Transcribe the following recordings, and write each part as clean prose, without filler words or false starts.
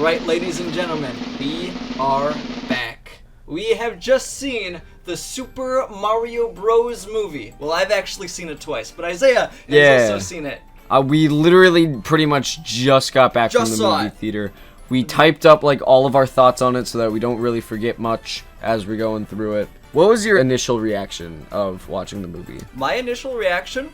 Alright, ladies and gentlemen, we are back. We have just seen the Super Mario Bros. Movie. Well, I've actually seen it twice, but Isaiah has also seen it. We literally pretty much just got back from the movie theater. We typed up like all of our thoughts on it so that we don't really forget much as we're going through it. What was your initial reaction of watching the movie? My initial reaction?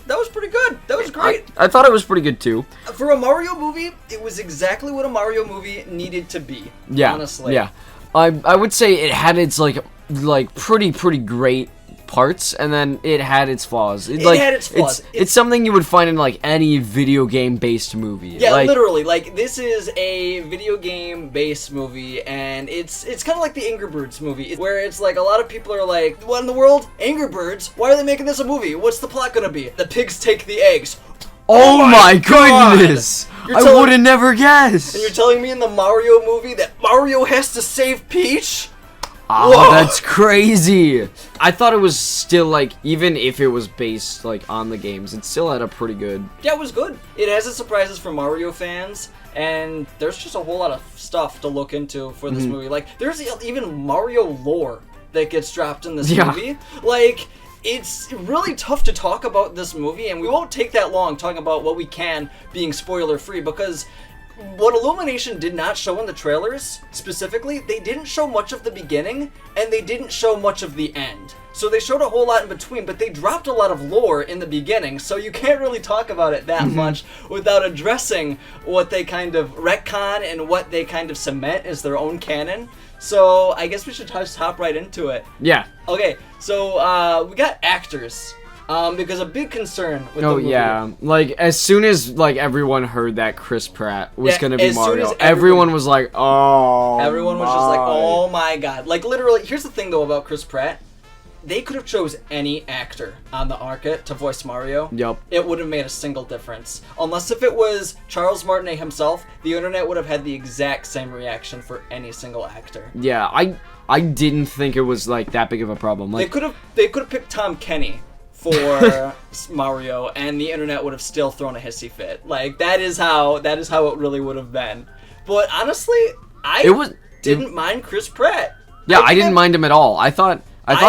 That was pretty good. That was great. I thought it was pretty good too. For a Mario movie, it was exactly what a Mario movie needed to be. Yeah. Honestly. Yeah. I would say it had its like pretty great parts, and then it had its flaws. It had its flaws. It's something you would find in like any video game based movie. Yeah, like, literally. Like, this is a video game based movie, and it's kind of like the Angry Birds movie, where it's like a lot of people are like, what in the world? Angry Birds? Why are they making this a movie? What's the plot gonna be? The pigs take the eggs. Oh my goodness! I would have never guessed! And you're telling me in the Mario movie that Mario has to save Peach? Oh, that's crazy! I thought it was still, like, even if it was based, like, on the games, it still had a pretty good... Yeah, it was good. It has its surprises for Mario fans, and there's just a whole lot of stuff to look into for this movie. Like, there's even Mario lore that gets dropped in this movie. Like, it's really tough to talk about this movie, and we won't take that long talking about what we can being spoiler-free, because what Illumination did not show in the trailers, specifically, they didn't show much of the beginning, and they didn't show much of the end. So they showed a whole lot in between, but they dropped a lot of lore in the beginning, so you can't really talk about it that much without addressing what they kind of retcon and what they kind of cement as their own canon. So I guess we should just hop right into it. Yeah. Okay, so we got actors. Because a big concern with the movie... Oh, yeah. Like, as soon as, like, everyone heard that Chris Pratt was gonna be Mario, everyone was like, oh, everyone was just like, oh my god. Like, literally, here's the thing, though, about Chris Pratt. They could have chose any actor on the market to voice Mario. Yep. It wouldn't have made a single difference. Unless if it was Charles Martinet himself, the internet would have had the exact same reaction for any single actor. Yeah, I didn't think it was, like, that big of a problem. Like, they could have picked Tom Kenny for Mario, and the internet would have still thrown a hissy fit. Like, that is how it really would have been. But honestly, I didn't mind Chris Pratt. Yeah, I didn't mind him at all. I thought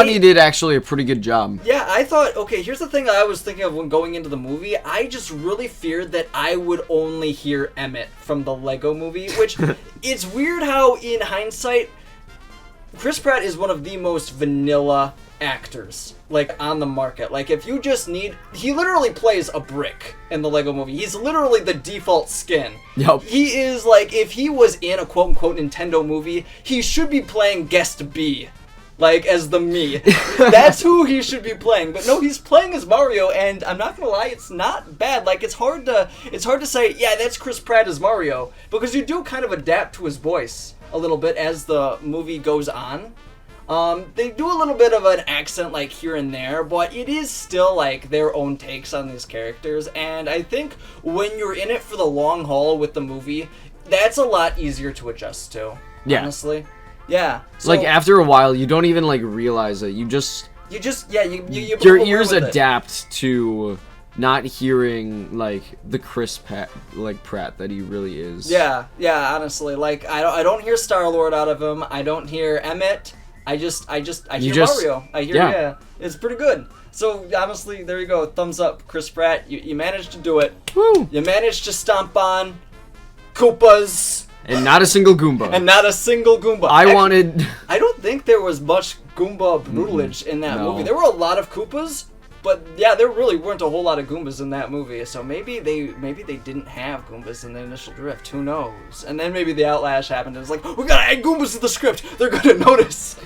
he did actually a pretty good job. Yeah, I thought, okay, here's the thing I was thinking of when going into the movie. I just really feared that I would only hear Emmett from the Lego movie, which it's weird how, in hindsight, Chris Pratt is one of the most vanilla actors, like, on the market. Like, if you just need... He literally plays a brick in the Lego movie. He's literally the default skin. Yep. He is, like, if he was in a quote-unquote Nintendo movie, he should be playing Guest B. Like, as the me. That's who he should be playing. But no, he's playing as Mario, and I'm not gonna lie, it's not bad. Like, it's hard to say, yeah, that's Chris Pratt as Mario, because you do kind of adapt to his voice a little bit as the movie goes on. They do a little bit of an accent, like, here and there, but it is still, like, their own takes on these characters, and I think when you're in it for the long haul with the movie, that's a lot easier to adjust to, honestly. Yeah. So, like, after a while, you don't even, like, realize it. You your ears adapt to not hearing, like, the Chris Pratt that he really is. Yeah, honestly. Like, I don't hear Star-Lord out of him. I don't hear Emmett. I hear Mario. I hear, it's pretty good. So, honestly, there you go. Thumbs up, Chris Pratt. You managed to do it. Woo! You managed to stomp on Koopas. And not a single Goomba. I don't think there was much Goomba brutalage in that movie. There were a lot of Koopas, but yeah, there really weren't a whole lot of Goombas in that movie. So maybe they didn't have Goombas in the initial drift. Who knows? And then maybe the Outlash happened and it's like, we gotta add Goombas to the script. They're gonna notice.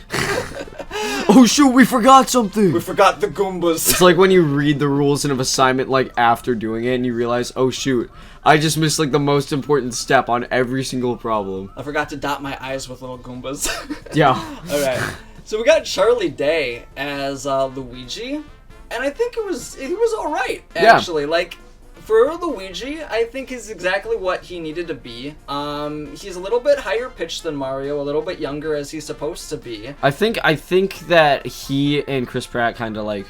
Oh shoot, we forgot something. We forgot the Goombas. It's like when you read the rules in an assignment, like, after doing it, and you realize, oh shoot, I just missed, like, the most important step on every single problem. I forgot to dot my I's with little Goombas. Yeah. Alright. So we got Charlie Day as Luigi, and I think he was alright, actually. Yeah. Like, for Luigi, I think is exactly what he needed to be. He's a little bit higher pitched than Mario, a little bit younger as he's supposed to be. I think that he and Chris Pratt kind of, like,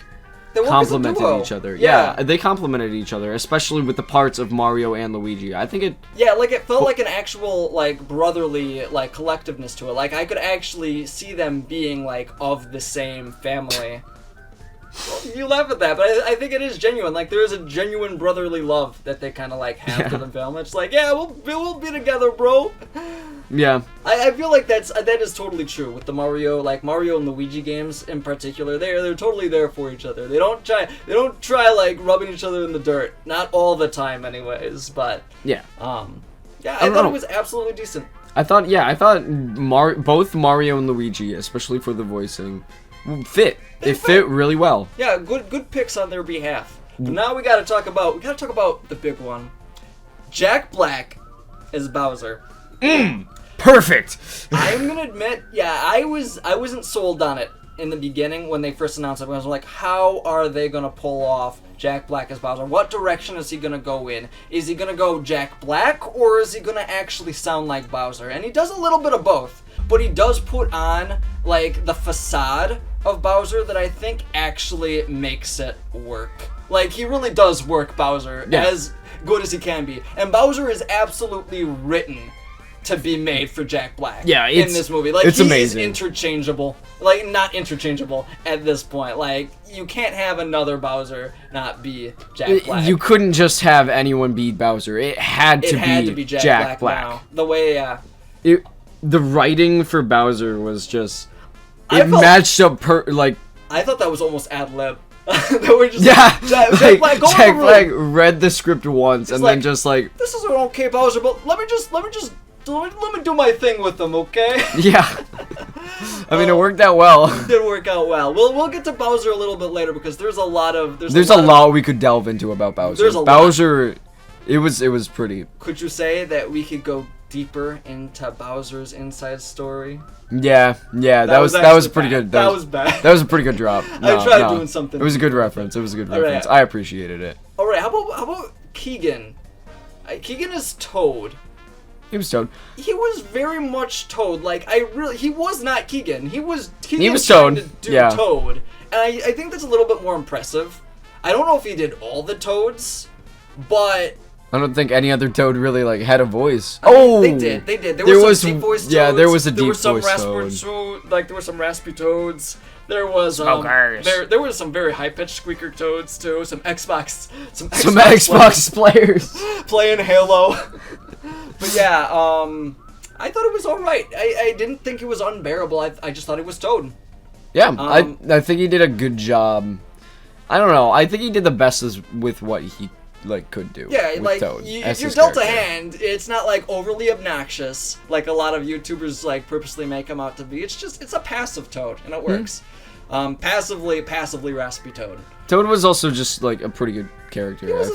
complemented each other. Yeah, they complemented each other, especially with the parts of Mario and Luigi. I think it... Yeah, like, it felt like an actual, like, brotherly, like, collectiveness to it. Like, I could actually see them being, like, of the same family. You laugh at that, but I think it is genuine. Like, there is a genuine brotherly love that they kind of, like, have to the film. It's like, yeah, we'll be together, bro. Yeah. I feel like that is totally true with the Mario and Luigi games in particular. They're totally there for each other. They don't try like rubbing each other in the dirt. Not all the time, anyways. But yeah. Yeah, I thought it was absolutely decent. I thought both Mario and Luigi, especially for the voicing, fit. It fit really well. Yeah, good picks on their behalf. But now we gotta talk about the big one. Jack Black as Bowser. Perfect. I'm gonna admit, yeah, I wasn't sold on it in the beginning when they first announced it. I was like, how are they gonna pull off Jack Black as Bowser? What direction is he gonna go in? Is he gonna go Jack Black, or is he gonna actually sound like Bowser? And he does a little bit of both, but he does put on like the facade of Bowser that I think actually makes it work. Like, he really does work Bowser as good as he can be, and Bowser is absolutely written to be made for Jack Black. Yeah, in this movie, like, it's amazing. He's interchangeable, like, not interchangeable at this point. Like, you can't have another Bowser not be Jack Black. You couldn't just have anyone be Bowser. It had to be Jack Black. Now. The way, the writing for Bowser was just matched up I thought that was almost ad lib. That were just Jack Black read the script once and then just like, this is an okay Bowser, but let me do my thing with them, okay? Yeah. I mean, it worked out well. It did work out well. We'll get to Bowser a little bit later because there's a lot we could delve into about Bowser. There's a Bowser lot. It was pretty. Could you say that we could go deeper into Bowser's inside story? Yeah, that was pretty good. That was bad. That was a pretty good drop. I tried doing something. It was a good reference. Right. I appreciated it. All right, how about Keegan? Keegan is Toad. He was Toad. He was very much Toad. Like, he was not Keegan. He was Toad. To do Toad, and I think that's a little bit more impressive. I don't know if he did all the Toads, but I don't think any other Toad really like had a voice. They did. There was some deep voice Toads. Yeah, there was a deep voice Toad. There were some raspy Toads. There was there was some very high pitched squeaker Toads too. Some Xbox players playing Halo. But yeah, I thought it was all right. I didn't think it was unbearable. I just thought it was Toad. Yeah, I think he did a good job. I don't know. I think he did the best with what he could do. Yeah, with like Toad if you're dealt a hand, it's not like overly obnoxious like a lot of YouTubers like purposely make him out to be. It's a passive Toad and it works. Passively raspy Toad. Toad was also just like a pretty good character. He was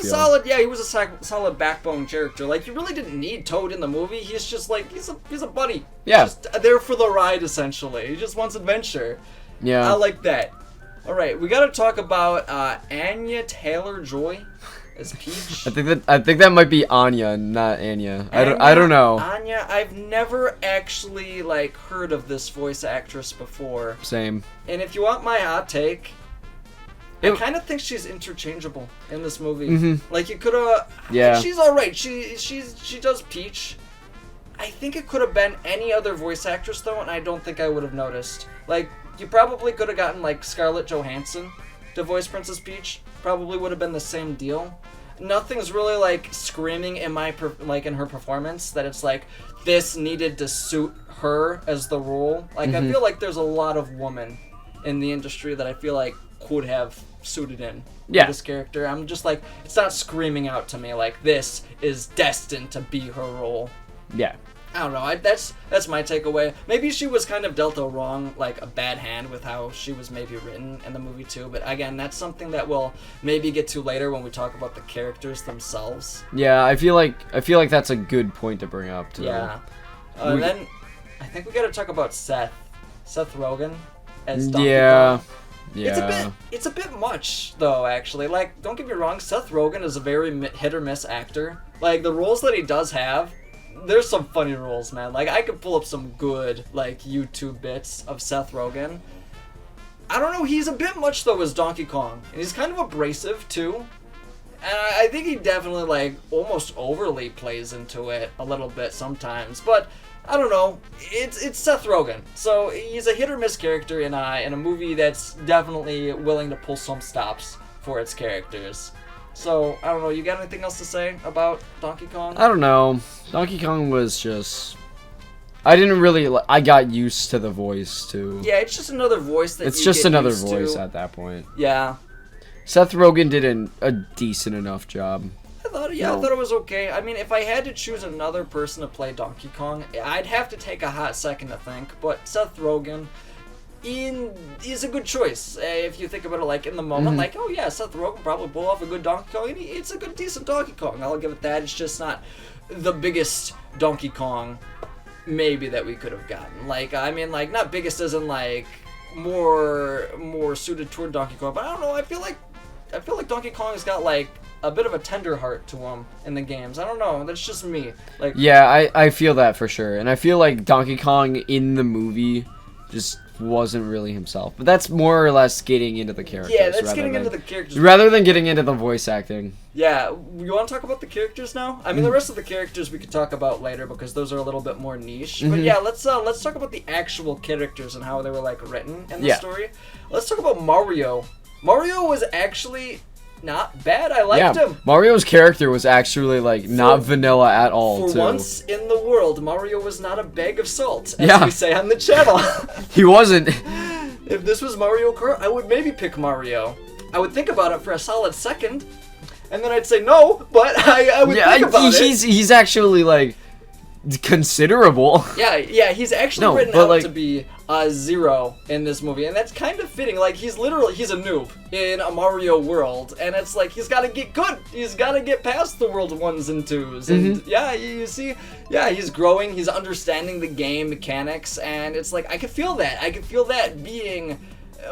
a solid backbone character. Like, you really didn't need Toad in the movie. He's just like he's a buddy. Yeah, just there for the ride essentially. He just wants adventure. Yeah, I like that. All right, we got to talk about Anya Taylor-Joy as Peach. I think that might be Anya, not Anya. I don't know. Anya, I've never actually heard of this voice actress before. Same. And if you want my hot take, I kind of think she's interchangeable in this movie. Mm-hmm. Like, you could have. Yeah. She's all right. She does Peach. I think it could have been any other voice actress though, and I don't think I would have noticed. Like, you probably could have gotten Scarlett Johansson to voice Princess Peach. Probably would have been the same deal. Nothing's really screaming in in her performance that it's this needed to suit her as the role. I feel like there's a lot of women in the industry that I feel could have suited in for this character. I'm just it's not screaming out to me this is destined to be her role. Yeah. I don't know. That's my takeaway. Maybe she was kind of dealt a bad hand with how she was maybe written in the movie too. But again, that's something that we'll maybe get to later when we talk about the characters themselves. Yeah, I feel like that's a good point to bring up too. Yeah. Then I think we got to talk about Seth Rogen as Donkey Kong. Yeah. It's a bit much though. Actually, don't get me wrong. Seth Rogen is a very hit or miss actor. The roles that he does have. There's some funny roles, man. I could pull up some good, YouTube bits of Seth Rogen. I don't know, he's a bit much, though, as Donkey Kong. And he's kind of abrasive, too. And I think he definitely, like, almost overly plays into it a little bit sometimes. But, I don't know, it's Seth Rogen. So, he's a hit-or-miss character in a movie that's definitely willing to pull some stops for its characters. So, I don't know, you got anything else to say about Donkey Kong? I don't know. Donkey Kong was just... I didn't really... I got used to the voice, too. Yeah, it's just another voice that it's you just get another used voice to. at that point. Yeah. Seth Rogen did a decent enough job. I thought it was okay. I mean, if I had to choose another person to play Donkey Kong, I'd have to take a hot second to think. But Seth Rogen is a good choice. If you think about it, like, in the moment, like, oh yeah, Seth Rogen probably pull off a good Donkey Kong. And it's a good, decent Donkey Kong. I'll give it that. It's just not the biggest Donkey Kong maybe that we could have gotten. Like, I mean, like, not biggest as in, like, more suited toward Donkey Kong. But I don't know, I feel like Donkey Kong's got, like, a bit of a tender heart to him in the games. I don't know. That's just me. Like, yeah, I feel that for sure. And I feel like Donkey Kong in the movie just wasn't really himself. But that's more or less getting into the characters. Yeah, that's getting into the characters. Rather than getting into the voice acting. Yeah, you want to talk about the characters now? I mean, the rest of the characters we could talk about later because those are a little bit more niche. But yeah, let's talk about the actual characters and how they were, like, written in the story. Let's talk about Mario. Mario was actually not bad. I liked him. Mario's character was actually, like, not vanilla at all, For once in the world, Mario was not a bag of salt, as we say on the channel. He wasn't. If this was Mario Kart, I would maybe pick Mario. I would think about it for a solid second, and then I'd say no, but I would think about it. He's actually, like, considerable. Yeah, he's actually written out to be a 0 in this movie, and that's kind of fitting. Like, he's a noob in a Mario world, and it's like, he's got to get good. He's got to get past the world 1s and 2s, and you see, he's growing, he's understanding the game mechanics, and it's like, I can feel that being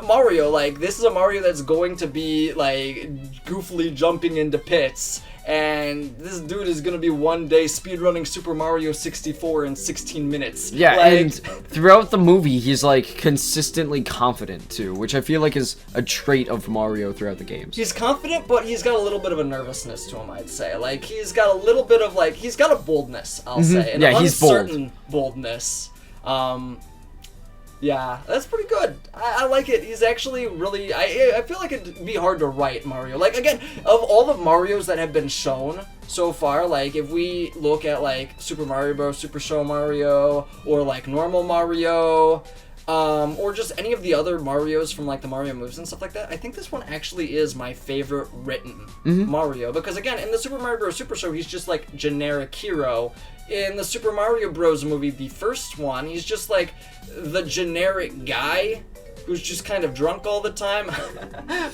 Mario. Like, this is a Mario that's going to be, like, goofily jumping into pits, and this dude is gonna be one day speedrunning Super Mario 64 in 16 minutes. Yeah, and throughout the movie, he's, like, consistently confident, too, which I feel like is a trait of Mario throughout the games. He's confident, but he's got a little bit of a nervousness to him, I'd say. Like, he's got a little bit of, like, he's got a boldness, I'll say. An he's uncertain boldness. Yeah, that's pretty good. I like it. He's actually really... I feel like it'd be hard to write Mario. Like, again, of all the Marios that have been shown so far, like, if we look at, like, Super Mario Bros., Super Show Mario, or, like, normal Mario, or just any of the other Marios from, like, the Mario movies and stuff like that, I think this one actually is my favorite written Mario. Because, again, in the Super Mario Bros. Super Show, he's just, like, generic hero. In the Super Mario Bros. Movie, the first one, he's just, like, the generic guy who's just kind of drunk all the time.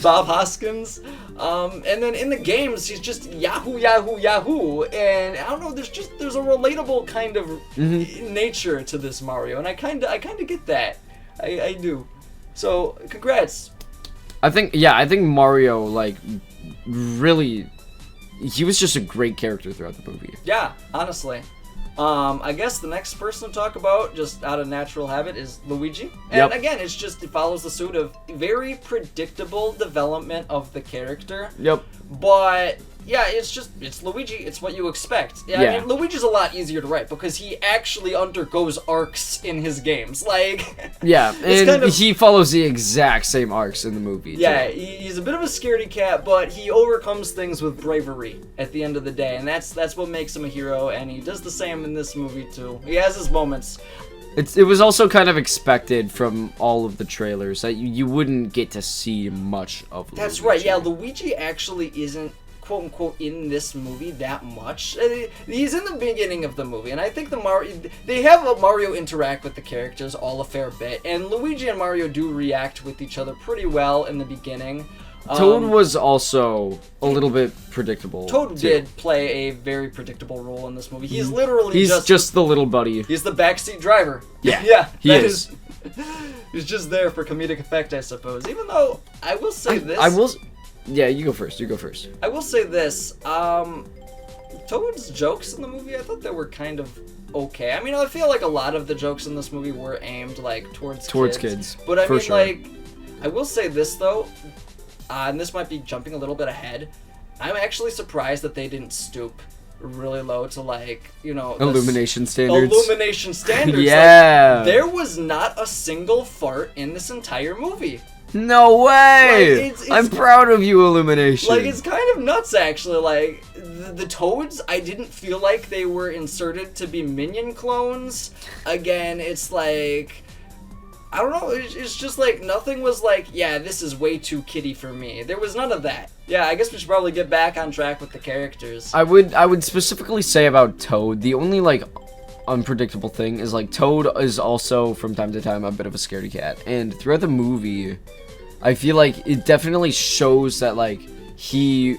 Bob Hoskins. And then in the games, he's just Yahoo, Yahoo, Yahoo. And I don't know, there's a relatable kind of nature to this Mario. And I kind of get that. I do. So, congrats. I think Mario, like, really... He was just a great character throughout the movie. Yeah, honestly. I guess the next person to talk about, just out of natural habit, is Luigi. And again, it follows the suit of very predictable development of the character. Yep. But, yeah, it's Luigi. It's what you expect. Yeah. I mean, Luigi's a lot easier to write because he actually undergoes arcs in his games. Like... Yeah, and he follows the exact same arcs in the movie, Yeah, he's a bit of a scaredy cat, but he overcomes things with bravery at the end of the day, and that's what makes him a hero, and he does the same in this movie, too. He has his moments. It was also kind of expected from all of the trailers that you wouldn't get to see much of Luigi. That's right, yeah, Luigi actually isn't quote-unquote in this movie that much. He's in the beginning of the movie, and I think they have Mario interact with the characters all a fair bit, and Luigi and Mario do react with each other pretty well in the beginning. Toad was also a little bit predictable. Toad did play a very predictable role in this movie. He's literally just the little buddy. He's the backseat driver. Yeah, yeah, he is. He's just there for comedic effect, I suppose. Even though I will say this. Yeah, you go first. I will say this. Toad's jokes in the movie, I thought they were kind of okay. I mean, I feel like a lot of the jokes in this movie were aimed, like, towards kids. But I mean, sure. like, I will say this though, and this might be jumping a little bit ahead. I'm actually surprised that they didn't stoop really low to like, you know, illumination standards. Illumination standards. Yeah. Like, there was not a single fart in this entire movie. No way! Like, I'm proud of you, Illumination. Like, it's kind of nuts, actually. Like, the toads, I didn't feel like they were inserted to be minion clones. Again, it's like, I don't know, it's just like, nothing was like, yeah, this is way too kiddie for me. There was none of that. Yeah, I guess we should probably get back on track with the characters. I would specifically say about Toad, the only, like, unpredictable thing is, like, Toad is also, from time to time, a bit of a scaredy cat. And throughout the movie, I feel like it definitely shows that, like, he's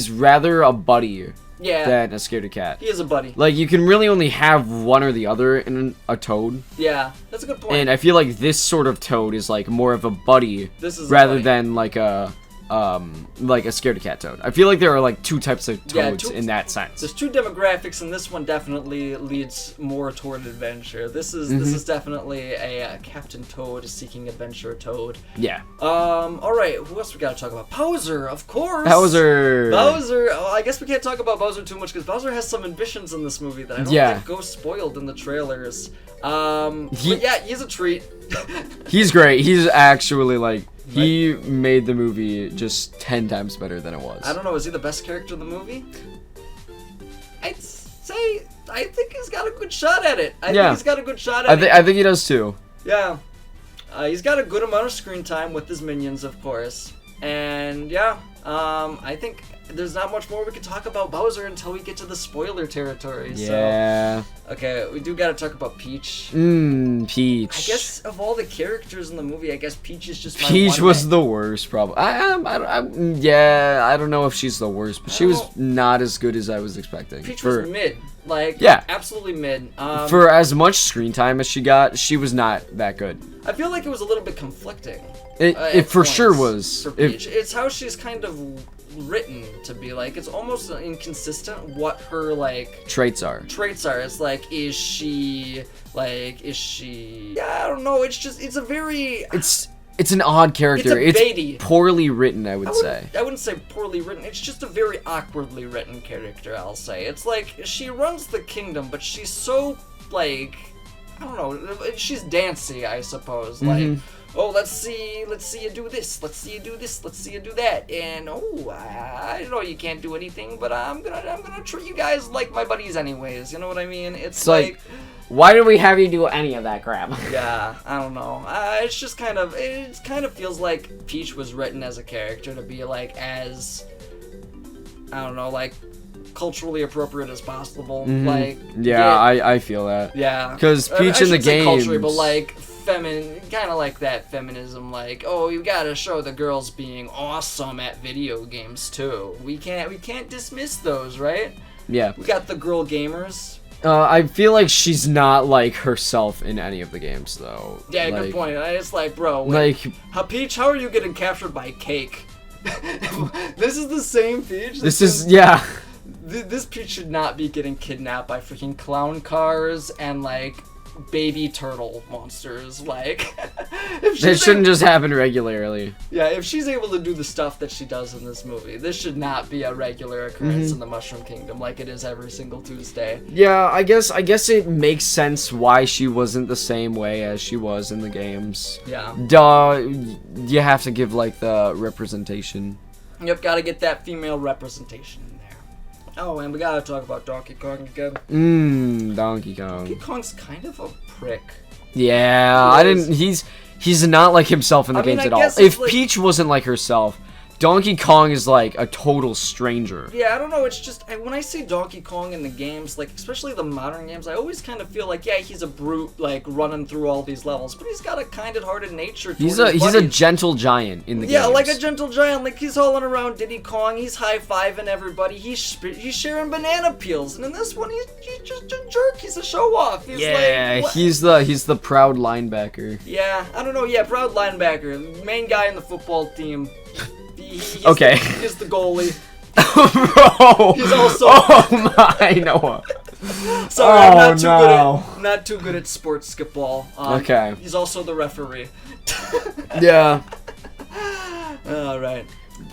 rather a buddy than a scaredy cat. He is a buddy. Like, you can really only have one or the other in a Toad. Yeah, that's a good point. And I feel like this sort of Toad is, like, more of a buddy rather than, like a scaredy cat Toad. I feel like there are like two types of Toads in that sense. There's two demographics, and this one definitely leads more toward adventure. This is definitely a Captain Toad seeking adventure Toad. Yeah. All right. Who else we gotta talk about? Bowser, of course. Bowser. Oh, I guess we can't talk about Bowser too much because Bowser has some ambitions in this movie that I don't think go spoiled in the trailers. But yeah, he's a treat. He's great. He's actually like. He made the movie just 10 times better than it was. I don't know, is he the best character in the movie? I'd say, I think he's got a good shot at it. I think he's got a good shot at it. I think he does too. Yeah. He's got a good amount of screen time with his minions, of course. And yeah, I think there's not much more we can talk about Bowser until we get to the spoiler territory. Yeah. So, okay, we do gotta talk about Peach. Peach. I guess of all the characters in the movie, I guess Peach is just my Peach was the worst, probably. I don't know if she's the worst, but she was not as good as I was expecting. Peach was mid. Like, absolutely mid. For as much screen time as she got, she was not that good. I feel like it was a little bit conflicting. It for sure was. For Peach. It's how she's kind of written to be like. It's almost inconsistent what her like traits are. It's like, is she yeah, I don't know, it's a very it's an odd character. It's poorly written, I wouldn't say. I wouldn't say poorly written. It's just a very awkwardly written character, I'll say. It's like she runs the kingdom, but she's so like, I don't know, she's dancy, I suppose. Like, oh, let's see you do this, let's see you do this, let's see you do that, and I know you can't do anything, but I'm gonna treat you guys like my buddies anyways. You know what I mean? It's like, why do we have you do any of that crap? Yeah, I don't know. It's just kind of, it kind of feels like Peach was written as a character to be like as, I don't know, like culturally appropriate as possible. Like, I feel that. Yeah, because Peach in the game, culturally, but like kind of like that feminism. Like, oh, you gotta show the girls being awesome at video games too. We can't dismiss those, right? Yeah. We got the girl gamers. I feel like she's not like herself in any of the games, though. Yeah, good point. It's like, bro, Peach, how are you getting captured by cake? This is the same Peach. This Peach should not be getting kidnapped by freaking clown cars and like baby turtle monsters. Like, it shouldn't just happen regularly. Yeah, if she's able to do the stuff that she does in this movie, this should not be a regular occurrence in the Mushroom Kingdom like it is every single Tuesday. Yeah, I guess it makes sense why she wasn't the same way as she was in the games. Yeah. Duh, you have to give like the representation. Yep, gotta get that female representation in there. Oh, and we gotta talk about Donkey Kong again. Donkey Kong. Donkey Kong's kind of a prick. Yeah, he's not like himself in the games at all. If Peach wasn't like herself, Donkey Kong is like a total stranger. Yeah, I don't know, it's just, when I see Donkey Kong in the games, like, especially the modern games, I always kind of feel like, yeah, he's a brute, like, running through all these levels, but he's got a kind-hearted nature to He's a gentle giant in the games. Yeah, like a gentle giant, like, he's hauling around Diddy Kong, he's high-fiving everybody, he's sharing banana peels, and in this one, he's just a jerk, he's a show-off. He's the proud linebacker. Yeah, I don't know, proud linebacker, main guy in the football team. He's the goalie. Bro! He's also... Oh my, Noah. Sorry, Oh, I'm not too good at sports skip-ball. Okay. He's also the referee. Yeah. All right.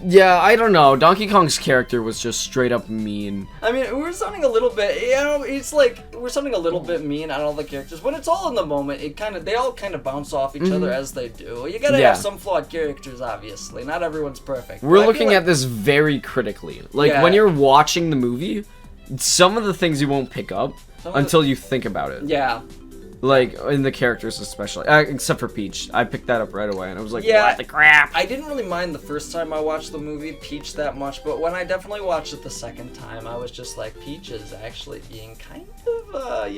Yeah, I don't know. Donkey Kong's character was just straight up mean. I mean, we're sounding a little bit, it's like we're sounding a little bit mean on all the characters. When it's all in the moment, they all kind of bounce off each other as they do. You gotta have some flawed characters, obviously. Not everyone's perfect. We're looking at this very critically. Like, when you're watching the movie, some of the things you won't pick up until you think about it. Yeah. Like, in the characters especially. Except for Peach. I picked that up right away, and I was like, what the crap? I didn't really mind the first time I watched the movie, Peach, that much, but when I definitely watched it the second time, I was just like, Peach is actually being kind of,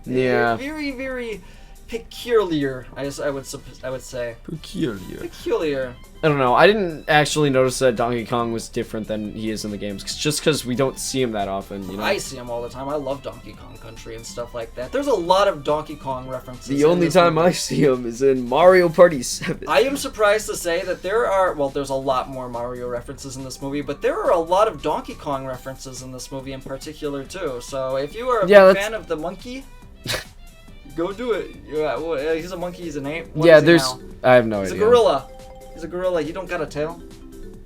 very, very peculiar, I would say. Peculiar. I don't know. I didn't actually notice that Donkey Kong was different than he is in the games, just because we don't see him that often, you know? I see him all the time. I love Donkey Kong Country and stuff like that. There's a lot of Donkey Kong references. The only time I see him is in Mario Party 7. I am surprised to say that there's a lot more Mario references in this movie, but there are a lot of Donkey Kong references in this movie in particular, too. So if you are a big fan of the monkey... Go do it. Yeah, well, he's a monkey. He's an ape. I have no idea. He's a gorilla. He's a gorilla. He don't got a tail.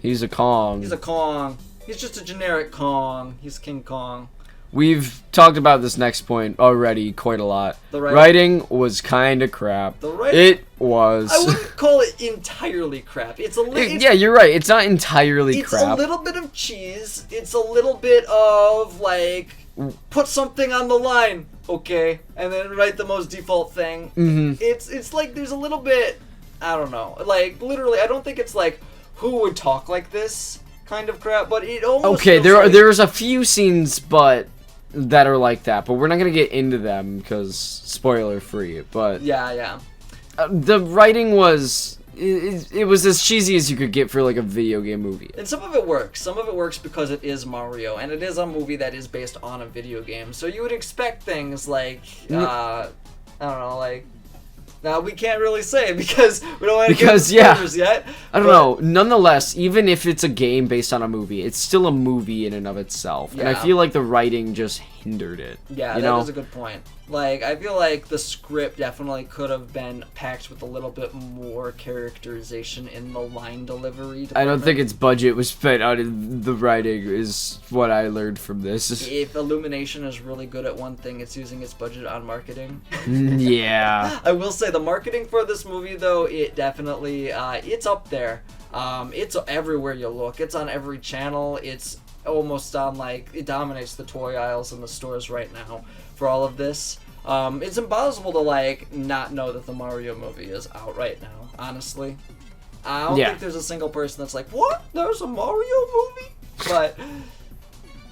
He's a Kong. He's a Kong. He's just a generic Kong. He's King Kong. We've talked about this next point already quite a lot. The writing was kind of crap. It was. I wouldn't call it entirely crap. It's a little. Yeah, you're right. It's not entirely crap. It's a little bit of cheese. It's a little bit of like put something on the line, okay, and then write the most default thing. Mm-hmm. It's like there's a little bit. I don't know. Like literally, I don't think it's like who would talk like this kind of crap, but it almost. Okay, there's a few scenes, but. That are like that, but we're not gonna get into them because spoiler free. But yeah. The writing was it was as cheesy as you could get for like a video game movie. And some of it works. Some of it works because it is Mario, and it is a movie that is based on a video game. So you would expect things like I don't know, like. Now we can't really say because we don't want to get spoilers yet. I don't know. Nonetheless, even if it's a game based on a movie, it's still a movie in and of itself. Yeah. And I feel like the writing just hindered it. Yeah, that is a good point. Like, I feel like the script definitely could have been packed with a little bit more characterization in the line delivery department. I don't think its budget was spent on the writing is what I learned from this. If Illumination is really good at one thing, it's using its budget on marketing. Yeah. I will say the marketing for this movie, though, it definitely, it's up there. It's everywhere you look. It's on every channel. It's almost on, like, it dominates the toy aisles in the stores right now for all of this. It's impossible to, like, not know that the Mario movie is out right now, honestly. I don't think there's a single person that's like, what? There's a Mario movie? But,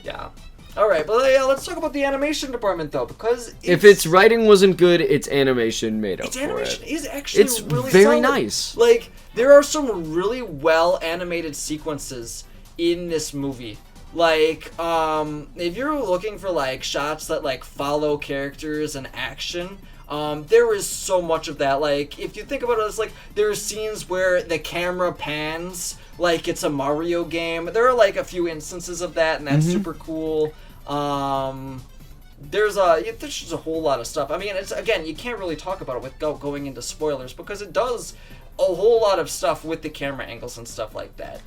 yeah. Alright, but yeah, let's talk about the animation department, though, because if its writing wasn't good, its animation made up for it. Its animation is actually really very solid. Nice. Like, there are some really well-animated sequences in this movie. Like, if you're looking for, like, shots that, like, follow characters and action, there is so much of that. Like, if you think about it, it's like, there are scenes where the camera pans like it's a Mario game. There are, like, a few instances of that, and that's super cool. There's just a whole lot of stuff. I mean, it's, again, you can't really talk about it without going into spoilers, because it does a whole lot of stuff with the camera angles and stuff like that.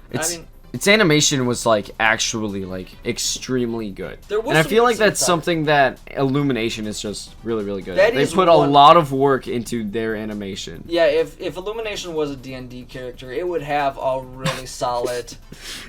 Its animation was, like, actually, like, extremely good. And I feel like that's something that Illumination is just really, really good at. They put a lot of work into their animation. Yeah, if Illumination was a D&D character, it would have a really solid...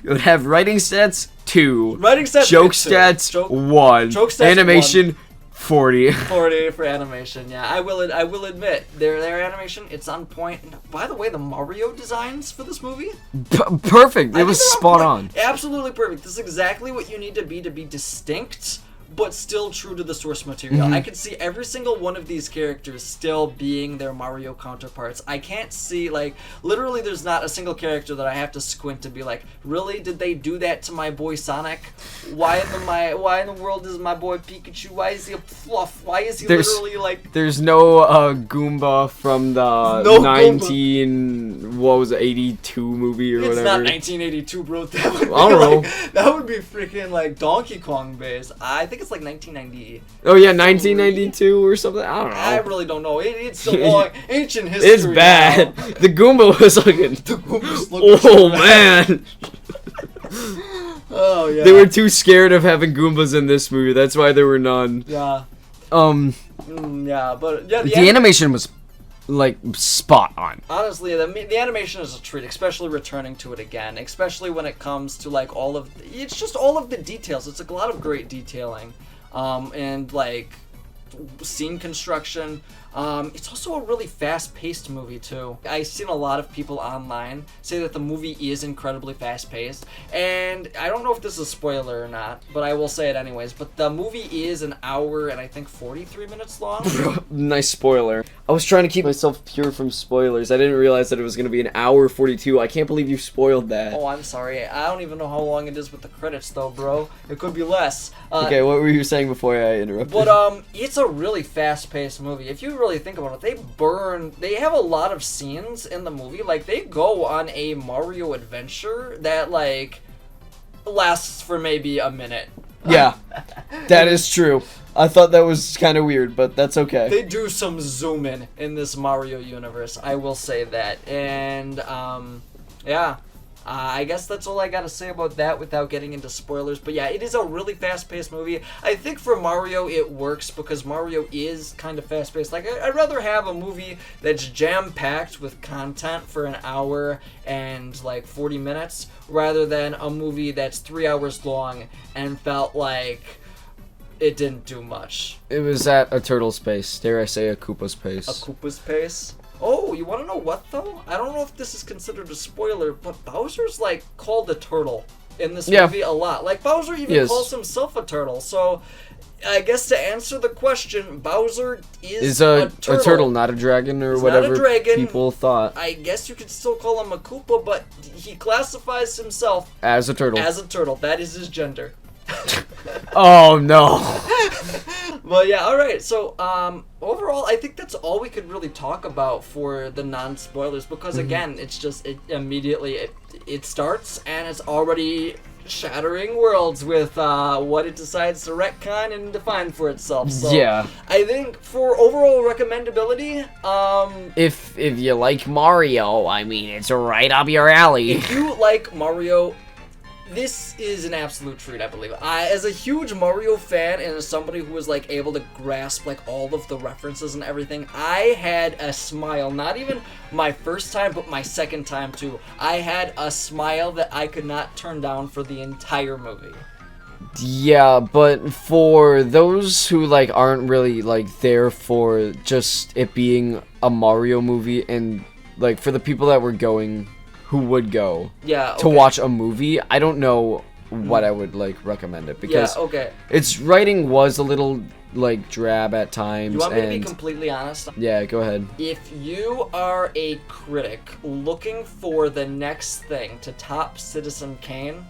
It would have writing stats 2. Writing stats Joke stats 1. Joke stats animation 40. 40 for animation, yeah. I will admit, their animation, it's on point. And by the way, the Mario designs for this movie? Perfect. It was spot on. Absolutely perfect. This is exactly what you need to be distinct, but still true to the source material. I could see every single one of these characters still being their Mario counterparts. I can't see, like, literally there's not a single character that I have to squint to be like, really? Did they do that to my boy Sonic? Why in the world is my boy Pikachu? Why is he a fluff? Why is he literally like... There's no Goomba from the 82 movie or whatever. It's not 1982, bro. I don't know. That would be freaking, like, Donkey Kong based. I think think it's like 1990. Oh yeah, 1992 or something. I don't know. I really don't know. It's a long ancient history. It's bad. Now. The Goomba was looking. The Goomba's looking. Oh man. Oh yeah. They were too scared of having Goombas in this movie. That's why there were none. Yeah. Yeah, but yeah, the animation was like spot on. Honestly, the animation is a treat, especially returning to it again, especially when it comes to like it's just all of the details. It's a lot of great detailing, and like scene construction. It's also a really fast-paced movie too. I've seen a lot of people online say that the movie is incredibly fast-paced, and I don't know if this is a spoiler or not, but I will say it anyways. But the movie is an hour and I think 43 minutes long. Nice spoiler. I was trying to keep myself pure from spoilers. I didn't realize that it was going to be an hour 42. I can't believe you spoiled that. Oh, I'm sorry. I don't even know how long it is with the credits though, bro. It could be less. Okay, what were you saying before I interrupted? But it's a really fast-paced movie. If you really think about it, they have a lot of scenes in the movie. Like, they go on a Mario adventure that, like, lasts for maybe a minute. Yeah, that is true. I thought that was kind of weird, but that's okay. They do some zoom in this Mario universe, I will say that. And, yeah. I guess that's all I gotta say about that without getting into spoilers. But yeah, it is a really fast-paced movie. I think for Mario it works because Mario is kind of fast-paced. Like, I'd rather have a movie that's jam-packed with content for an hour and like 40 minutes rather than a movie that's 3 hours long and felt like it didn't do much. It was at a turtle's pace. Dare I say a Koopa's pace. A Koopa's pace? Oh, you want to know what, though? I don't know if this is considered a spoiler, but Bowser's, like, called a turtle in this movie a lot. Like, Bowser even calls himself a turtle. So, I guess to answer the question, Bowser is a turtle. A turtle, not a dragon or whatever people thought. I guess you could still call him a Koopa, but he classifies himself as a turtle. As a turtle. That is his gender. Oh no. But yeah, alright, so overall I think that's all we could really talk about for the non-spoilers because again, it's just it starts and it's already shattering worlds with what it decides to retcon and define for itself. So yeah. I think for overall recommendability, if you like Mario, I mean it's right up your alley. If you like Mario, this is an absolute treat, I believe. As a huge Mario fan and as somebody who was like able to grasp like all of the references and everything, I had a smile. Not even my first time, but my second time too. I had a smile that I could not turn down for the entire movie. Yeah, but for those who like aren't really like there for just it being a Mario movie, and like for the people that were going, who would go to watch a movie, I don't know what I would like recommend it because its writing was a little like drab at times. You want me to be completely honest? Yeah, go ahead. If you are a critic looking for the next thing to top Citizen Kane,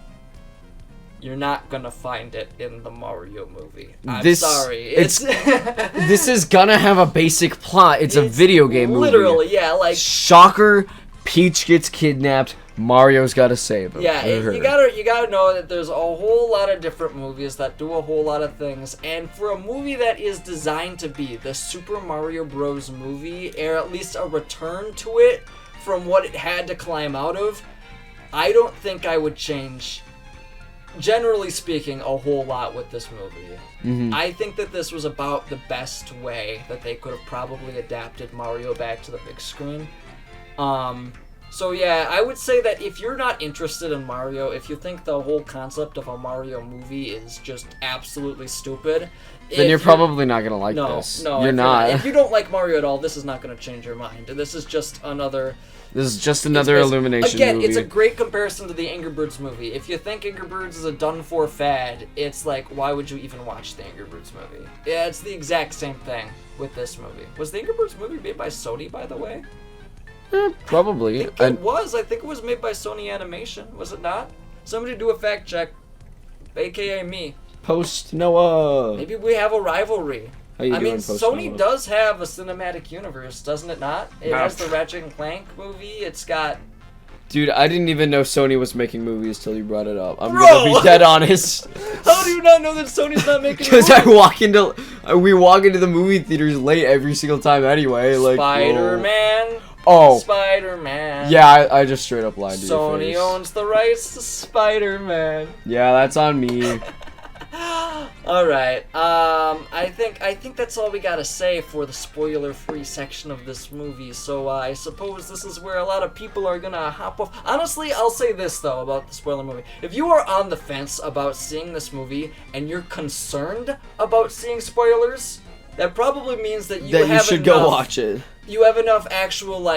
you're not gonna find it in the Mario movie. I'm sorry. This is gonna have a basic plot. It's a video game movie. Literally, yeah, like shocker. Peach gets kidnapped. Mario's got to save him. Yeah, you gotta know that there's a whole lot of different movies that do a whole lot of things, and for a movie that is designed to be the Super Mario Bros. Movie, or at least a return to it from what it had to climb out of, I don't think I would change, generally speaking, a whole lot with this movie. Mm-hmm. I think that this was about the best way that they could have probably adapted Mario back to the big screen. So yeah, I would say that if you're not interested in Mario, if you think the whole concept of a Mario movie is just absolutely stupid, then you're probably not gonna like this. No, you're not. If you don't like Mario at all, this is not gonna change your mind. This is just another Illumination again, movie. It's a great comparison to the Angry Birds movie. If you think Angry Birds is a done-for fad, it's like, why would you even watch the Angry Birds movie? Yeah, it's the exact same thing with this movie. Was the Angry Birds movie made by Sony, by the way? Probably. I think it was made by Sony Animation, was it not? Somebody do a fact check, aka me. Post Noah. Maybe we have a rivalry. How you doing, Post Sony Noah? does have a cinematic universe, doesn't it not? It has the Ratchet and Clank movie. It's got Dude, I didn't even know Sony was making movies till you brought it up. I'm Bro! gonna be dead honest. How do you not know that Sony's not making Because movies? we walk into the movie theaters late every single time anyway. Like Spider-Man. Oh. Spider-Man. Yeah, I just straight up lied to your Sony face. owns the rights to Spider-Man. Yeah, that's on me. All right. I think that's all we gotta say for the spoiler-free section of this movie. So I suppose this is where a lot of people are gonna hop off. Honestly, I'll say this though about the spoiler movie: if you are on the fence about seeing this movie and you're concerned about seeing spoilers, that probably means that you should go watch it. You have enough actual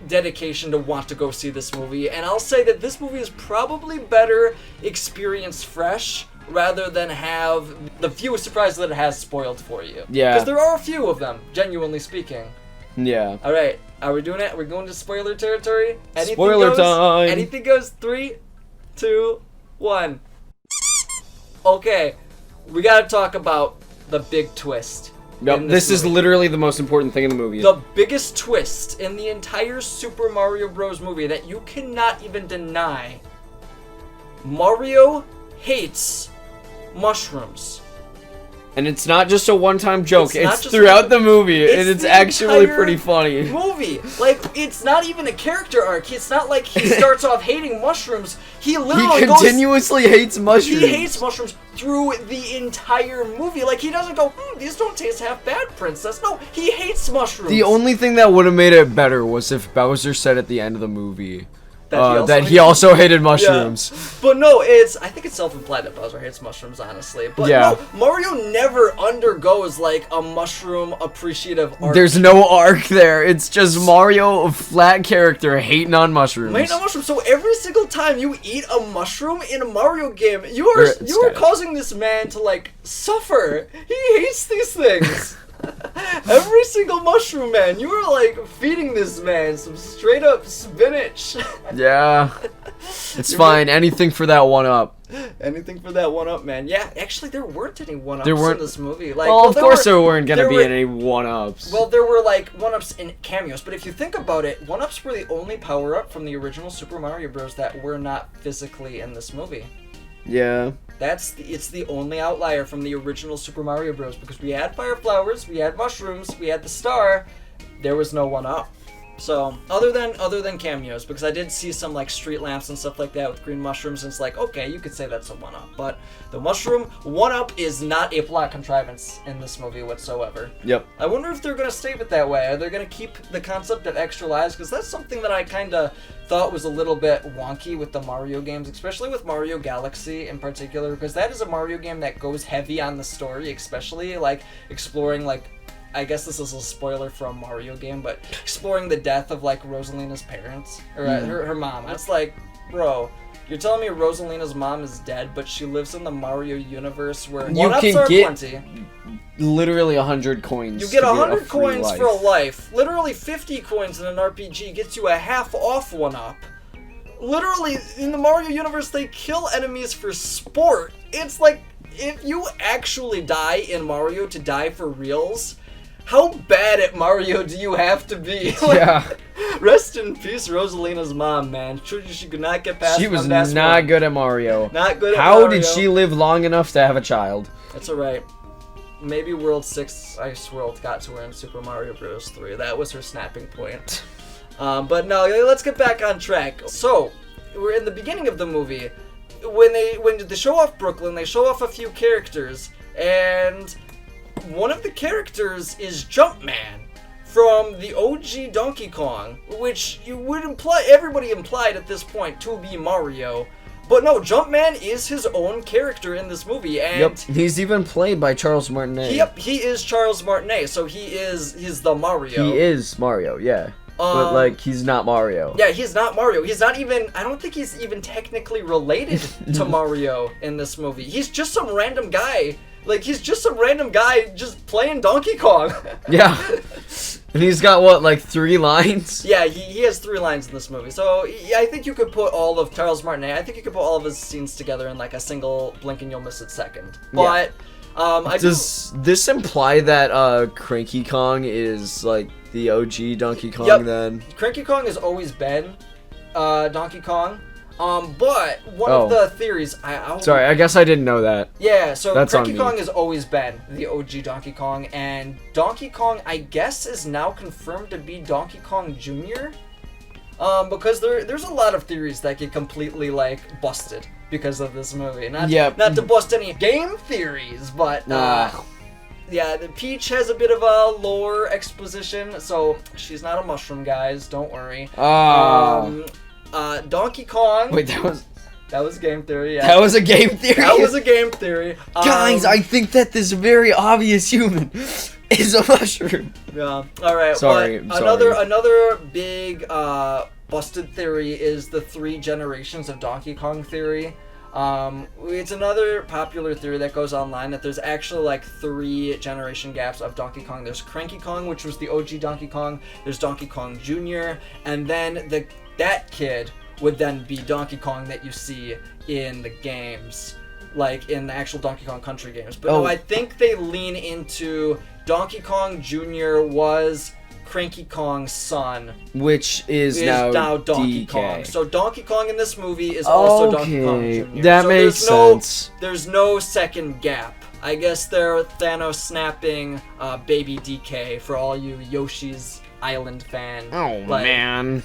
dedication to want to go see this movie. And I'll say that this movie is probably better experienced fresh, rather than have the few surprises that it has spoiled for you. Yeah. Because there are a few of them, genuinely speaking. Yeah. Alright, are we doing it? We're going to spoiler territory? Anything Spoiler goes? time! Anything goes? 3, 2, 1. Okay, we gotta talk about the big twist. Yep, this is literally the most important thing in the movie. The biggest twist in the entire Super Mario Bros. Movie that you cannot even deny. Mario hates mushrooms. And it's not just a one-time joke, it's just throughout the movie, and it's the actually entire pretty funny. Movie. Like, it's not even a character arc. It's not like he starts off hating mushrooms. He literally continuously hates mushrooms. He hates mushrooms through the entire movie. Like, he doesn't go, these don't taste half bad, princess. No, he hates mushrooms. The only thing that would have made it better was if Bowser said at the end of the movie that he also hated mushrooms. Yeah. But no, I think it's self-implied that Bowser hates mushrooms, honestly. But yeah. No, Mario never undergoes a mushroom appreciative arc. There's no arc there. It's just Mario, a flat character, hating on mushrooms. Hating on mushrooms. So every single time you eat a mushroom in a Mario game, you are causing this man to suffer. He hates these things. Every single mushroom man, you are feeding this man some straight up spinach. Yeah. It's fine. Anything for that one up. Anything for that one up, man. Yeah, actually there weren't any one ups in this movie. Of course there weren't gonna be any one ups. Well, there were one ups in cameos, but if you think about it, one ups were the only power up from the original Super Mario Bros. That were not physically in this movie. Yeah. It's the only outlier from the original Super Mario Bros. Because we had fire flowers, we had mushrooms, we had the star. There was no one up. So other than cameos, because I did see some street lamps and stuff like that with green mushrooms, and it's okay, you could say that's a one up. But the mushroom one up is not a plot contrivance in this movie whatsoever. Yep. I wonder if they're gonna stay with that way. Are they gonna keep the concept of extra lives? Because that's something that I kind of thought was a little bit wonky with the Mario games, especially with Mario Galaxy in particular, because that is a Mario game that goes heavy on the story, especially exploring I guess this is a spoiler for a Mario game, but exploring the death of Rosalina's parents or her mom. It's bro, you're telling me Rosalina's mom is dead, but she lives in the Mario universe where you can get plenty. Literally 100 coins. You get 100 coins for a life. Literally 50 coins in an RPG gets you a half off one up. Literally in the Mario universe, they kill enemies for sport. It's if you actually die in Mario to die for reals. How bad at Mario do you have to be? Yeah. Rest in peace, Rosalina's mom, man. She could not get past. She was not good at Mario. Not good at How Mario. did she live long enough to have a child? That's alright. Maybe World 6 Ice World got to her in Super Mario Bros. 3. That was her snapping point. But no, let's get back on track. So, we're in the beginning of the movie. When they show off Brooklyn, they show off a few characters, and one of the characters is Jumpman from the OG Donkey Kong, which you would everybody implied at this point to be Mario. But no, Jumpman is his own character in this movie, and he's even played by Charles Martinet. Yep, he is Charles Martinet, so he's the Mario. He is Mario, yeah. But he's not Mario. Yeah, he's not Mario. He's not even, I don't think he's even technically related to Mario in this movie. He's just some random guy. He's just some random guy just playing Donkey Kong. Yeah. And he's got, 3 lines? Yeah, he has 3 lines in this movie. So, I think you could put all of Charles Martinet, I think you could put all of his scenes together in, a single blink and you'll miss it second. But, Does this imply that, Cranky Kong is, the OG Donkey Kong then? Cranky Kong has always been Donkey Kong. But one of the theories, sorry, I guess I didn't know that. Yeah, so That's Donkey Kong has always been the OG Donkey Kong, and Donkey Kong, I guess, is now confirmed to be Donkey Kong Jr. Because there's a lot of theories that get completely like busted because of this movie. Not to bust any game theories, but yeah, the Peach has a bit of a lore exposition, so she's not a mushroom, guys. Don't worry. Donkey Kong. Wait, that was game theory. Yeah. That was a game theory. That was a game theory. Guys, I think that this very obvious human is a mushroom. Yeah. All right. Sorry. Another big busted theory is the 3 generations of Donkey Kong theory. It's another popular theory that goes online that there's actually like 3 generation gaps of Donkey Kong. There's Cranky Kong, which was the OG Donkey Kong. There's Donkey Kong Jr. And then that kid would then be Donkey Kong that you see in the games, like in the actual Donkey Kong Country games. But no, I think they lean into Donkey Kong Jr. was Cranky Kong's son, which is now Donkey DK. Kong. So Donkey Kong in this movie is also Donkey Kong Jr. That makes sense. There's no second gap. I guess they're Thanos snapping Baby DK for all you Yoshi's Island fan. Oh, man.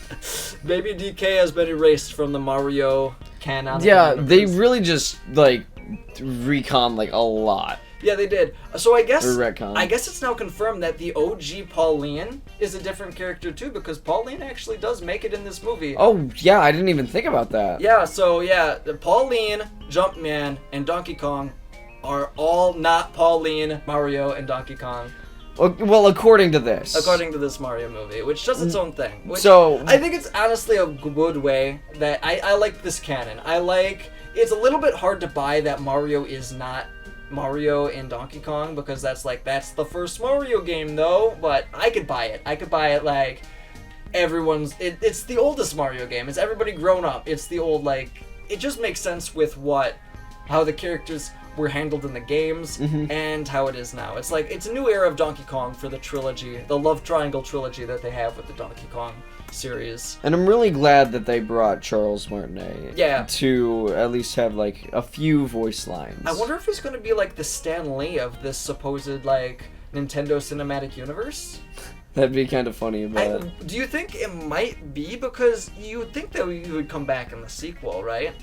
Baby DK has been erased from the Mario canon. Yeah, they really just like recon like a lot. Yeah, they did. So I guess retcon. I guess it's now confirmed that the OG Pauline is a different character too, because Pauline actually does make it in this movie. Oh yeah, I didn't even think about that. Yeah, so yeah, Pauline, Jumpman, and Donkey Kong are all not Pauline, Mario, and Donkey Kong. Well, according to this. According to this Mario movie, which does its own thing. So I think it's honestly a good way that I like this canon. It's a little bit hard to buy that Mario is not Mario and Donkey Kong, because that's the first Mario game though, but I could buy it. Like it's the oldest Mario game. It's everybody grown up. It's the old, like, it just makes sense with how the characters were handled in the games and how it is now. It's like it's a new era of Donkey Kong for the trilogy, the Love Triangle trilogy that they have with the Donkey Kong series. And I'm really glad that they brought Charles Martinet to at least have like a few voice lines. I wonder if he's going to be like the Stan Lee of this supposed like Nintendo Cinematic Universe. That'd be kind of funny, but do you think it might be? Because you would think that he would come back in the sequel, right?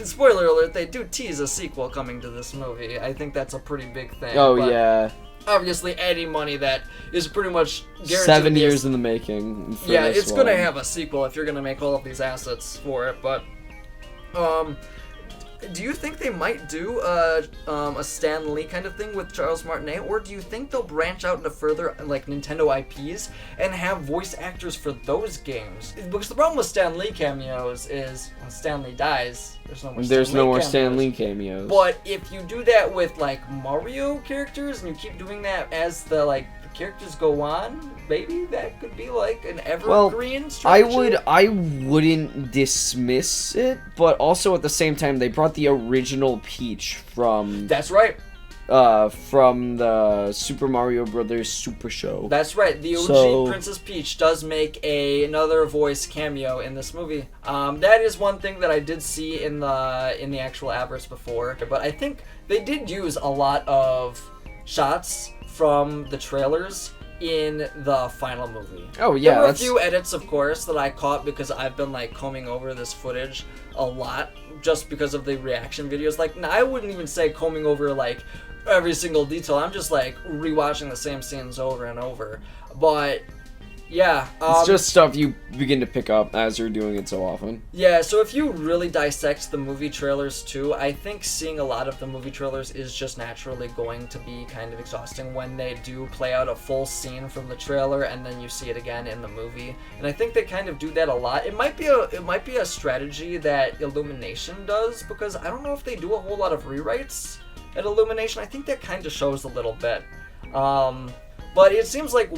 Spoiler alert, they do tease a sequel coming to this movie. I think that's a pretty big thing. Oh, yeah. Obviously, any money that is pretty much guaranteed. 7 years in the making. Yeah, it's going to have a sequel if you're going to make all of these assets for it. But, do you think they might do a Stan Lee kind of thing with Charles Martinet, or do you think they'll branch out into further like Nintendo IPs and have voice actors for those games? Because the problem with Stan Lee cameos is when Stan Lee dies, there's no more Stan Lee cameos. But if you do that with like Mario characters and you keep doing that as the characters go on, maybe that could be like an evergreen strategy. I wouldn't dismiss it, but also at the same time they brought the original Peach from That's right. From the Super Mario Brothers Super Show. That's right. The OG Princess Peach does make another voice cameo in this movie. That is one thing that I did see in the actual adverts before, but I think they did use a lot of shots from the trailers in the final movie. Oh yeah, there were a few edits, of course, that I caught because I've been like combing over this footage a lot just because of the reaction videos. Like, I wouldn't even say combing over like every single detail. I'm just like rewatching the same scenes over and over. But yeah, it's just stuff you begin to pick up as you're doing it so often. Yeah, so if you really dissect the movie trailers too, I think seeing a lot of the movie trailers is just naturally going to be kind of exhausting when they do play out a full scene from the trailer and then you see it again in the movie. And I think they kind of do that a lot. It might be a strategy that Illumination does, because I don't know if they do a whole lot of rewrites at Illumination. I think that kind of shows a little bit. But it seems like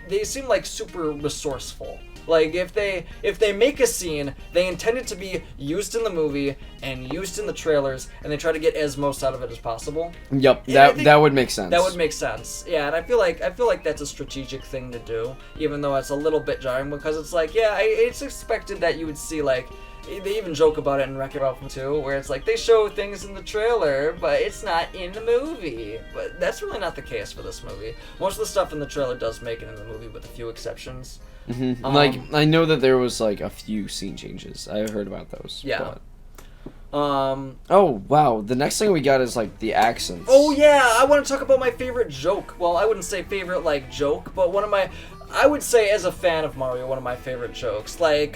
they seem like super resourceful Like, if they make a scene, they intend it to be used in the movie and used in the trailers, and they try to get as most out of it as possible. Yep, that would make sense. That would make sense. Yeah, and I feel like that's a strategic thing to do, even though it's a little bit jarring, because it's like, yeah, it's expected that you would see, like, they even joke about it in Wreck-It Ralph 2, where it's like they show things in the trailer, but it's not in the movie. But that's really not the case for this movie. Most of the stuff in the trailer does make it in the movie, with a few exceptions. Mm-hmm. Like, I know that there was like a few scene changes. I heard about those. Yeah. But... oh wow! The next thing we got is like the accents. Oh yeah, I want to talk about my favorite joke. Well, I wouldn't say favorite like joke, but I would say as a fan of Mario, one of my favorite jokes. Like,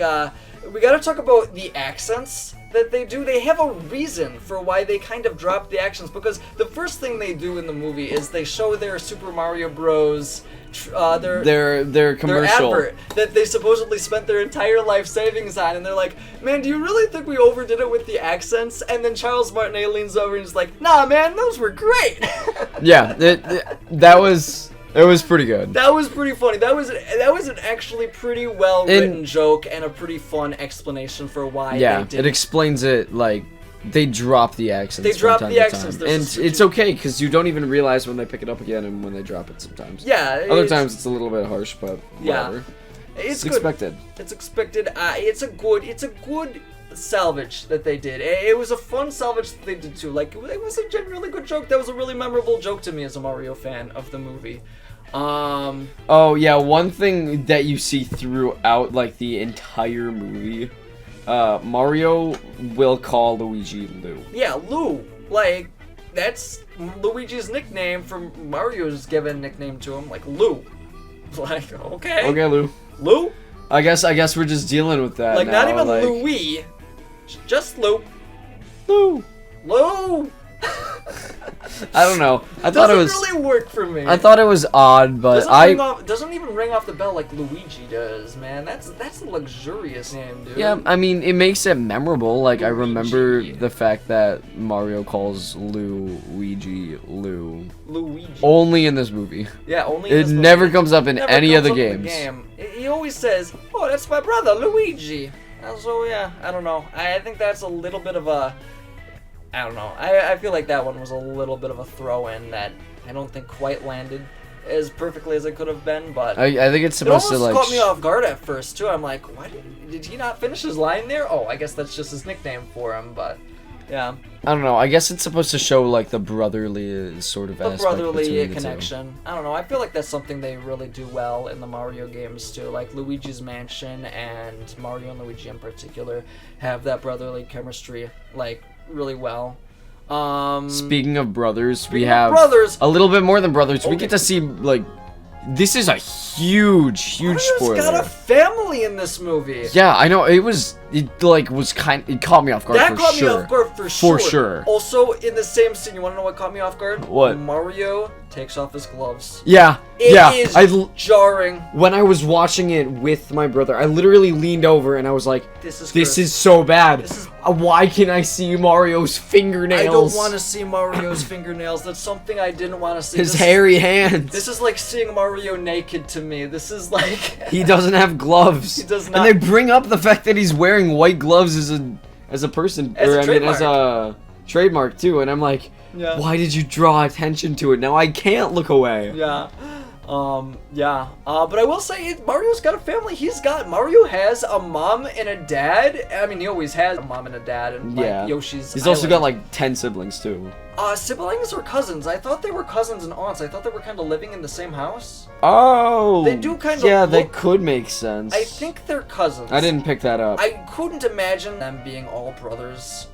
we gotta talk about the accents that they do. They have a reason for why they kind of drop the accents, because the first thing they do in the movie is they show their Super Mario Bros. Their commercial advert that they supposedly spent their entire life savings on, and they're like, man, do you really think we overdid it with the accents? And then Charles Martinet leans over and is like, nah, man, those were great. Yeah, that was... It was pretty good. That was pretty funny. That was an actually pretty well written joke and a pretty fun explanation for why they did. It explains it like they drop the accents. They drop the accents, and it's okay because you don't even realize when they pick it up again and when they drop it sometimes. Yeah. Other times it's a little bit harsh, but whatever. Yeah. It's expected. It's expected. It's a good salvage that they did. It was a fun salvage that they did too. Like, it was a genuinely good joke. That was a really memorable joke to me as a Mario fan of the movie. Oh yeah, one thing that you see throughout like the entire movie, Mario will call Luigi Lou. Yeah, Lou. Like, that's Luigi's nickname from Mario's given nickname to him, like Lou. Like, okay. Okay, Lou. Lou? I guess we're just dealing with that. Like, now. not even like... Louis, just Lou. Lou. Lou. I don't know. I thought it was really work for me. I thought it was odd, but doesn't even ring off the bell like Luigi does, man. That's a luxurious name, dude. Yeah, I mean, it makes it memorable. Like, Luigi. I remember the fact that Mario calls Luigi Lou. Luigi. Only in this movie. Yeah, only in this movie. It never comes up in any other games. He always says, "Oh, that's my brother, Luigi." So yeah, I don't know. I think that's a little bit of a... I don't know. I feel like that one was a little bit of a throw-in that I don't think quite landed as perfectly as it could have been, but... I think it's supposed to, like... It almost caught me off guard at first, too. I'm like, why did he not finish his line there? Oh, I guess that's just his nickname for him, but... Yeah. I don't know. I guess it's supposed to show, like, the brotherly sort of aspect. The brotherly connection. I don't know. I feel like that's something they really do well in the Mario games, too. Like, Luigi's Mansion and Mario and Luigi in particular have that brotherly chemistry, like... really well. Speaking of brothers, we have a little bit more than brothers. Okay. We get to see, like, this is a huge spoiler. Mario's got a family in this movie. Yeah, I know. It caught me off guard. That caught me off guard for sure. For sure. Also, in the same scene, you want to know what caught me off guard? What? Mario takes off his gloves. Yeah. It is jarring. When I was watching it with my brother, I literally leaned over and I was like, "This is so bad. Why can I see Mario's fingernails? I don't want to see Mario's fingernails. That's something I didn't want to see. His hairy hands. This is like seeing Mario naked to me. This is like... He doesn't have gloves. He does not. And they bring up the fact that he's wearing white gloves as a person. As a trademark too. And I'm like, why did you draw attention to it? Now I can't look away. Yeah. But I will say, Mario's got a family. Mario has a mom and a dad. I mean, he always has a mom and a dad, and like Yoshi's He's also got like 10 siblings too. Siblings or cousins? I thought they were cousins and aunts. I thought they were kind of living in the same house. Oh! They do kind of that could make sense. I think they're cousins. I didn't pick that up. I couldn't imagine them being all brothers.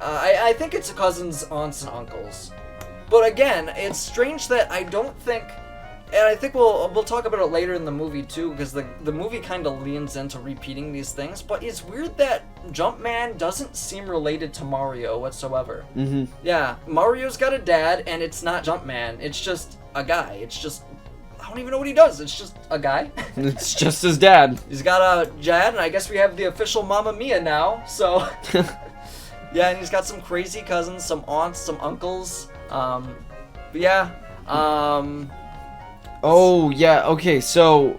I think it's cousins, aunts, and uncles. But again, it's strange that I don't think... And I think we'll talk about it later in the movie too, because the movie kind of leans into repeating these things. But it's weird that Jumpman doesn't seem related to Mario whatsoever. Mm-hmm. Yeah, Mario's got a dad, and it's not Jumpman. It's just a guy. It's just... I don't even know what he does. It's just a guy. It's just his dad. He's got a dad, and I guess we have the official Mamma Mia now, so... Yeah, and he's got some crazy cousins, some aunts, some uncles. But yeah, Oh, yeah, okay, so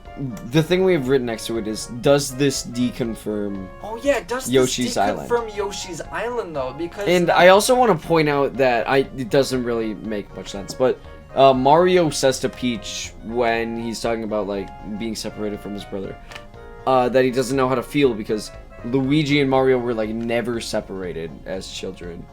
the thing we have written next to it is, does this deconfirm Oh yeah, does Yoshi's this deconfirm Yoshi's Island though? Because And I also want to point out that it doesn't really make much sense, but Mario says to Peach when he's talking about like being separated from his brother, that he doesn't know how to feel because Luigi and Mario were like never separated as children.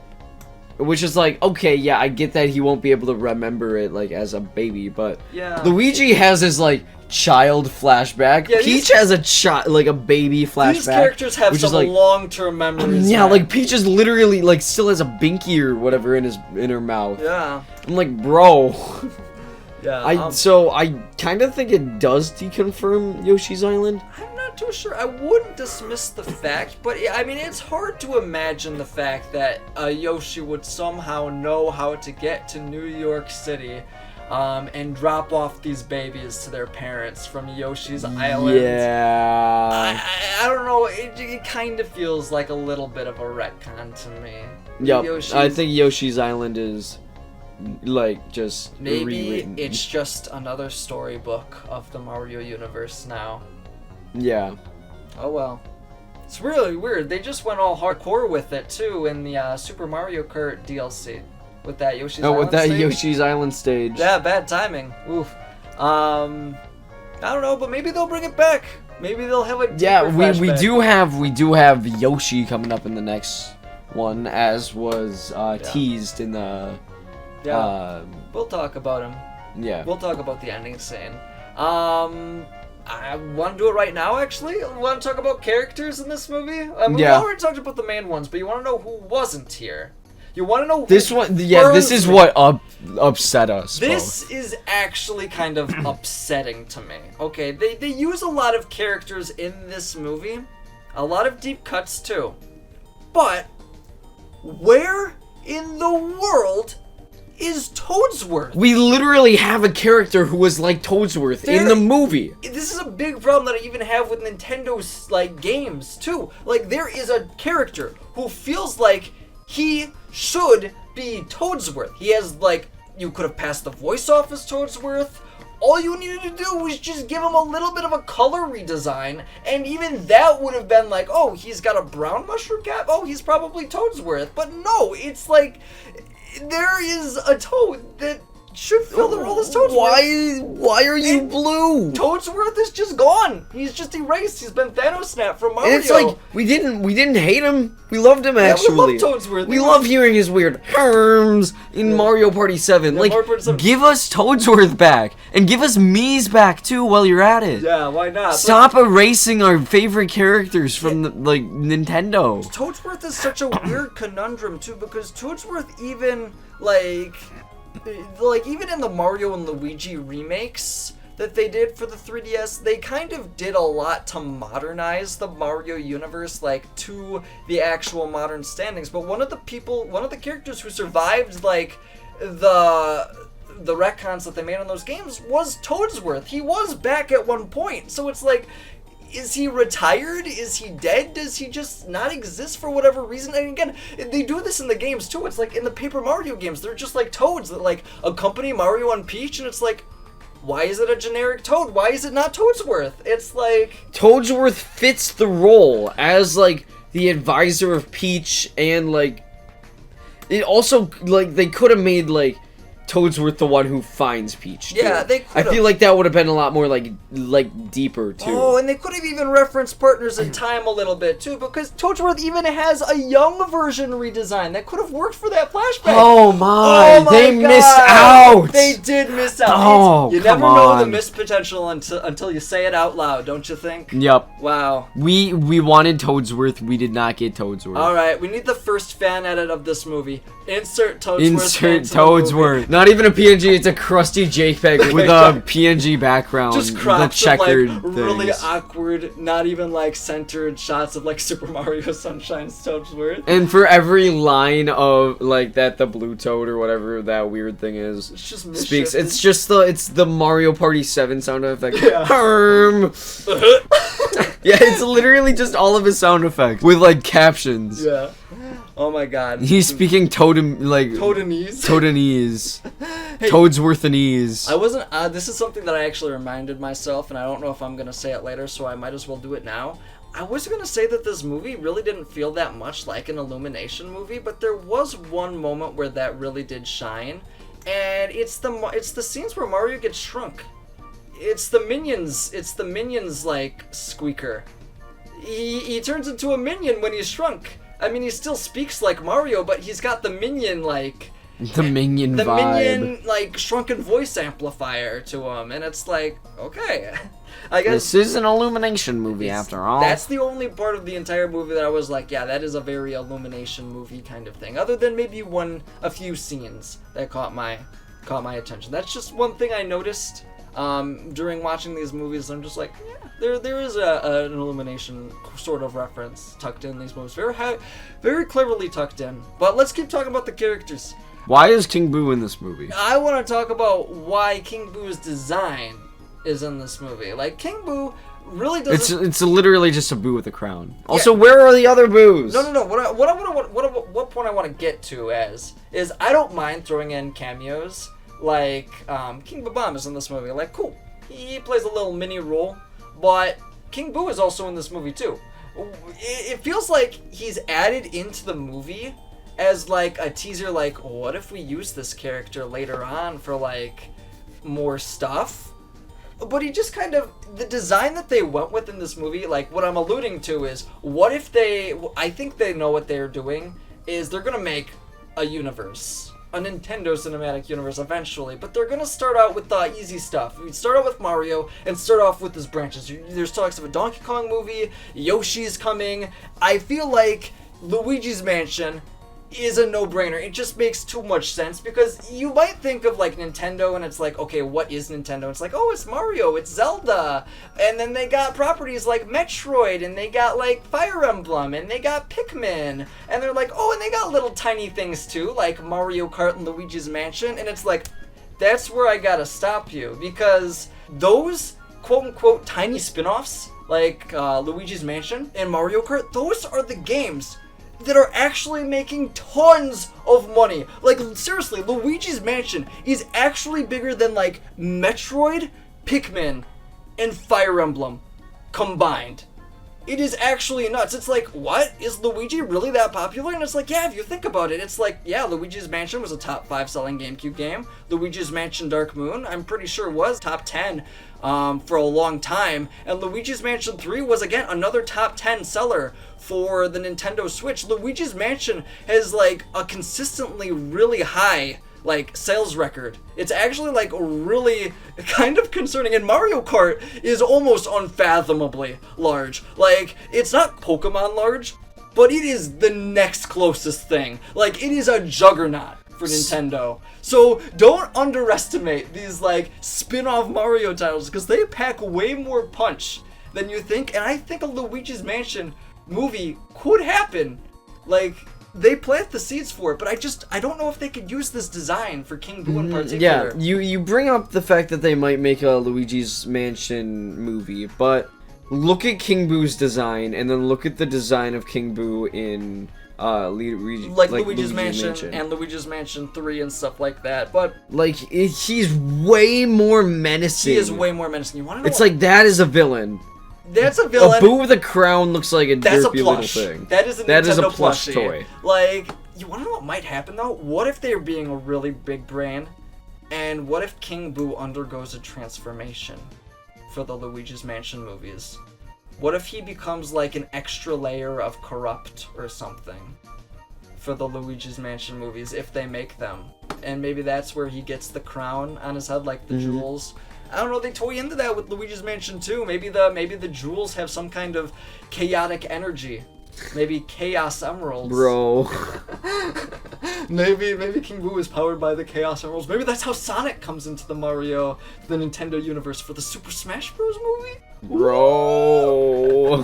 Which is like, okay, yeah, I get that he won't be able to remember it like as a baby, but yeah. Luigi has his like child flashback. Yeah, Peach has a like a baby flashback. These characters have some like, long-term memories. Yeah, man. like Peach is literally like still has a binky or whatever in her mouth. Yeah. I'm like, bro. Yeah. So I kind of think it does deconfirm Yoshi's Island. I'm not too sure. I wouldn't dismiss the fact, but I mean, it's hard to imagine the fact that Yoshi would somehow know how to get to New York City and drop off these babies to their parents from Yoshi's Island. Yeah. I don't know. It kind of feels like a little bit of a retcon to me. Yep. I think Yoshi's Island is like just maybe rewritten. It's just another storybook of the Mario universe now. Yeah. Oh well. It's really weird. They just went all hardcore with it too in the Super Mario Kart DLC with that Yoshi's Island with that stage. Yoshi's Island stage. Yeah, bad timing. Oof. I don't know, but maybe they'll bring it back. Maybe they'll have a deeper flashback. we do have Yoshi coming up in the next one, as was teased in the. Yeah. We'll talk about him. Yeah. We'll talk about the ending scene. I want to do it right now, actually. I want to talk about characters in this movie. We already talked about the main ones, but you want to know who wasn't here. You want to know who this one? Yeah, this is what upset us. This both. is actually kind of upsetting to me. Okay, they use a lot of characters in this movie, a lot of deep cuts too. But where in the world is Toadsworth? We literally have a character who was like Toadsworth in the movie. This is a big problem that I even have with Nintendo's like games too. Like there is a character who feels like he should be Toadsworth. He has like, you could have passed the voice off as Toadsworth. All you needed to do was just give him a little bit of a color redesign, and even that would have been like, oh, he's got a brown mushroom cap? Oh, he's probably Toadsworth. But no, it's like, there is a Toad that should fill the role as Toadsworth. Why are you blue? Toadsworth is just gone. He's just erased. He's been Thanos snapped from Mario. And it's like, we didn't hate him. We loved him, actually. We love Toadsworth. We love hearing his weird herms in Mario Party 7. Yeah, like, Mario Party 7. Give us Toadsworth back. And give us Mii's back, too, while you're at it. Yeah, why not? Stop erasing our favorite characters from, Nintendo. Toadsworth is such a weird conundrum, too, because Toadsworth even, like even in the Mario and Luigi remakes that they did for the 3DS, they kind of did a lot to modernize the Mario universe, like, to the actual modern standings. But one of the characters who survived, like, the retcons that they made on those games was Toadsworth. He was back at one point. So it's like, is he retired? Is he dead? Does he just not exist for whatever reason? And again, they do this in the games too. It's like in the Paper Mario games, they're just like toads that like accompany Mario and Peach, and it's like, why is it a generic toad? Why is it not Toadsworth? It's like, Toadsworth fits the role as like the advisor of Peach, and like it also, like, they could have made like Toadsworth the one who finds Peach, too. Yeah, they could. I feel like that would have been a lot more like deeper too. Oh, and they could have even referenced Partners in Time a little bit too, because Toadsworth even has a young version redesign that could have worked for that flashback. Oh my they God. missed out. They did miss out. Oh, you never know the missed potential until you say it out loud, don't you think? Yep. Wow. We wanted Toadsworth. We did not get Toadsworth. All right, we need the first fan edit of this movie. Insert Toadsworth. Insert Toadsworth. Not even a PNG. It's a crusty JPEG with a PNG background. Just crops the checkered of like really awkward, not even like centered shots of like Super Mario Sunshine's Toadsworth. And for every line of like that, the blue toad or whatever that weird thing is, it's just speaks. It's just the Mario Party 7 sound effect. Yeah. Yeah, it's literally just all of his sound effects with like captions. Yeah. Oh my god. He's speaking Totenese. Totenese. Hey, Toadsworthanese. I wasn't. This is something that I actually reminded myself, and I don't know if I'm gonna say it later, so I might as well do it now. I was gonna say that this movie really didn't feel that much like an Illumination movie, but there was one moment where that really did shine, and it's the scenes where Mario gets shrunk. It's the minions like squeaker. He turns into a minion when he's shrunk. I mean, he still speaks like Mario, but he's got the minion like. The minion vibe. Like shrunken voice amplifier to him, and it's like, okay, I guess this is an Illumination movie after all. That's the only part of the entire movie that I was like, yeah, that is a very Illumination movie kind of thing. Other than maybe a few scenes that caught my attention. That's just one thing I noticed during watching these movies. I'm just like, yeah, there is an Illumination sort of reference tucked in these movies, very cleverly tucked in. But let's keep talking about the characters. Why is King Boo in this movie? I want to talk about why King Boo's design is in this movie. Like, King Boo really doesn't... It's literally just a Boo with a crown. Also, where are the other Boos? No. What point I want to get to is I don't mind throwing in cameos. Like, King Babam is in this movie. Like, cool. He plays a little mini role. But King Boo is also in this movie, too. It feels like he's added into the movie as like a teaser, like, what if we use this character later on for like more stuff? But he just kind of, the design that they went with in this movie, like what I'm alluding to is, what if I think they know what they're doing, is they're gonna make a universe, a Nintendo cinematic universe eventually, but they're gonna start out with the easy stuff. We start out with Mario and start off with his branches. There's talks of a Donkey Kong movie, Yoshi's coming. I feel like Luigi's Mansion is a no-brainer. It just makes too much sense, because you might think of like Nintendo and it's like, okay, what is Nintendo? It's like, oh, it's Mario, it's Zelda, and then they got properties like Metroid, and they got like Fire Emblem, and they got Pikmin, and they're like, oh, and they got little tiny things too, like Mario Kart and Luigi's Mansion, and it's like, that's where I gotta stop you, because those quote-unquote tiny spin-offs, like Luigi's Mansion and Mario Kart, those are the games that are actually making tons of money. Like, seriously, Luigi's Mansion is actually bigger than, like, Metroid, Pikmin, and Fire Emblem combined. It is actually nuts. It's like, what? Is Luigi really that popular? And it's like, yeah, if you think about it, it's like, yeah, Luigi's Mansion was a top 5 selling GameCube game. Luigi's Mansion Dark Moon, I'm pretty sure was top 10 for a long time. And Luigi's Mansion 3 was, again, another top 10 seller for the Nintendo Switch. Luigi's Mansion has, like, a consistently really high, like, sales record. It's actually, like, really kind of concerning. And Mario Kart is almost unfathomably large. Like, it's not Pokemon large, but it is the next closest thing. Like, it is a juggernaut for Nintendo. So don't underestimate these, like, spin-off Mario titles, because they pack way more punch than you think. And I think a Luigi's Mansion movie could happen. Like, they plant the seeds for it, but I don't know if they could use this design for King Boo in particular. Yeah, you bring up the fact that they might make a Luigi's Mansion movie, but look at King Boo's design, and then look at the design of King Boo in Luigi's Mansion and Luigi's Mansion 3 and stuff like that. But like, he's way more menacing. He is way more menacing. You want to know? It's like, that is a villain. That's a villain. A Boo with a crown looks like a derpy little thing. That is a Nintendo plush plushie. Toy. Like, you want to know what might happen though? What if they're being a really big brain, and what if King Boo undergoes a transformation for the Luigi's Mansion movies? What if he becomes like an extra layer of corrupt or something for the Luigi's Mansion movies if they make them? And maybe that's where he gets the crown on his head, like the jewels. I don't know, they toy into that with Luigi's Mansion 2. Maybe the jewels have some kind of chaotic energy. Maybe Chaos Emeralds. Bro. Maybe King Boo is powered by the Chaos Emeralds. Maybe that's how Sonic comes into the Nintendo universe for the Super Smash Bros. Movie? Bro.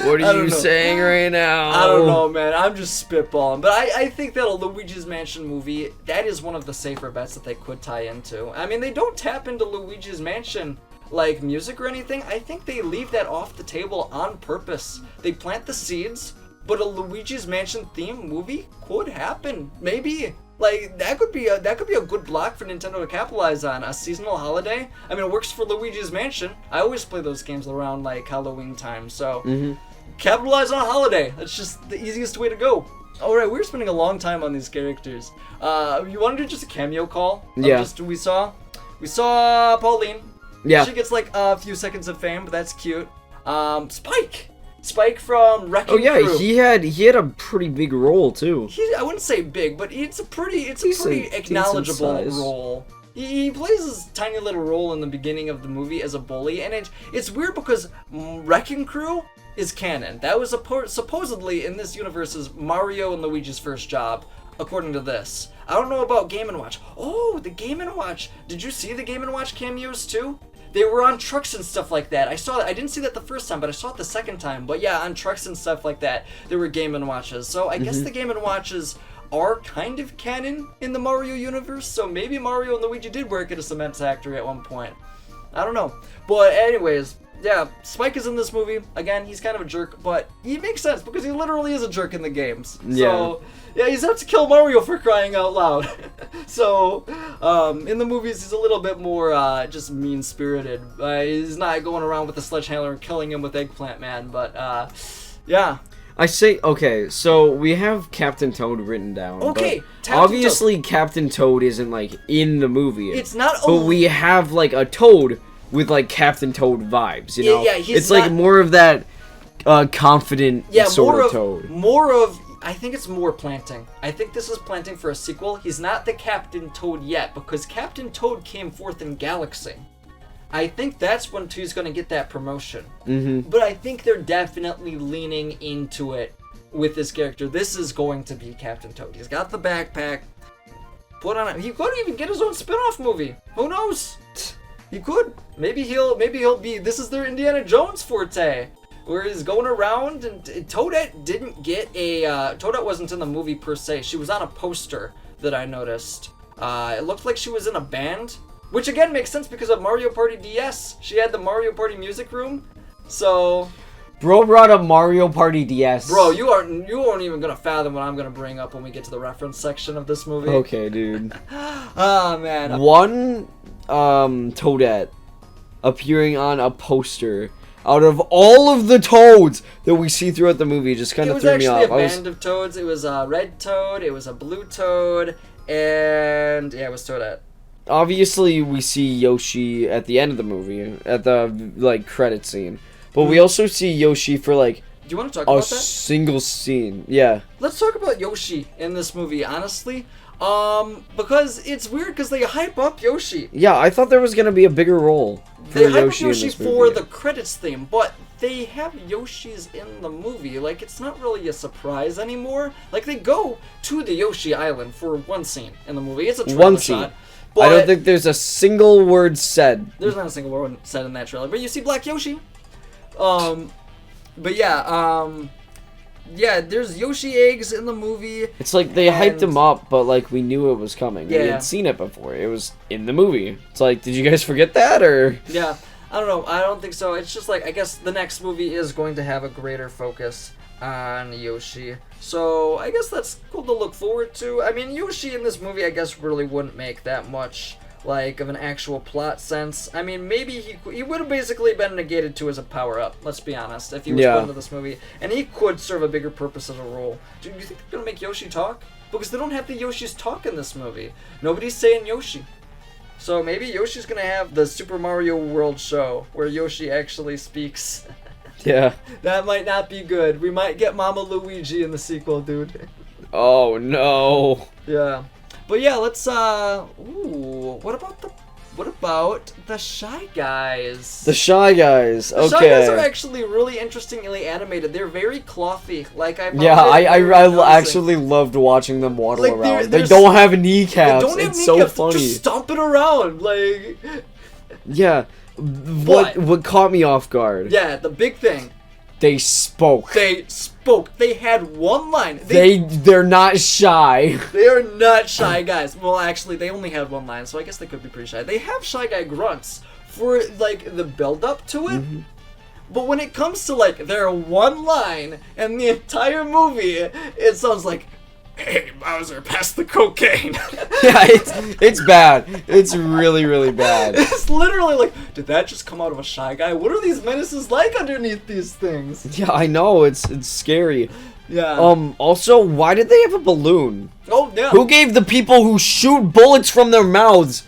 What are you saying right now? I don't know, man. I'm just spitballing. But I think that a Luigi's Mansion movie, that is one of the safer bets that they could tie into. I mean, they don't tap into Luigi's Mansion like music or anything. I think they leave that off the table on purpose. They plant the seeds but a Luigi's Mansion theme movie could happen. Maybe. Like, that could be a good block for Nintendo to capitalize on. A seasonal holiday. I mean, it works for Luigi's Mansion. I always play those games around, like, Halloween time. So, capitalize on a holiday. That's just the easiest way to go. Alright, we're spending a long time on these characters. You want to do just a cameo call? Yeah. Just who we saw? We saw Pauline. Yeah. She gets, like, a few seconds of fame, but that's cute. Spike! Spike from Wrecking Crew. Oh yeah, he had a pretty big role too. I wouldn't say big, but it's a pretty acknowledgeable role. He plays this tiny little role in the beginning of the movie as a bully, and it's weird because Wrecking Crew is canon. That was supposedly in this universe is Mario and Luigi's first job, according to this. I don't know about Game & Watch. Oh, the Game & Watch. Did you see the Game & Watch cameos too? They were on trucks and stuff like that. I saw that. I didn't see that the first time, but I saw it the second time. But yeah, on trucks and stuff like that, there were Game & Watches. So I guess the Game & Watches are kind of canon in the Mario universe. So maybe Mario and Luigi did work at a cement factory at one point. I don't know. But anyways, yeah, Spike is in this movie. Again, he's kind of a jerk, but he makes sense because he literally is a jerk in the games. So, yeah, he's out to kill Mario for crying out loud. So, in the movies, he's a little bit more just mean-spirited. He's not going around with a sledgehammer and killing him with Eggplant Man, but, yeah. I say, okay, so we have Captain Toad written down. Okay, obviously Captain Toad isn't, like, in the movie. It's not... But we have, like, a Toad with, like, Captain Toad vibes, you know? Yeah, it's like more of that confident sort of Toad. I think it's more planting. I think this is planting for a sequel. He's not the Captain Toad yet, because Captain Toad came forth in Galaxy. I think that's when he's going to get that promotion. But I think they're definitely leaning into it with this character. This is going to be Captain Toad. He's got the backpack. Put on it. He could even get his own spin-off movie. Who knows? He could. Maybe he'll be. This is their Indiana Jones forte, where he's going around. And Toadette didn't get a. Toadette wasn't in the movie per se. She was on a poster that I noticed. It looked like she was in a band, which again makes sense because of Mario Party DS. She had the Mario Party music room, so. Bro brought up Mario Party DS. Bro, you aren't even gonna fathom what I'm gonna bring up when we get to the reference section of this movie. Okay, dude. Oh man. One Toadette appearing on a poster out of all of the Toads that we see throughout the movie just kind of threw me off. It was actually a band of Toads. It was a red Toad, it was a blue Toad, and yeah, it was Toadette. Obviously, we see Yoshi at the end of the movie, at the, like, credit scene. But we also see Yoshi for, like, do you want to talk about that? Single scene. Yeah. Let's talk about Yoshi in this movie, honestly. Because it's weird because they hype up Yoshi. Yeah, I thought there was going to be a bigger role for They hype Yoshi up Yoshi in this movie. for the credits theme, but they have Yoshis in the movie. Like, it's not really a surprise anymore. Like, they go to the Yoshi Island for one scene in the movie. It's a trailer shot. But I don't think there's a single word said. There's not a single word said in that trailer. But you see Black Yoshi. But yeah, yeah, there's Yoshi eggs in the movie. It's like they hyped him up, but like we knew it was coming. Yeah. We had seen it before. It was in the movie. It's like, did you guys forget that or? Yeah, I don't know. I don't think so. It's just like, I guess the next movie is going to have a greater focus on Yoshi. So I guess that's cool to look forward to. I mean, Yoshi in this movie, I guess, really wouldn't make that much like of an actual plot sense. I mean, maybe he would have basically been negated to as a power-up, let's be honest, if he was put into this movie. And he could serve a bigger purpose as a role. Do you think they're going to make Yoshi talk? Because they don't have the Yoshis talk in this movie. Nobody's saying Yoshi. So maybe Yoshi's going to have the Super Mario World show where Yoshi actually speaks. Yeah. That might not be good. We might get Mama Luigi in the sequel, dude. Oh, no. Yeah. But yeah, let's what about the Shy Guys? The Shy Guys. Okay. The Shy Guys are actually really interestingly animated. They're very clothy. Like I actually loved watching them waddle around. They don't have kneecaps. They don't have it's kneecaps. so funny. Just stomping around like. Yeah. What caught me off guard? Yeah, the big thing. They spoke. They had one line. They're not shy. They are not shy guys. Well, actually, they only had one line, so I guess they could be pretty shy. They have Shy Guy grunts for, like, the build-up to it. But when it comes to like their one line and the entire movie, it sounds like, "Hey, Bowser, pass the cocaine." Yeah, it's bad. It's really, really bad. It's literally like, did that just come out of a Shy Guy? What are these menaces like underneath these things? Yeah, I know. It's scary. Yeah. Also, why did they have a balloon? Oh, yeah. Who gave the people who shoot bullets from their mouths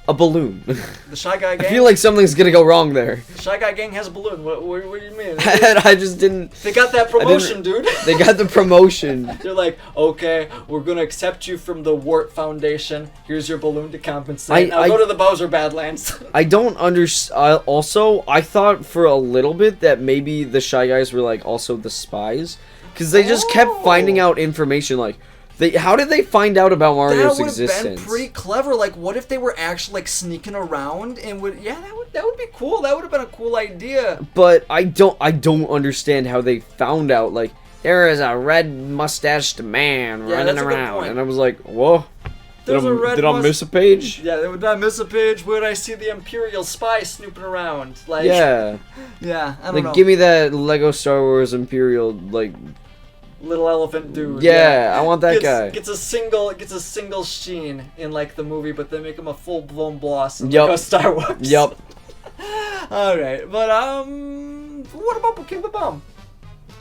a balloon? The Shy Guy gang? I feel like something's gonna go wrong there. The Shy Guy gang has a balloon. What do you mean? I just didn't... They got that promotion, dude. They got the promotion. They're like, okay, we're gonna accept you from the Wart Foundation. Here's your balloon to compensate. Now go to the Bowser Badlands. I don't understand. Also, I thought for a little bit that maybe the Shy Guys were like also the spies, because they just kept finding out information. Like, how did they find out about Mario's existence? That would have been pretty clever. Like, what if they were actually like sneaking around and that would be cool. That would have been a cool idea. But I don't understand how they found out. Like, there is a red mustached man running around, and I was like, whoa. Did I miss a page? Yeah, did I miss a page? Where did I see the Imperial spy snooping around? Like, yeah. Yeah, I don't know. Give me that Lego Star Wars Imperial, like, little elephant dude. Yeah, I want that guy. Gets a single sheen in like the movie, but they make him a full blown boss in Lego Star Wars. Yep. All right, but what about King Bomb?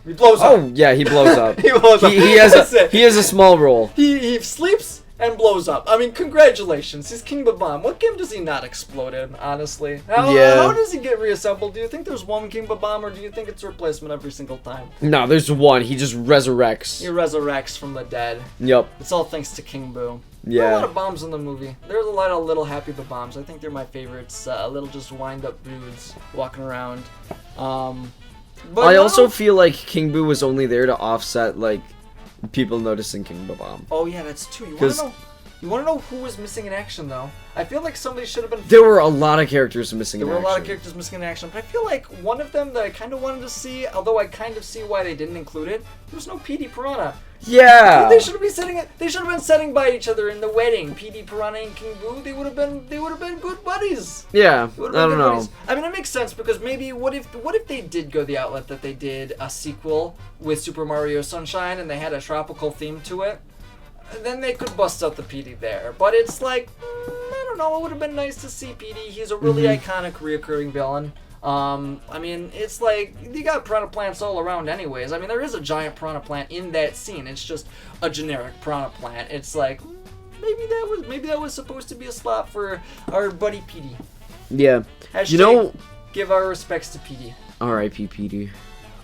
He blows up. Oh yeah, he blows up. He blows up. He has a small role. He sleeps and blows up. I mean, congratulations. He's King Bomb. What game does he not explode in, honestly? How does he get reassembled? Do you think there's one King Bomb, or do you think it's a replacement every single time? No, there's one. He just resurrects. He resurrects from the dead. Yep. It's all thanks to King Boo. Yeah. There are a lot of bombs in the movie. There's a lot of little Happy Bombs. I think they're my favorites. Little just wind-up dudes walking around. But I also feel like King Boo was only there to offset, like, people noticing King Bomb. Oh yeah, that's true. You want to know who was missing in action though? I feel like somebody should have been. There were a lot of characters missing in action. There were a lot of characters missing in action, but I feel like one of them that I kind of wanted to see, although I kind of see why they didn't include it. There was no PD Piranha. Yeah. They should have been sitting by each other in the wedding. PD Piranha and King Boo. They would have been good buddies. Yeah. I don't know. Buddies. I mean, it makes sense because maybe what if they did go the outlet that they did a sequel with Super Mario Sunshine and they had a tropical theme to it. Then they could bust out the PD there. But it's like, I don't know, it would have been nice to see PD. He's a really iconic, reoccurring villain. I mean, it's like, you got piranha plants all around anyways. I mean, there is a giant piranha plant in that scene. It's just a generic piranha plant. It's like, maybe that was supposed to be a slot for our buddy PD. Yeah. Hashtag give our respects to PD. R.I.P. PD.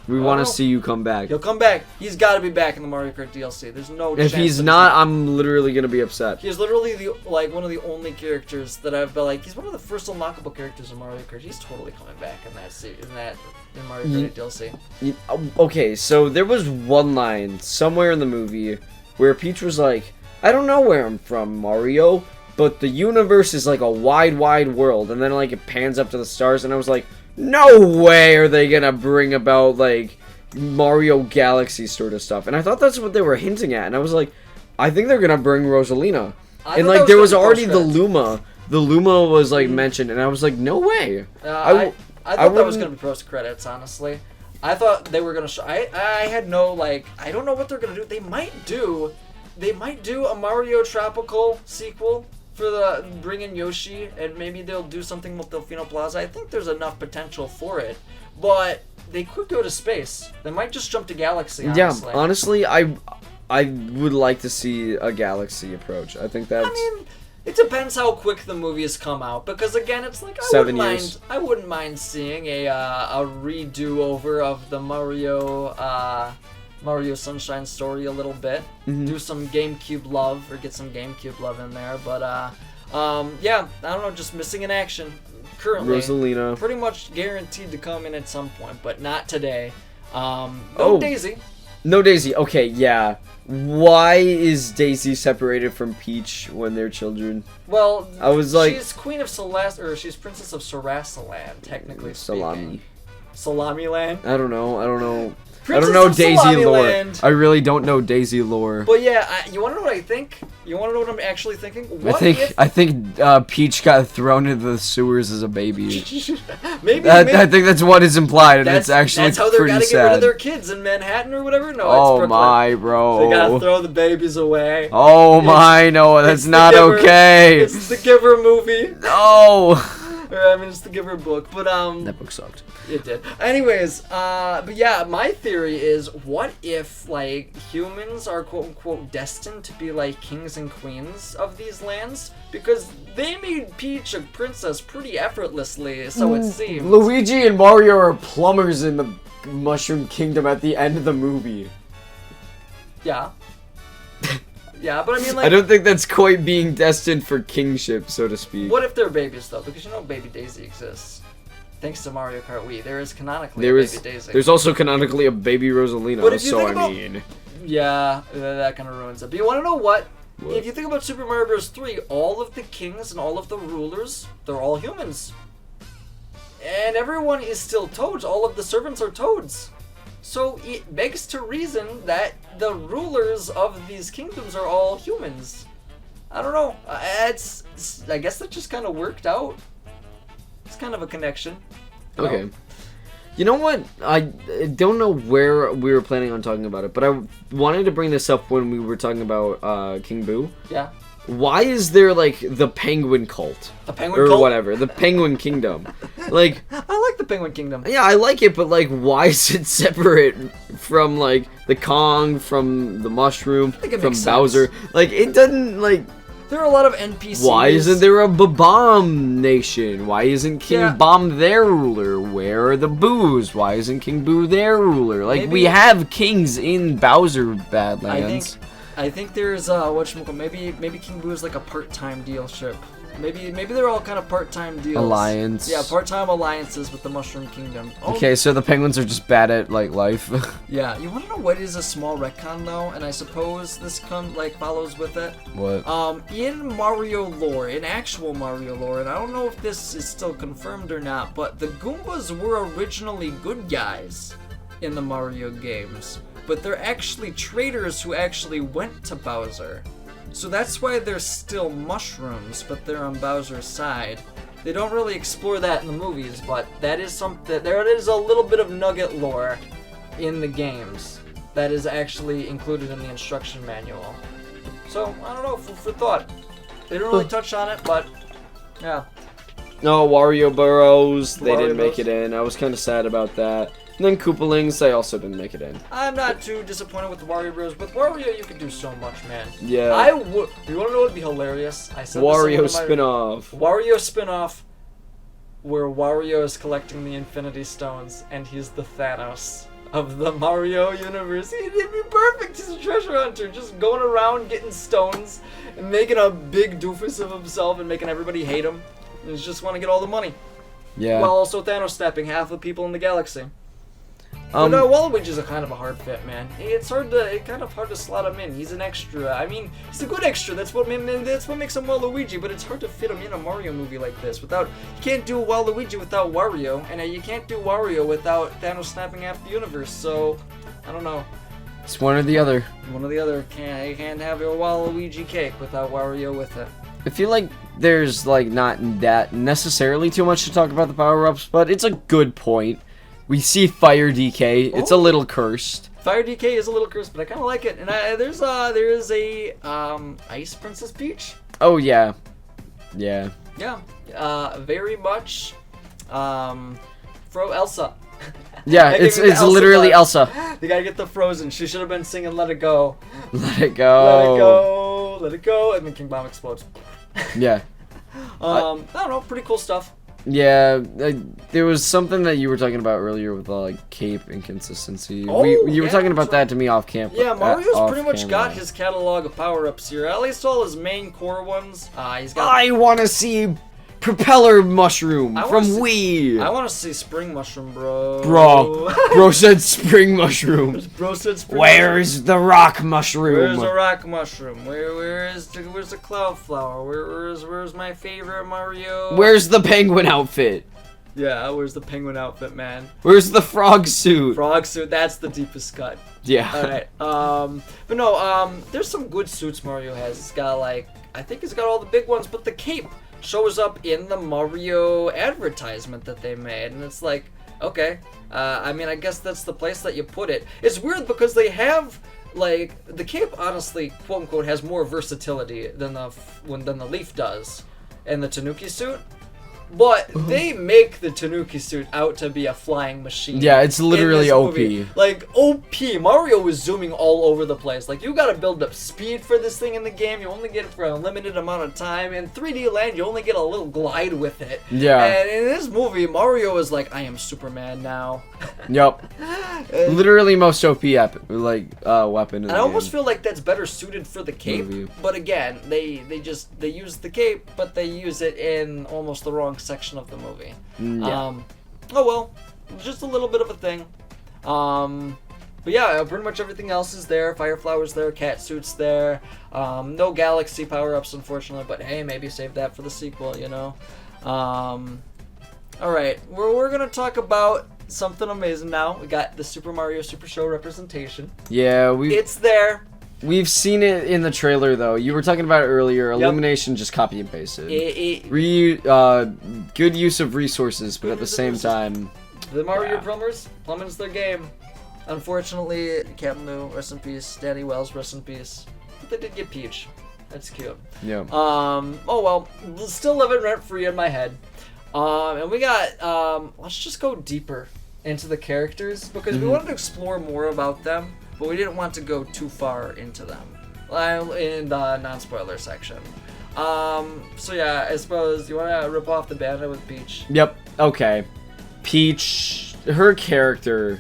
We want to see you come back. He'll come back. He's got to be back in the Mario Kart DLC. There's no chance. If he's not, I'm literally going to be upset. He's literally one of the only characters that I've been like, he's one of the first unlockable characters in Mario Kart. He's totally coming back in Mario Kart DLC. Okay, so there was one line somewhere in the movie where Peach was like, I don't know where I'm from, Mario, but the universe is like a wide, wide world. And then like it pans up to the stars, and I was like, no way are they gonna bring about like Mario Galaxy sort of stuff. And I thought that's what they were hinting at, and I was like, I think they're gonna bring Rosalina. And like there was already the Luma. The Luma was like mentioned, and I was like, no way. I thought that was gonna be post credits, honestly. I thought they were gonna show. I had no like. I don't know what they're gonna do. They might do a Mario Tropical sequel for the bring in Yoshi, and maybe they'll do something with Delfino Plaza. I think there's enough potential for it, but they could go to space. They might just jump to Galaxy. Honestly. Yeah, honestly, I would like to see a Galaxy approach. I think that's. I mean, it depends how quick the movies come out, because again, it's like 7 years. I wouldn't mind seeing a redo over of the Mario Sunshine story a little bit. Do some GameCube love, or get some GameCube love in there. But yeah, I don't know, just missing in action currently. Rosalina. Pretty much guaranteed to come in at some point, but not today. No Daisy. No Daisy. Okay, yeah. Why is Daisy separated from Peach when they're children? Well, I was like, she's Queen of Celeste, or she's Princess of Sarasaland, technically speaking. Salami Land. I don't know. I don't know Daisy lore. I really don't know Daisy lore. But yeah, you want to know what I think? You want to know what I'm actually thinking? I think Peach got thrown into the sewers as a baby. maybe I think that's what is implied, and it's actually that's how they're pretty gotta sad. get rid of their kids in Manhattan or whatever. No, oh it's Brooklyn. my, bro! They gotta throw the babies away. Oh my, no, that's not okay. It's the Giver movie. No. Or, I mean, it's the Giver book, but that book sucked. It did. Anyways, but yeah, my theory is, what if like humans are quote unquote destined to be like kings and queens of these lands because they made Peach a princess pretty effortlessly, so it seems. Luigi and Mario are plumbers in the Mushroom Kingdom at the end of the movie. Yeah. Yeah, but I mean, like, I don't think that's quite being destined for kingship, so to speak. What if they're babies, though? Because you know Baby Daisy exists. Thanks to Mario Kart Wii. There is canonically a Baby Daisy. There's also canonically a Baby Rosalina, Yeah, that kind of ruins it. But you want to know what? If you think about Super Mario Bros. 3, all of the kings and all of the rulers, they're all humans. And everyone is still toads. All of the servants are toads. So it begs to reason that the rulers of these kingdoms are all humans. I don't know. I guess that just kind of worked out. It's kind of a connection. Okay. You know what? I don't know where we were planning on talking about it, but I wanted to bring this up when we were talking about King Boo. Yeah. Why is there, like, the penguin cult? The penguin cult? Or whatever. The penguin kingdom. Like... I like the penguin kingdom. Yeah, I like it, but, like, why is it separate from, like, the Kong, from the Mushroom, from Bowser? Sense. Like, it doesn't, like... There are a lot of NPCs. Why isn't there a Bomb nation? Why isn't King Bomb their ruler? Where are the Boos? Why isn't King Boo their ruler? Like, we have kings in Bowser Badlands. I think there's maybe King Boo is like a part-time dealship. Maybe they're all kind of part-time deals. Alliance. Yeah, part-time alliances with the Mushroom Kingdom. Oh. Okay, so the penguins are just bad at like life. Yeah, you want to know what is a small retcon though, and I suppose this follows with it. What? In Mario lore, in actual Mario lore, and I don't know if this is still confirmed or not, but the Goombas were originally good guys in the Mario games. But they're actually traitors who actually went to Bowser. So that's why they're still mushrooms, but they're on Bowser's side. They don't really explore that in the movies, but that is something. There is a little bit of nugget lore in the games that is actually included in the instruction manual. So, I don't know, food for thought. They didn't really touch on it, but yeah. No, Wario Burrows, they didn't make it in. I was kind of sad about that. And then Koopalings, they also didn't make it in. I'm not too disappointed with the Wario Bros. With Wario, you could do so much, man. Yeah. I would. You want to know what would be hilarious? I said Wario spin-off. Wario spin-off, where Wario is collecting the Infinity Stones, and he's the Thanos of the Mario universe. He'd be perfect. He's a treasure hunter, just going around getting stones and making a big doofus of himself and making everybody hate him. And just want to get all the money. Yeah. While also Thanos snapping half the people in the galaxy. But no, Waluigi's a kind of a hard fit, man. It's kind of hard to slot him in. He's an extra. I mean, he's a good extra. That's what makes him Waluigi. But it's hard to fit him in a Mario movie like this. You can't do Waluigi without Wario, and you can't do Wario without Thanos snapping half the universe. So, I don't know. It's one or the other. One or the other. You can't have your Waluigi cake without Wario with it. I feel like there's like not that necessarily too much to talk about the power-ups, but it's a good point. We see Fire DK. It's a little cursed. Fire DK is a little cursed, but I kind of like it. And there is a Ice Princess Peach. Oh yeah, yeah. Yeah. Very much. Elsa. Yeah, it's literally Elsa. You gotta get the Frozen. She should have been singing "Let It Go." Let it go. Let it go. Let it go, and then King Bomb explodes. Yeah. I don't know. Pretty cool stuff. Yeah, there was something that you were talking about earlier with the like cape inconsistency. You were talking about that to me off camp. Yeah, Mario's pretty much got his catalog of power-ups here. At least all his main core ones. He's got. I want to see Propeller Mushroom from Wii. I want to see Spring Mushroom, bro. Bro said Spring Mushroom. Bro said Spring Where's the Rock Mushroom? Where's the Rock Mushroom? Where's the Cloud Flower? Where's my favorite Mario? Where's the penguin outfit? Yeah, where's the penguin outfit, man? Where's the frog suit? Frog suit, that's the deepest cut. Yeah. Alright, but no, there's some good suits Mario has. It's got, like, I think it's got all the big ones, but the cape shows up in the Mario advertisement that they made, and it's like, okay, I mean, I guess that's the place that you put it. It's weird because they have, like, the cape, honestly, quote-unquote, has more versatility than the Leaf does in the Tanuki suit. But they make the Tanuki suit out to be a flying machine. Yeah, it's literally OP. Like, OP. Mario was zooming all over the place. Like, you gotta build up speed for this thing in the game. You only get it for a limited amount of time. In 3D Land, you only get a little glide with it. Yeah. And in this movie, Mario is like, I am Superman now. Yup. Literally most OP weapon in the I almost game. feel like that's better suited for the cape. But again, they use the cape, but they use it in almost the wrong section of the movie. Yeah. Oh well, just a little bit of a thing. But yeah, pretty much everything else is there. Fire Flower's there, Cat Suit's there. No Galaxy power-ups, unfortunately, but hey, maybe save that for the sequel, you know? Alright, we're gonna talk about something amazing now. We got the Super Mario Super Show representation. Yeah, it's there. We've seen it in the trailer, though. You were talking about it earlier. Yep. Illumination just copy and pasted. Good use of resources, but at the same time... The Mario plumbers their game. Unfortunately, Captain Lou, rest in peace. Danny Wells, rest in peace. But they did get Peach. That's cute. Yeah. Oh well, still living rent-free in my head. And we got, let's just go deeper into the characters, because we wanted to explore more about them, but we didn't want to go too far into them in the non-spoiler section. So yeah, I suppose you want to rip off the Band-Aid with Peach. Yep. Okay. Peach, her character,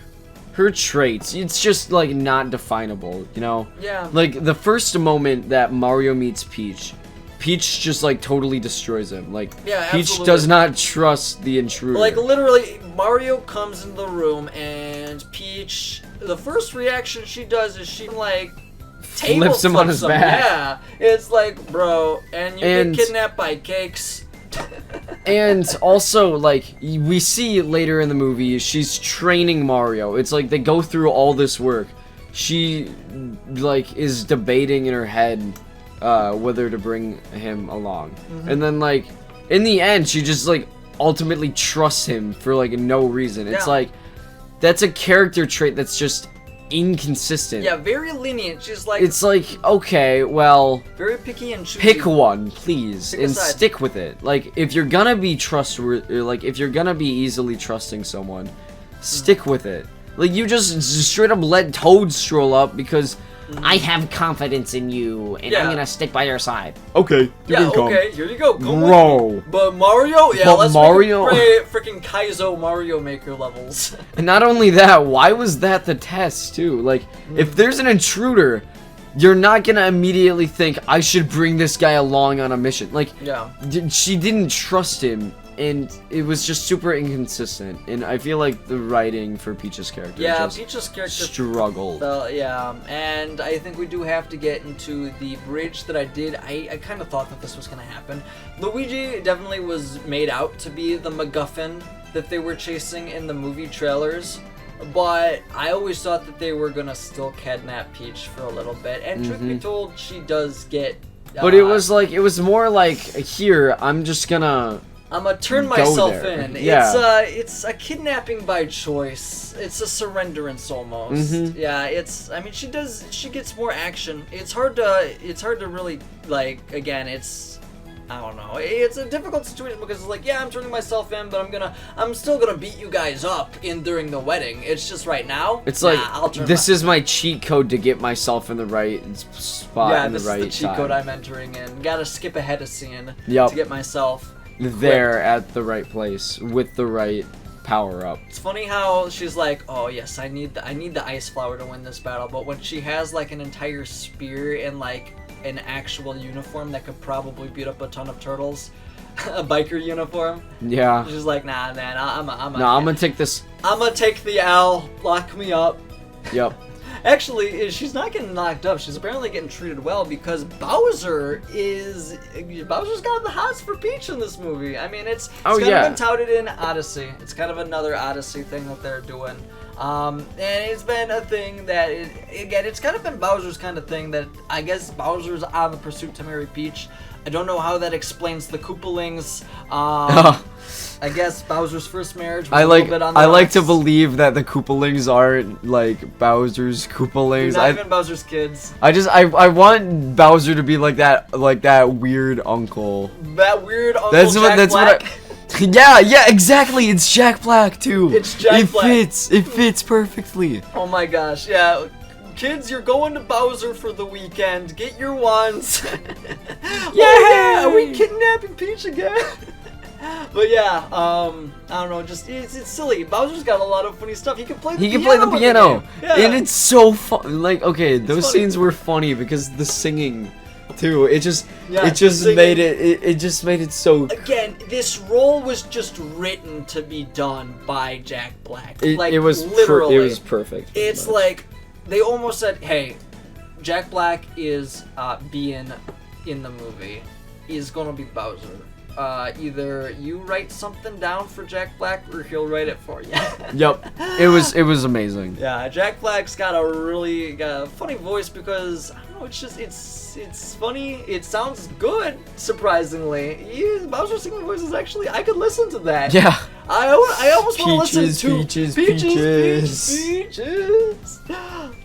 her traits, it's just like not definable, you know? Yeah. Like the first moment that Mario meets Peach just like totally destroys him. Like, yeah, Peach does not trust the intruder. Like literally, Mario comes into the room and Peach, the first reaction she does is she like flips him on his back. Yeah, it's like, bro, and you get kidnapped by cakes. And also, like, we see later in the movie, she's training Mario. It's like they go through all this work. She like is debating in her head whether to bring him along. And then, like, in the end, she just, like, ultimately trusts him for, like, no reason. It's like, that's a character trait that's just inconsistent. Yeah, very lenient. She's like... It's like, okay, well... Very picky and choosy. Pick one, please, and stick with it. Like, if you're gonna be trustworthy, like, if you're gonna be easily trusting someone, stick with it. Like, you just straight up let Toad stroll up because... I have confidence in you, and I'm gonna stick by your side. Okay, here you go. Bro. But Mario, let's freaking Kaizo Mario Maker levels. And not only that, why was that the test, too? Like, if there's an intruder, you're not gonna immediately think, I should bring this guy along on a mission. Like, she didn't trust him, and it was just super inconsistent. And I feel like the writing for Peach's character Peach's character struggled. And I think we do have to get into the bridge that I did. I kind of thought that this was going to happen. Luigi definitely was made out to be the MacGuffin that they were chasing in the movie trailers. But I always thought that they were going to still kidnap Peach for a little bit. And truth be told, she does get... but it was like, it was more like, here, I'm gonna turn myself in. Yeah. It's a kidnapping by choice. It's a surrenderance almost. Yeah, I mean, she gets more action. It's hard to really, like, again, I don't know. It's a difficult situation because it's like, yeah, I'm turning myself in, but I'm still gonna beat you guys up during the wedding. It's just right now. It's like, this is my cheat code to get myself in the right spot in the right time. Yeah, this is the cheat code I'm entering in. Gotta skip ahead a scene to get myself there at the right place with the right power up. It's funny how she's like, oh yes, I need the ice flower to win this battle, but when she has like an entire spear and like an actual uniform that could probably beat up a ton of turtles, a biker uniform, she's like, nah man, I'm gonna take this. I'm gonna take the L, lock me up. Yep. Actually, she's not getting knocked up. She's apparently getting treated well because Bowser's got the hots for Peach in this movie. I mean, it's kind of been touted in Odyssey. It's kind of another Odyssey thing that they're doing. And it's been a thing that, it's kind of been Bowser's kind of thing that I guess Bowser's on the pursuit to marry Peach. I don't know how that explains the Koopalings. I guess Bowser's first marriage was a little bit on the I like rocks. to believe that the Koopalings aren't like Bowser's Koopalings. Not even Bowser's kids. I want Bowser to be like that weird uncle. That weird uncle Jack Black. Yeah, exactly. It's Jack Black too. It's Jack Black. It fits perfectly. Oh my gosh, yeah. Kids, you're going to Bowser for the weekend. Get your wands. Yeah, are we kidnapping Peach again? But yeah, I don't know, just it's silly. Bowser's got a lot of funny stuff. He can play the piano. He can play the piano. Yeah. And it's so fun. Like, okay, those funny. scenes were funny because the singing too. It just made it so. Again, this role was just written to be done by Jack Black. It was literally. it was perfect. It's like they almost said, "Hey, Jack Black is being in the movie. Is gonna be Bowser. Either you write something down for Jack Black or he'll write it for you." Yep. It was amazing. Yeah, Jack Black's got a funny voice because I don't know, it's funny. It sounds good, surprisingly. Bowser's singing voice is actually, I could listen to that. Yeah. I almost want to listen to Peaches.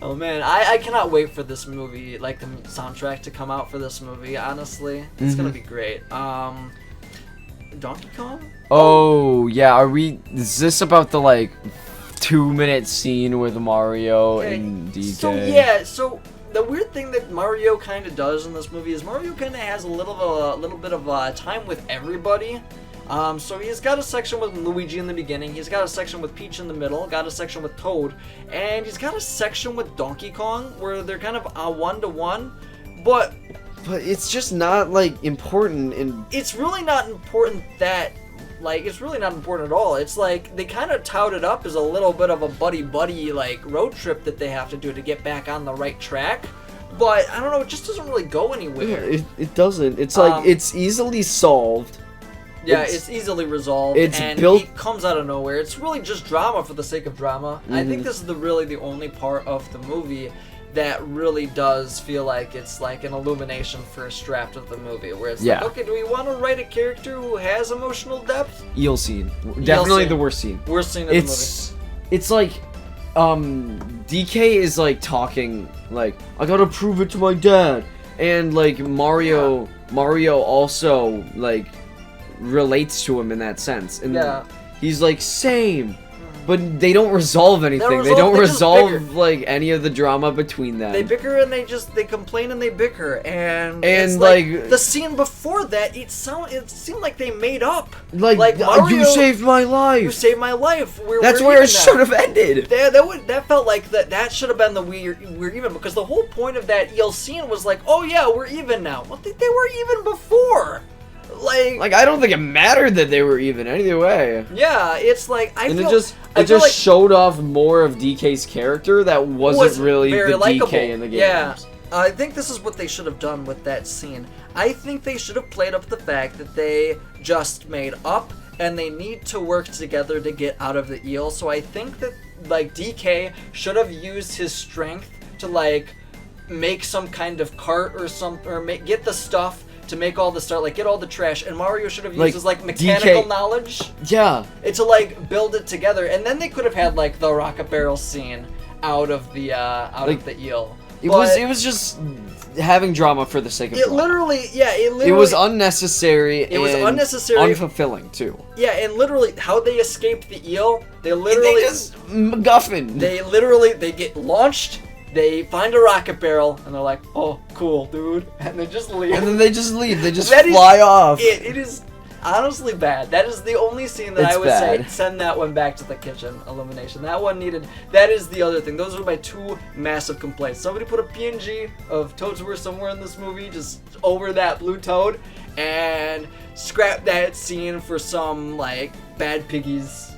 Oh man, I cannot wait for this movie, like the soundtrack to come out for this movie. Honestly, it's gonna be great. Donkey Kong? Oh yeah, is this about the like 2-minute scene with Mario and DK? So the weird thing that Mario kind of does in this movie is Mario kind of has a little bit of time with everybody. So he's got a section with Luigi in the beginning, he's got a section with Peach in the middle, got a section with Toad, and he's got a section with Donkey Kong where they're kind of 1-to-1, but it's just not like important, and it's really not important it's really not important at all. It's like they kind of tout it up as a little bit of a buddy like road trip that they have to do to get back on the right track. But I don't know, it just doesn't really go anywhere. Yeah, it doesn't. It's like it's easily solved. Yeah, it's easily resolved, and it comes out of nowhere. It's really just drama for the sake of drama. I think this is really the only part of the movie that really does feel like it's like an illumination first draft of the movie, where it's like, okay, do we want to write a character who has emotional depth? Eel scene. Definitely the worst scene. Worst scene of the movie. It's like, DK is like talking, like, I gotta prove it to my dad. And like Mario also like relates to him in that sense. And he's like, same. But they don't resolve anything. They don't resolve like any of the drama between them. They bicker and they complain and they bicker, and it's like the scene before that, it seemed like they made up. Like Mario, you saved my life. You saved my life. That's where it should have ended. That felt like that should have been the we're even, because the whole point of that eel scene was like, oh yeah, we're even now. Well, they were even before. Like I don't think it mattered that they were even either way. Yeah, it's like it just showed off more of DK's character that wasn't really the likable. DK in the games. Yeah, I think this is what they should have done with that scene. I think they should have played up the fact that they just made up and they need to work together to get out of the eel. So I think that like DK should have used his strength to like make some kind of cart or something, or get the stuff to make all the stuff, like get all the trash, and Mario should have used his like mechanical knowledge. Yeah. And to like build it together, and then they could have had like the rocket barrel scene out of the eel. It was just having drama for the sake of drama. It was unnecessary. It was unnecessary, unfulfilling too. Yeah, and literally how they escaped the eel, they just MacGuffin. They get launched. They find a rocket barrel, and they're like, oh, cool, dude. And they just leave. And then they just leave. They just fly off. It is honestly bad. That is the only scene that I would say, send that one back to the kitchen, Illumination. That one that is the other thing. Those are my two massive complaints. Somebody put a PNG of Toads Were Somewhere in this movie, just over that blue toad, and scrap that scene for some, like, Bad Piggies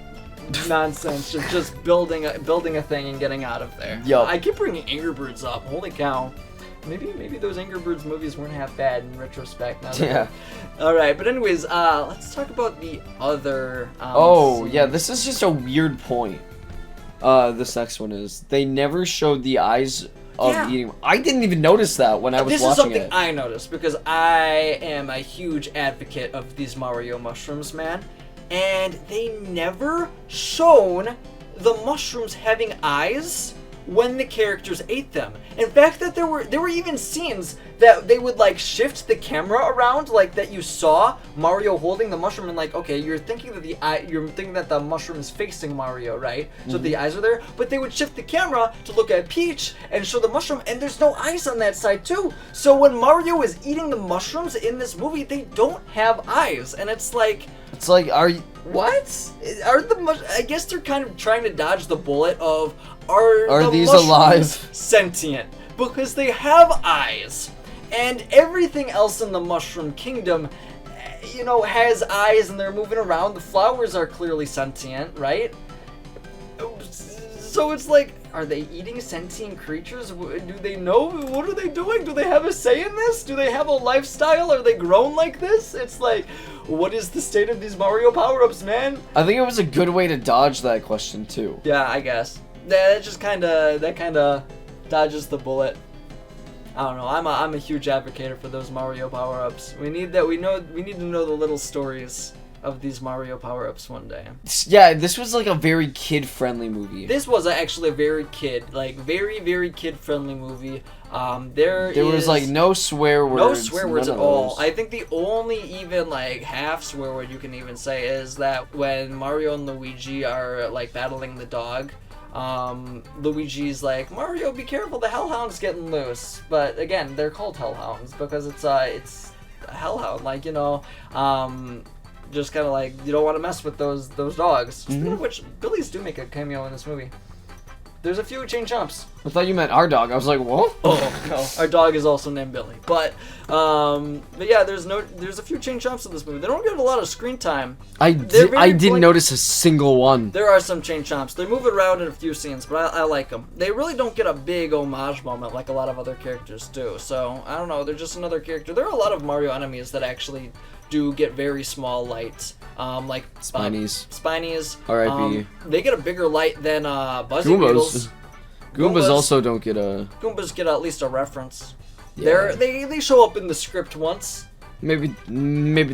nonsense of just building a thing and getting out of there. Yup. I keep bringing Angry Birds up. Holy cow. Maybe those Angry Birds movies weren't half bad in retrospect. Now Yeah. All right, but anyways, let's talk about the other. Yeah, this is just a weird point. This next one is they never showed the eyes of eating. I didn't even notice that when I was watching it. This is something I noticed because I am a huge advocate of these Mario mushrooms, man. And they never shown the mushrooms having eyes when the characters ate them. In fact, that there were even scenes that they would like shift the camera around, like that you saw Mario holding the mushroom and like, okay, you're thinking that the mushroom is facing Mario, right? So the eyes are there, but they would shift the camera to look at Peach and show the mushroom, and there's no eyes on that side too. So when Mario is eating the mushrooms in this movie, they don't have eyes, and it's like, are you? what? I guess they're kind of trying to dodge the bullet of are the these mushrooms alive? Sentient? Because they have eyes, and everything else in the Mushroom Kingdom, has eyes and they're moving around. The flowers are clearly sentient, right? So it's like, are they eating sentient creatures? Do they know? What are they doing? Do they have a say in this? Do they have a lifestyle? Are they grown like this? It's like, what is the state of these Mario power-ups, man? I think it was a good way to dodge that question too. Yeah, I guess. That just kind of dodges the bullet. I don't know. I'm a huge advocate for those Mario power-ups. We need to know the little stories of these Mario power-ups one day. Yeah, this was like a very kid-friendly movie. This was actually a very very kid-friendly movie. There was like no swear words. No swear words at all. I think the only even like half swear word you can even say is that when Mario and Luigi are like battling the dog, Luigi's like, Mario, be careful, the Hellhound's getting loose. But again, they're called Hellhounds because it's a Hellhound, like, just kind of like, you don't want to mess with those dogs. Speaking of which, Billies do make a cameo in this movie. There's a few chain chomps. I thought you meant our dog. I was like, what? Oh no, our dog is also named Billy. But yeah, there's a few chain chomps in this movie. They don't get a lot of screen time. I didn't notice a single one. There are some chain chomps. They move around in a few scenes, but I like them. They really don't get a big homage moment like a lot of other characters do. So I don't know. They're just another character. There are a lot of Mario enemies that actually do get very small lights, like Spinies. R.I.P. They get a bigger light than Buzzy Beetles. Goombas also don't get a. Goombas get at least a reference. Yeah. They show up in the script once. Maybe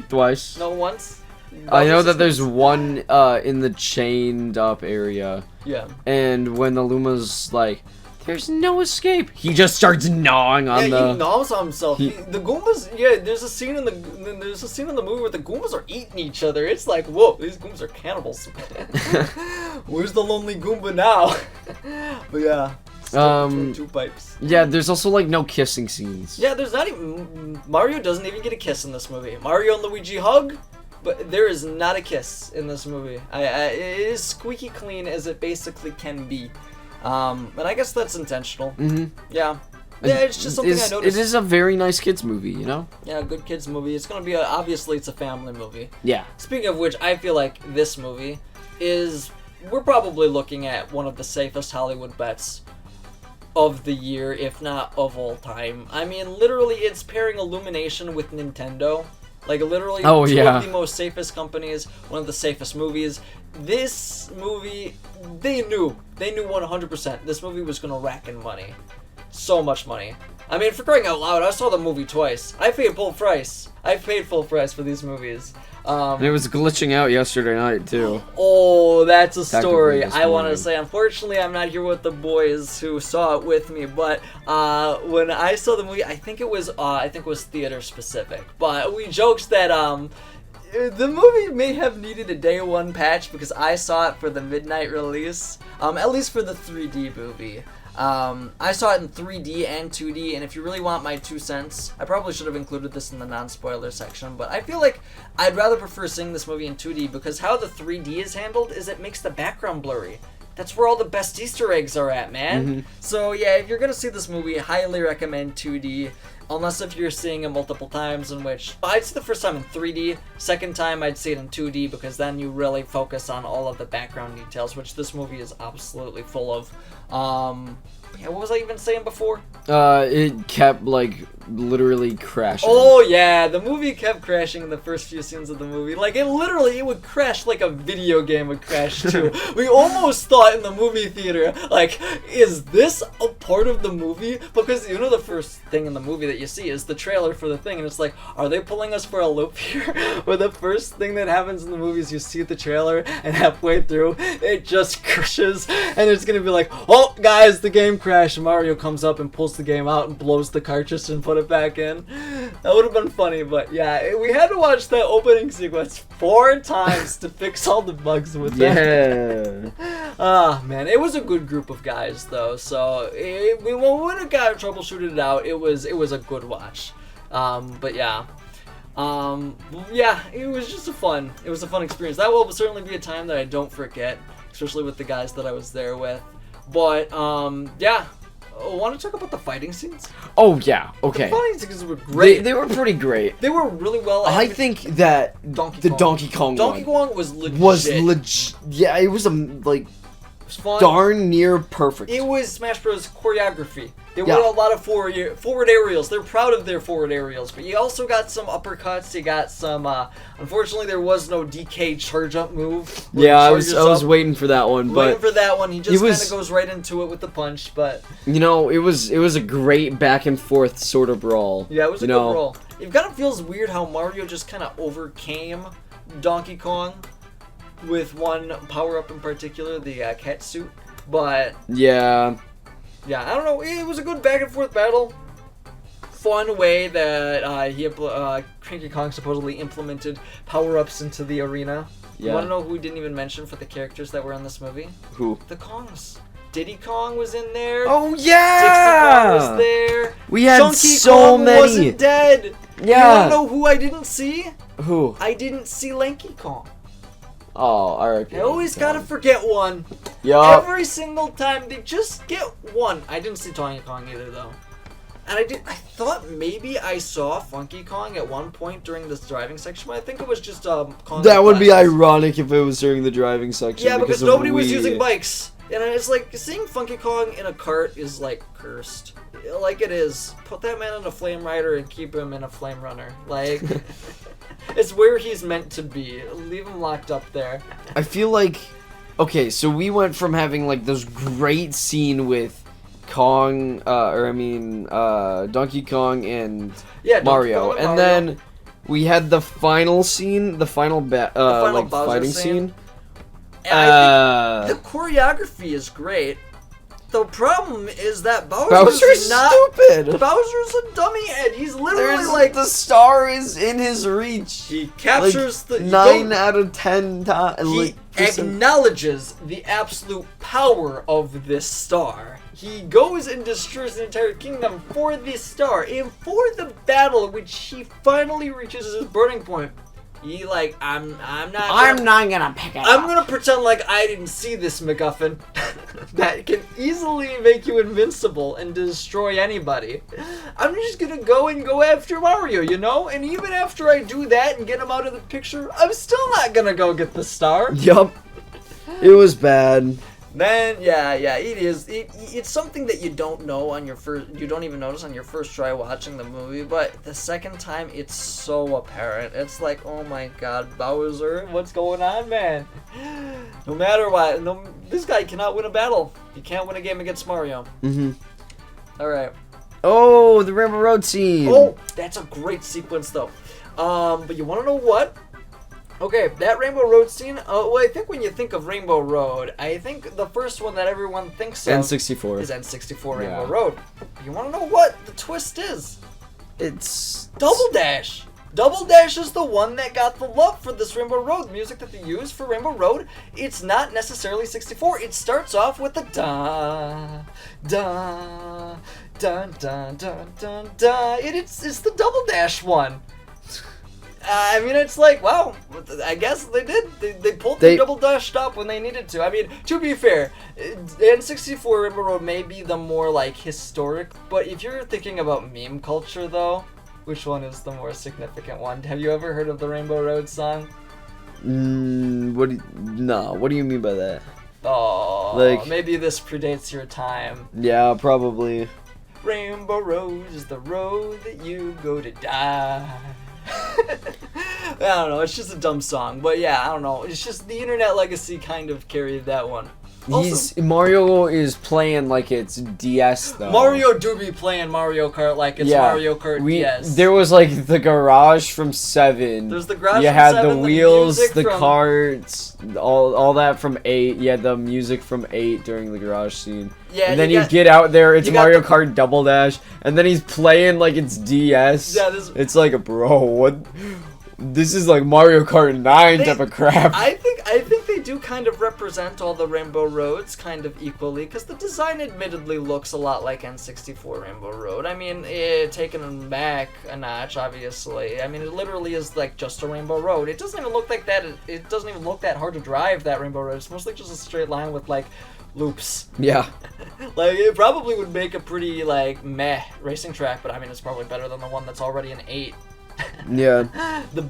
twice. No, once. I know that there's one in the chained up area. Yeah. And when the Luma's like, there's no escape, he just starts gnawing on the. Yeah, he gnaws on himself. The Goombas. Yeah, there's a scene in the movie where the Goombas are eating each other. It's like, whoa, these Goombas are cannibals. Where's the lonely Goomba now? But yeah. Two pipes. Yeah, there's also like no kissing scenes. Yeah, there's not even. Mario doesn't even get a kiss in this movie. Mario and Luigi hug, but there is not a kiss in this movie. It is squeaky clean as it basically can be. And I guess that's intentional. Mm-hmm. Yeah. Yeah, it's just something I noticed. It is a very nice kids movie, you know? Yeah, a good kids movie. It's gonna be obviously it's a family movie. Yeah. Speaking of which, I feel like this movie we're probably looking at one of the safest Hollywood bets of the year, if not of all time. I mean, literally, it's pairing Illumination with Nintendo. Like, literally, two of the most safest companies, one of the safest movies. This movie, they knew 100% this movie was gonna rack in money. So much money. I mean, for crying out loud, I saw the movie twice. I paid full price for these movies. And it was glitching out yesterday night, too. Oh, that's a story I want to say. Unfortunately, I'm not here with the boys who saw it with me, but when I saw the movie, I think it was theater specific. But we joked that the movie may have needed a day one patch because I saw it for the midnight release, at least for the 3D movie. I saw it in 3D and 2D, and if you really want my 2 cents, I probably should have included this in the non-spoiler section, but I feel like I'd rather prefer seeing this movie in 2D because how the 3D is handled is it makes the background blurry. That's where all the best Easter eggs are at, man. Mm-hmm. So yeah, if you're gonna see this movie, I highly recommend 2D. Unless if you're seeing it multiple times, in which I'd see the first time in 3D, second time I'd see it in 2D, because then you really focus on all of the background details, which this movie is absolutely full of. Yeah, what was I even saying before? It kept, like, literally crashing. Oh, yeah, the movie kept crashing in the first few scenes of the movie. Like, it would crash like a video game would crash, too. We almost thought in the movie theater, like, is this a part of the movie? Because, you know, the first thing in the movie that you see is the trailer for the thing, and it's like, are they pulling us for a loop here? Where the first thing that happens in the movie is you see the trailer, and halfway through, it just crashes, and it's gonna be like, oh, guys, the game crashed. Mario comes up and pulls the game out and blows the cartridge and put it back in. That would have been funny, but yeah, we had to watch that opening sequence 4 times to fix all the bugs with it. Yeah. Ah, man, it was a good group of guys though, so we would have got troubleshooted it out. It was a good watch. But yeah. Yeah, it was just a fun experience. That will certainly be a time that I don't forget, especially with the guys that I was there with. But yeah, want to talk about the fighting scenes? Oh yeah, okay. The fighting scenes were great. They were pretty great. They were really well. I think that Donkey Kong was legit. Yeah, it was like it was fun. Darn near perfect. It was Smash Bros. Choreography. There were a lot of forward aerials. They're proud of their forward aerials, but you also got some uppercuts. You got some. Unfortunately, there was no DK charge up move. Yeah, I was waiting for that one, but he just kind of goes right into it with the punch. But you know, it was a great back and forth sort of brawl. Yeah, it was a good brawl. It kind of feels weird how Mario just kind of overcame Donkey Kong with one power up in particular, the cat suit. But yeah. Yeah, I don't know. It was a good back and forth battle. Fun way that Cranky Kong supposedly implemented power-ups into the arena. Yeah. You want to know who we didn't even mention for the characters that were in this movie? Who? The Kongs. Diddy Kong was in there. Oh yeah. Dixie Kong was there. We had Chunky so Kong many. Wasn't dead. Yeah. You want to know who I didn't see? Who? I didn't see Lanky Kong. Oh, alright. I always gotta forget one. Yup. Every single time they just get one. I didn't see Donkey Kong either though. And I thought maybe I saw Funky Kong at one point during this driving section, but I think it was just Kong. That would be ironic if it was during the driving section. Yeah, because nobody was using bikes. And it's like, seeing Funky Kong in a cart is like cursed. Like it is. Put that man in a Flame Rider and keep him in a Flame Runner. Like, it's where he's meant to be. Leave him locked up there. I feel like, okay, so we went from having like this great scene with Donkey Kong and Mario, and then we had the final scene, the final fighting scene. And I think the choreography is great. The problem is that Bowser's not stupid. Bowser's a dummy head. He's literally the star is in his reach. He captures the 9 out of 10 times. He acknowledges the absolute power of this star. He goes and destroys the entire kingdom for this star, and for the battle, which he finally reaches his burning point. He I'm not gonna pick it up. I'm gonna pretend like I didn't see this MacGuffin that can easily make you invincible and destroy anybody. I'm just gonna go after Mario, you know? And even after I do that and get him out of the picture, I'm still not gonna go get the star. Yup. It was bad. Then it is. It's something that you don't know on your first. You don't even notice on your first try watching the movie, but the second time it's so apparent. It's like, oh my God, Bowser, what's going on, man? No matter what, this guy cannot win a battle. He can't win a game against Mario. All right. Oh, the Rainbow Road scene. Oh, that's a great sequence though. But you want to know what? Okay, that Rainbow Road scene, well, I think when you think of Rainbow Road, I think the first one that everyone thinks of N64. is N64 Rainbow Road. You want to know what the twist is? It's Double Dash. Double Dash is the one that got the love for this Rainbow Road music that they use for Rainbow Road. It's not necessarily 64. It starts off with the da da da da da da da. It's the Double Dash one. I mean, it's like, wow, I guess they did. They pulled the double dashed up when they needed to. I mean, to be fair, N64 Rainbow Road may be the more, like, historic, but if you're thinking about meme culture, though, which one is the more significant one? Have you ever heard of the Rainbow Road song? What do you mean by that? Oh, like, maybe this predates your time. Yeah, probably. Rainbow Road is the road that you go to die. I don't know, it's just a dumb song, but yeah, I don't know, it's just the internet legacy kind of carried that one. Also, Mario is playing like it's DS though. Mario do be playing Mario Kart like it's Mario Kart DS. There was like the garage from 7. There's the garage you from had 7, the wheels, the from... carts, all that from 8. You had the music from 8 during the garage scene. Yeah, and then you get out there, it's Mario Kart Double Dash, and then he's playing like it's DS. Yeah, it's like, bro, what? This is like Mario Kart 9 type of crap. I think they do kind of represent all the Rainbow Roads kind of equally, because the design admittedly looks a lot like N64 Rainbow Road. I mean, taking them back a notch, obviously. I mean, it literally is like just a Rainbow Road. It doesn't even look like that. It doesn't even look that hard to drive, that Rainbow Road. It's mostly just a straight line with like loops. Yeah. Like, it probably would make a pretty like meh racing track, but I mean, it's probably better than the one that's already in 8. Yeah. the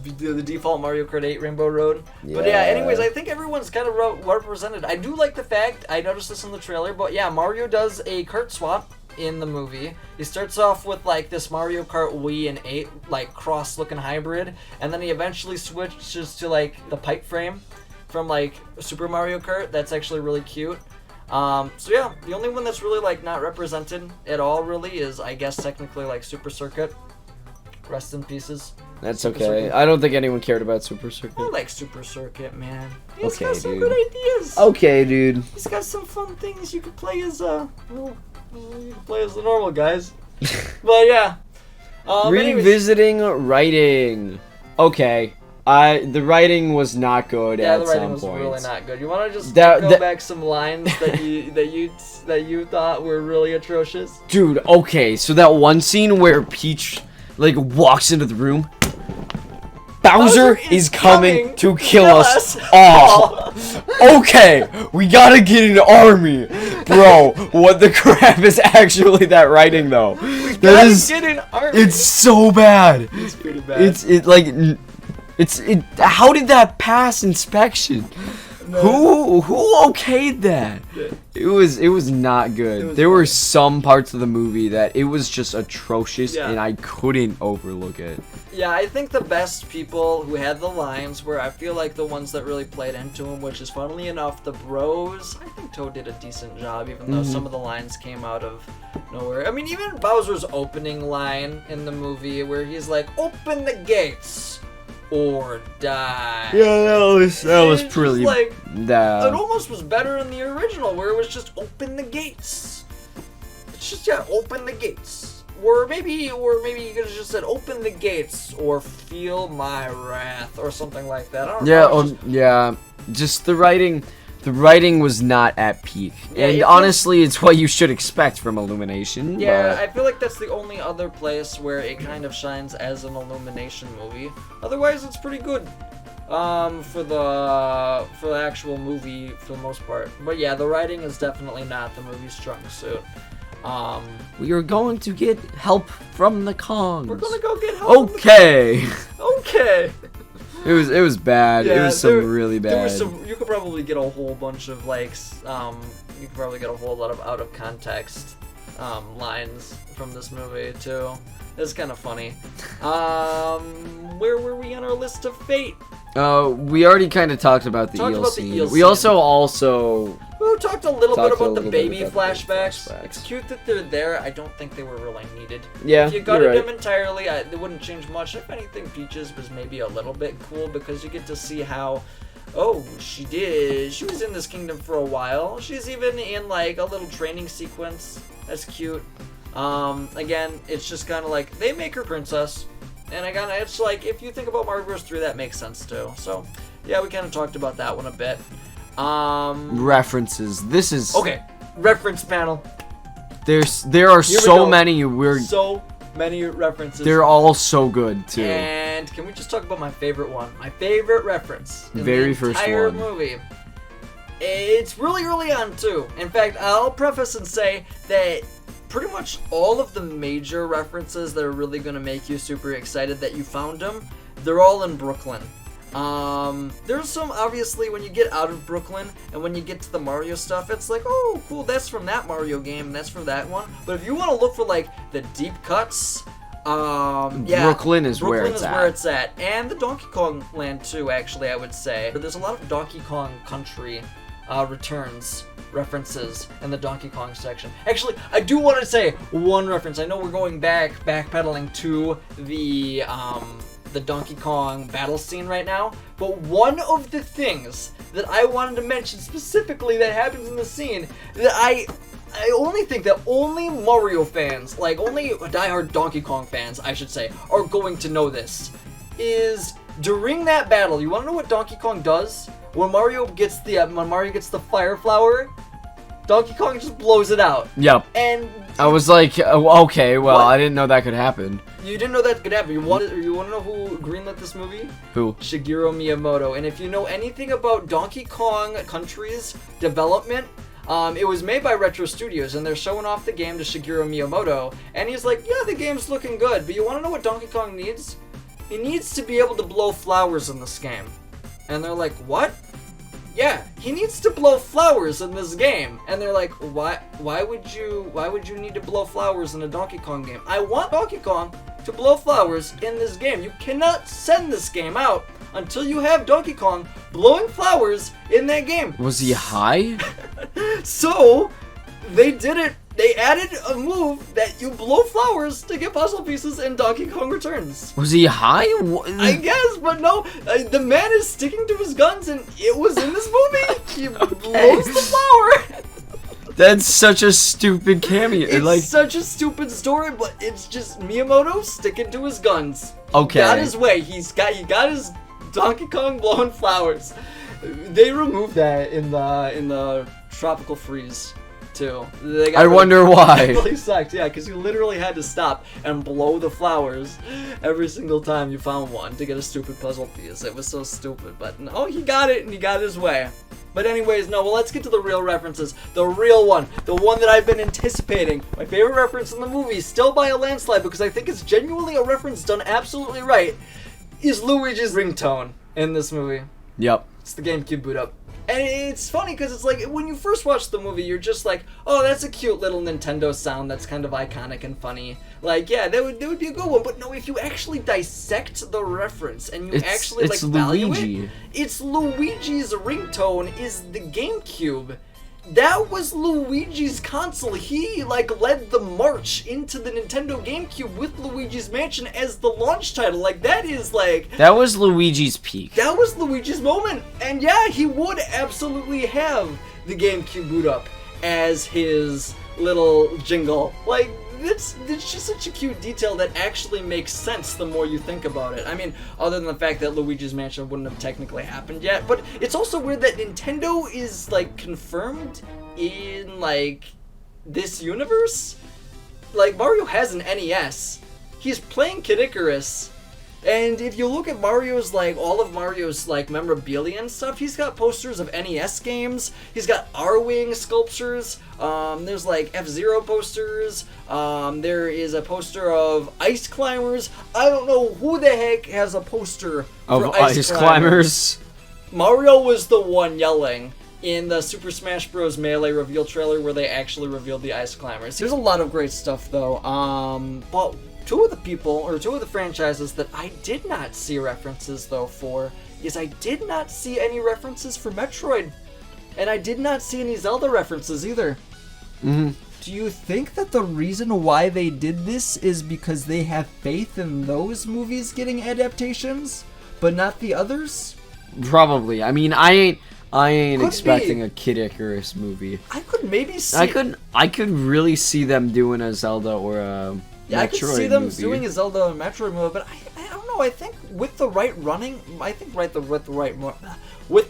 default Mario Kart 8 Rainbow Road. Yeah. But yeah, anyways, I think everyone's kind of represented. I do like the fact, I noticed this in the trailer, but yeah, Mario does a kart swap in the movie. He starts off with like this Mario Kart Wii and 8 like cross-looking hybrid, and then he eventually switches to like the pipe frame from like Super Mario Kart. That's actually really cute. So yeah, the only one that's really like not represented at all really is, I guess, technically like Super Circuit. Rest in pieces. That's Super okay. Circuit. I don't think anyone cared about Super Circuit. I like Super Circuit, man. He's got some good ideas. Okay, dude. He's got some fun things you could play as you can play as the normal guys. But yeah. Revisiting writing. Okay. The writing was not good at some point. Yeah, the writing was really not good. You want to just go back some lines that you thought were really atrocious? Dude, okay. So that one scene where Peach like walks into the room. Bowser is coming to kill us all. Okay, we gotta get an army, bro. What the crap is actually that writing though? We gotta get an army. It's so bad. It's pretty bad. It's how did that pass inspection? No. Who okayed that? It was not good. There were some parts of the movie that it was just atrocious, and I couldn't overlook it. Yeah, I think the best people who had the lines were, I feel like, the ones that really played into them, which is, funnily enough, the Bros. I think Toad did a decent job, even though some of the lines came out of nowhere. I mean, even Bowser's opening line in the movie, where he's like, "Open the gates or die." Yeah, that was pretty like it almost was better in the original, where it was just open the gates. It's just open the gates. Or maybe you could have just said open the gates or feel my wrath or something like that. I don't know. Just the writing. The writing was not at peak, and honestly, it's what you should expect from Illumination. Yeah, I feel like that's the only other place where it kind of shines as an Illumination movie. Otherwise, it's pretty good for the actual movie for the most part. But yeah, the writing is definitely not the movie's strong suit. We are going to get help from the Kongs. We're gonna go get help. Okay. Okay. It was bad. Yeah, it was really bad. There was you could probably get a whole bunch of like, you could probably get a whole lot of out of context lines from this movie too. It's kind of funny. Where were we on our list of fate? We already kind of talked about the eel scene. We also we talked a little bit about the baby flashbacks. It's cute that they're there. I don't think they were really needed. Yeah, if you gutted them entirely, it wouldn't change much. If anything, Peaches was maybe a little bit cool because you get to see how, she was in this kingdom for a while. She's even in like a little training sequence. That's cute. Again, it's just kind of like they make her princess. And it's like, if you think about Mario Bros. 3, that makes sense too. So, yeah, we kind of talked about that one a bit. References. This is... Okay, reference panel. There are so many so many references. They're all so good, too. And And can we just talk about my favorite one? My favorite reference in Very the first entire one. movie. It's really early on too. In fact, I'll preface and say that pretty much all of the major references that are really going to make you super excited that you found them, they're all in Brooklyn. There's some, obviously, when you get out of Brooklyn and when you get to the Mario stuff, it's like, oh, cool, that's from that Mario game, and that's from that one. But if you want to look for, like, the deep cuts, yeah, Brooklyn is where it's at. And the Donkey Kong land, too, actually, I would say. There's a lot of Donkey Kong Country returns, references in the Donkey Kong section. Actually, I do want to say one reference. I know we're going backpedaling to the Donkey Kong battle scene right now, but one of the things that I wanted to mention specifically that happens in the scene that I only think that only Mario fans, like only diehard Donkey Kong fans, I should say, are going to know this, is during that battle, you want to know what Donkey Kong does? When Mario gets the fire flower, Donkey Kong just blows it out. Yep. And I was like, oh, okay, well, What? I didn't know that could happen. You didn't know that could happen. You want to know who greenlit this movie? Who? Shigeru Miyamoto. And if you know anything about Donkey Kong Country's development, it was made by Retro Studios, and they're showing off the game to Shigeru Miyamoto. And he's like, yeah, the game's looking good, but you want to know what Donkey Kong needs? He needs to be able to blow flowers in this game. And they're like, what? Yeah, he needs to blow flowers in this game. And they're like, why would you need to blow flowers in a Donkey Kong game? I want Donkey Kong to blow flowers in this game. You cannot send this game out until you have Donkey Kong blowing flowers in that game. Was he high? So, they did it. They added a move that you blow flowers to get puzzle pieces in Donkey Kong Returns. Was he high? I guess, but no. The man is sticking to his guns, and it was in this movie. He blows the flower. That's such a stupid cameo. It's such a stupid story, but it's just Miyamoto sticking to his guns. Okay. He got his way. He got his Donkey Kong blowing flowers. They removed that in the Tropical Freeze too. I wonder why. It really sucked, yeah, because you literally had to stop and blow the flowers every single time you found one to get a stupid puzzle piece. It was so stupid, but no, he got it and he got his way. But anyways, no, well, let's get to the real references. The real one. The one that I've been anticipating. My favorite reference in the movie, still by a landslide, because I think it's genuinely a reference done absolutely right, is Luigi's ringtone in this movie. Yep. It's the GameCube boot up. And it's funny because it's like, when you first watch the movie, you're just like, oh, that's a cute little Nintendo sound that's kind of iconic and funny. Like, yeah, that would be a good one. But no, if you actually dissect the reference and you actually value it, it's Luigi's ringtone is the GameCube. That was Luigi's console. He led the march into the Nintendo GameCube with Luigi's Mansion as the launch title. That was Luigi's peak. That was Luigi's moment. And yeah, he would absolutely have the GameCube boot up as his little jingle. It's just such a cute detail that actually makes sense the more you think about it. I mean, other than the fact that Luigi's Mansion wouldn't have technically happened yet, but it's also weird that Nintendo is confirmed in this universe. Mario has an NES. He's playing Kid Icarus. And if you look at Mario's, all of Mario's, memorabilia and stuff, he's got posters of NES games, he's got R-Wing sculptures, there's, F-Zero posters, there is a poster of Ice Climbers. I don't know who the heck has a poster of Ice Climbers. Mario was the one yelling in the Super Smash Bros. Melee reveal trailer where they actually revealed the Ice Climbers. There's a lot of great stuff, though, but two of the franchises that I did not see references, though, for is I did not see any references for Metroid. And I did not see any Zelda references either. Mm-hmm. Do you think that the reason why they did this is because they have faith in those movies getting adaptations, but not the others? Probably. I mean, I ain't Could expecting be. a Kid Icarus movie. I could maybe see... I could really see them doing a Zelda or a Yeah, Metroid I could see them movie. doing a Zelda and Metroid movie, but I don't know. I think with the right running, with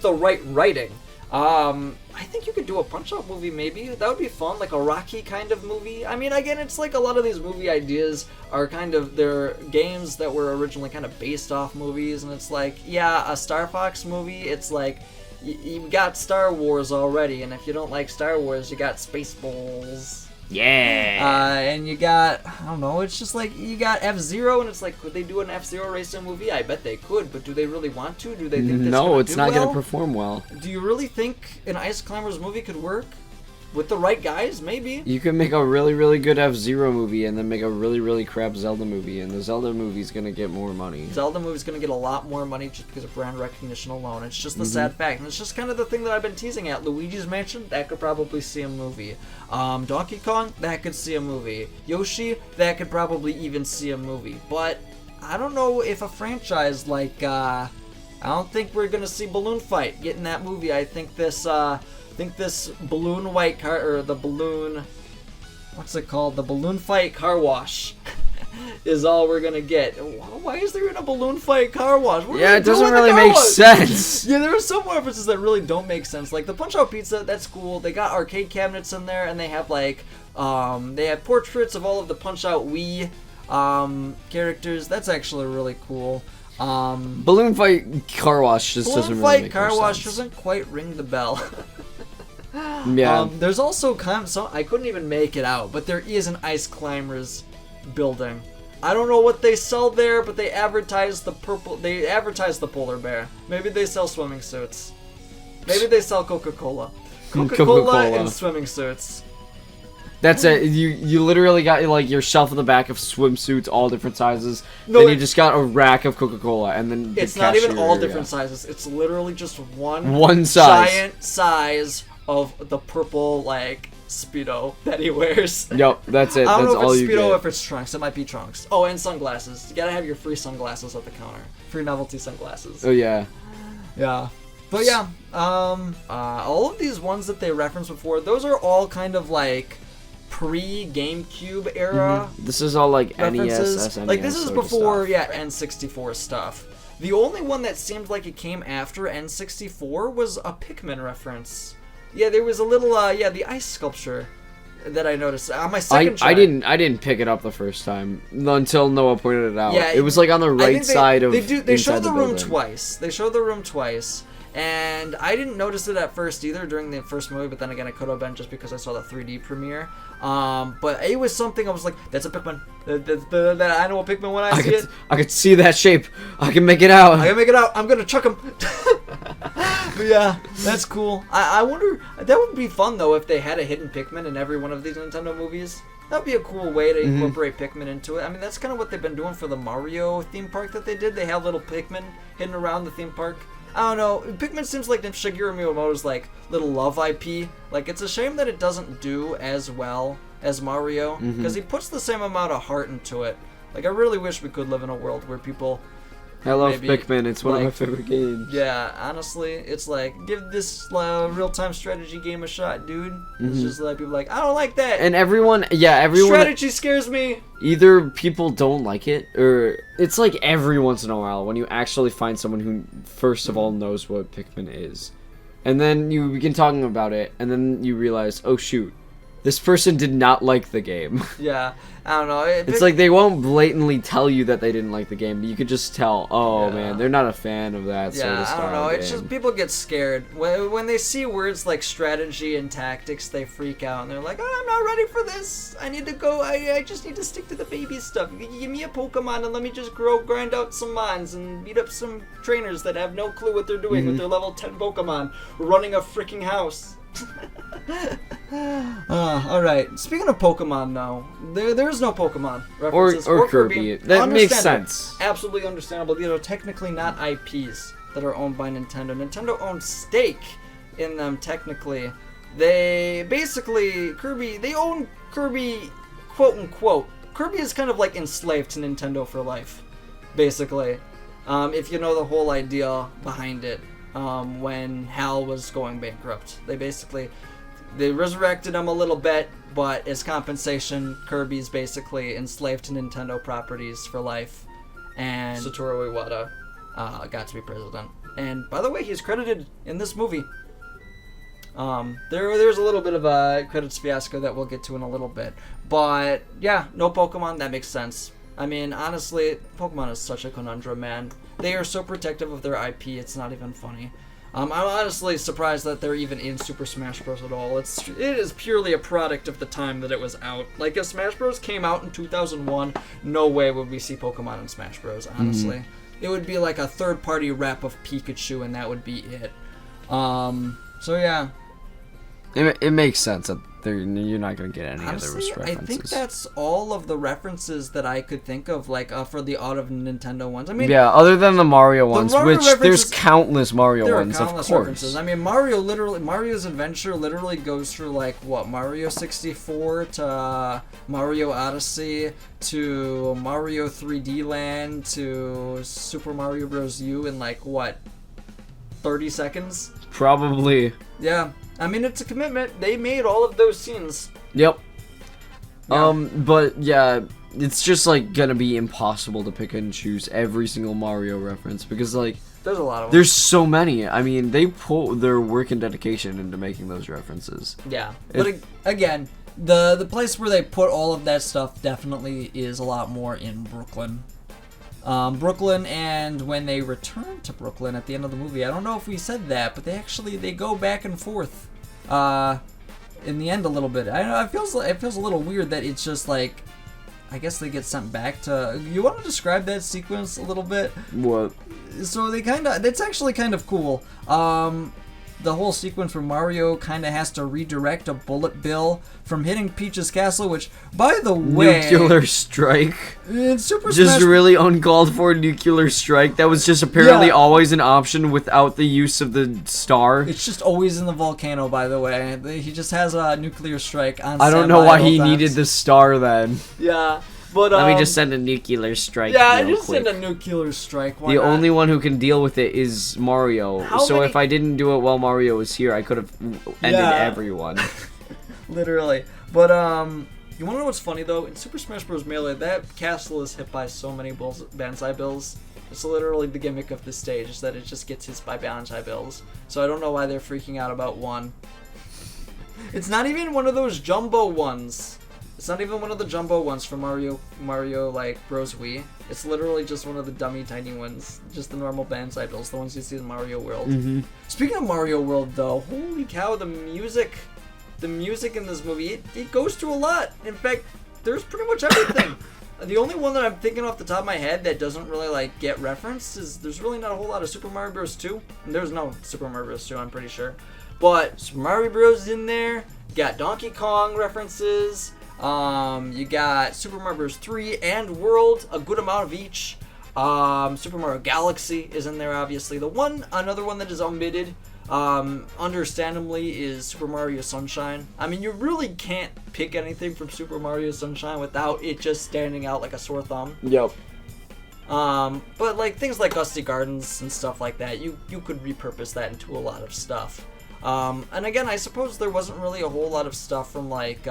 the right writing, I think you could do a Punch-Out movie, maybe. That would be fun, like a Rocky kind of movie. I mean, again, it's like a lot of these movie ideas are kind of, they're games that were originally kind of based off movies, and it's like, yeah, a Star Fox movie, it's like, you got Star Wars already, and if you don't like Star Wars, you got Spaceballs. Yeah. And you got, I don't know, it's just like, you got F-Zero, and it's like, could they do an F-Zero racing movie? I bet they could, but do they really want to? Do they think that's No, it's not well? going to perform well. Do you really think an Ice Climbers movie could work? With the right guys, maybe? You could make a really, really good F-Zero movie and then make a really, really crap Zelda movie, and the Zelda movie's going to get more money. Zelda movie's going to get a lot more money just because of brand recognition alone. It's just the sad fact. And it's just kind of the thing that I've been teasing at. Luigi's Mansion, that could probably see a movie. Donkey Kong, that could see a movie. Yoshi, that could probably even see a movie. But I don't know if a franchise like, I don't think we're going to see Balloon Fight get in that movie. I think this balloon white car, or the balloon, what's it called? The balloon fight car wash is all we're gonna get. Why is there a balloon fight car wash? Yeah, it doesn't really make sense. Yeah, there are some references that really don't make sense. Like the Punch-Out Pizza, that's cool. They got arcade cabinets in there, and they have like, they have portraits of all of the Punch-Out Wii characters. That's actually really cool. Balloon fight car wash just doesn't really make sense. Balloon fight car wash doesn't quite ring the bell. Yeah. There's also so I couldn't even make it out, but there is an Ice Climbers building. I don't know what they sell there, but they advertise the polar bear. Maybe they sell swimming suits. Maybe they sell Coca-Cola. Coca-Cola and swimming suits. That's it. You literally got like your shelf in the back of swimsuits, all different sizes. No, then you just got a rack of Coca-Cola, and then it's not even all different sizes. It's literally just one size. Giant size of the purple like Speedo that he wears. Yep, that's it. I don't that's know if all it's you Speedo get. or if it's Trunks. It might be Trunks. Oh, and sunglasses. You gotta have your free sunglasses at the counter. Free novelty sunglasses. Oh yeah. Yeah. But yeah, all of these ones that they referenced before, those are all kind of like pre-GameCube era. This is all like references. NES, SNES. Like this is before, stuff. yeah, N64 stuff. The only one that seemed like it came after N64 was a Pikmin reference. Yeah, there was a little, the ice sculpture that I noticed on my second try. I didn't pick it up the first time until Noah pointed it out. Yeah, it was like on the right side of. They showed the room building. twice. They showed the room twice, and I didn't notice it at first either during the first movie. But then again, it could have been just because I saw the 3D premiere. But it was something I was like, "That's a Pikmin." That I know a Pikmin when I see it. I could see that shape. I can make it out. I can make it out. I'm gonna chuck him. But yeah, that's cool. I wonder, that would be fun though if they had a hidden Pikmin in every one of these Nintendo movies. That'd be a cool way to incorporate Pikmin into it. I mean, that's kind of what they've been doing for the Mario theme park that they did. They have little Pikmin hidden around the theme park. I don't know. Pikmin seems like Shigeru Miyamoto's like little love IP. Like it's a shame that it doesn't do as well as Mario because he puts the same amount of heart into it. Like I really wish we could live in a world where people. I love Pikmin. It's one of my favorite games. Yeah, honestly, it's like give this real-time strategy game a shot, dude. It's just like people like I don't like that. And everyone. Strategy scares me. Either people don't like it, or it's like every once in a while when you actually find someone who first of all knows what Pikmin is, and then you begin talking about it, and then you realize, oh shoot, this person did not like the game. Yeah, I don't know. It's like they won't blatantly tell you that they didn't like the game, but you could just tell, oh man, they're not a fan of that sort of style. I don't know. Game. It's just people get scared. When they see words like strategy and tactics, they freak out and they're like, oh, I'm not ready for this. I need to go. I just need to stick to the baby stuff. Give me a Pokemon and let me just grind out some mons and beat up some trainers that have no clue what they're doing with their level 10 Pokemon running a freaking house. Alright. Speaking of Pokemon, though, there is no Pokemon references or Kirby. That makes sense. Absolutely understandable. These are technically not IPs that are owned by Nintendo. Nintendo owns stake in them. Technically, they basically they own Kirby, quote unquote. Kirby is kind of like enslaved to Nintendo for life, basically. If you know the whole idea behind it. When Hal was going bankrupt. They resurrected him a little bit, but as compensation, Kirby's basically enslaved to Nintendo properties for life. And Satoru Iwata got to be president. And by the way, he's credited in this movie. There's a little bit of a credits fiasco that we'll get to in a little bit. But, yeah, no Pokemon, that makes sense. I mean, honestly, Pokemon is such a conundrum, man. They are so protective of their IP, it's not even funny. I'm honestly surprised that they're even in Super Smash Bros. At all. It is purely a product of the time that it was out. Like, if Smash Bros. Came out in 2001, no way would we see Pokemon in Smash Bros., honestly. It would be like a third-party rep of Pikachu, and that would be it. So, yeah. It makes sense that you're not going to get any Honestly, other references. I think that's all of the references that I could think of, like, for the out of Nintendo ones. I mean, yeah, other than the Mario ones, Mario which there's countless Mario ones, of course. References. I mean, Mario's Adventure literally goes through, like, what, Mario 64 to Mario Odyssey to Mario 3D Land to Super Mario Bros. U in, like, what, 30 seconds? Probably. Yeah. I mean, it's a commitment. They made all of those scenes. Yep. Yeah. But yeah, it's just like gonna be impossible to pick and choose every single Mario reference because like there's a lot of them. There's so many. I mean, they put their work and dedication into making those references. Yeah. But again, the place where they put all of that stuff definitely is a lot more in Brooklyn. Brooklyn, and when they return to Brooklyn at the end of the movie, I don't know if we said that, but they go back and forth in the end a little bit. I don't know, it feels a little weird that it's just like, I guess they get sent back to. You want to describe that sequence a little bit? What? So that's actually kind of cool. The whole sequence where Mario kind of has to redirect a bullet bill from hitting Peach's castle, which, by the way... Nuclear strike. In Super just Smash... really uncalled for nuclear strike. That was just apparently always an option without the use of the star. It's just always in the volcano, by the way. He just has a nuclear strike on I don't know why he needed the star then. Yeah. But, let me just send a nuclear strike. Yeah, just send a nuclear strike. Why the not? only one who can deal with it is Mario. If I didn't do it while Mario was here, I could have ended everyone. Literally. But you want to know what's funny though? In Super Smash Bros. Melee, that castle is hit by so many Banzai Bills. It's literally the gimmick of the stage, is that it just gets hit by Banzai Bills. So I don't know why they're freaking out about one. It's not even one of those jumbo ones. It's not even one of the jumbo ones from Mario like Bros. Wii. It's literally just one of the dummy tiny ones, just the normal Banzai Bills, the ones you see in Mario World. Mm-hmm. Speaking of Mario World, though, holy cow, the music in this movie, it goes through a lot. In fact, there's pretty much everything. The only one that I'm thinking off the top of my head that doesn't really like get referenced is there's really not a whole lot of Super Mario Bros. 2. And there's no Super Mario Bros. 2, I'm pretty sure. But Super Mario Bros. Is in there. You got Donkey Kong references. You got Super Mario Bros. 3 and World, a good amount of each. Super Mario Galaxy is in there, obviously. Another one that is omitted, understandably, is Super Mario Sunshine. I mean, you really can't pick anything from Super Mario Sunshine without it just standing out like a sore thumb. Yep. But like things like Gusty Gardens and stuff like that, you could repurpose that into a lot of stuff. And again, I suppose there wasn't really a whole lot of stuff from like,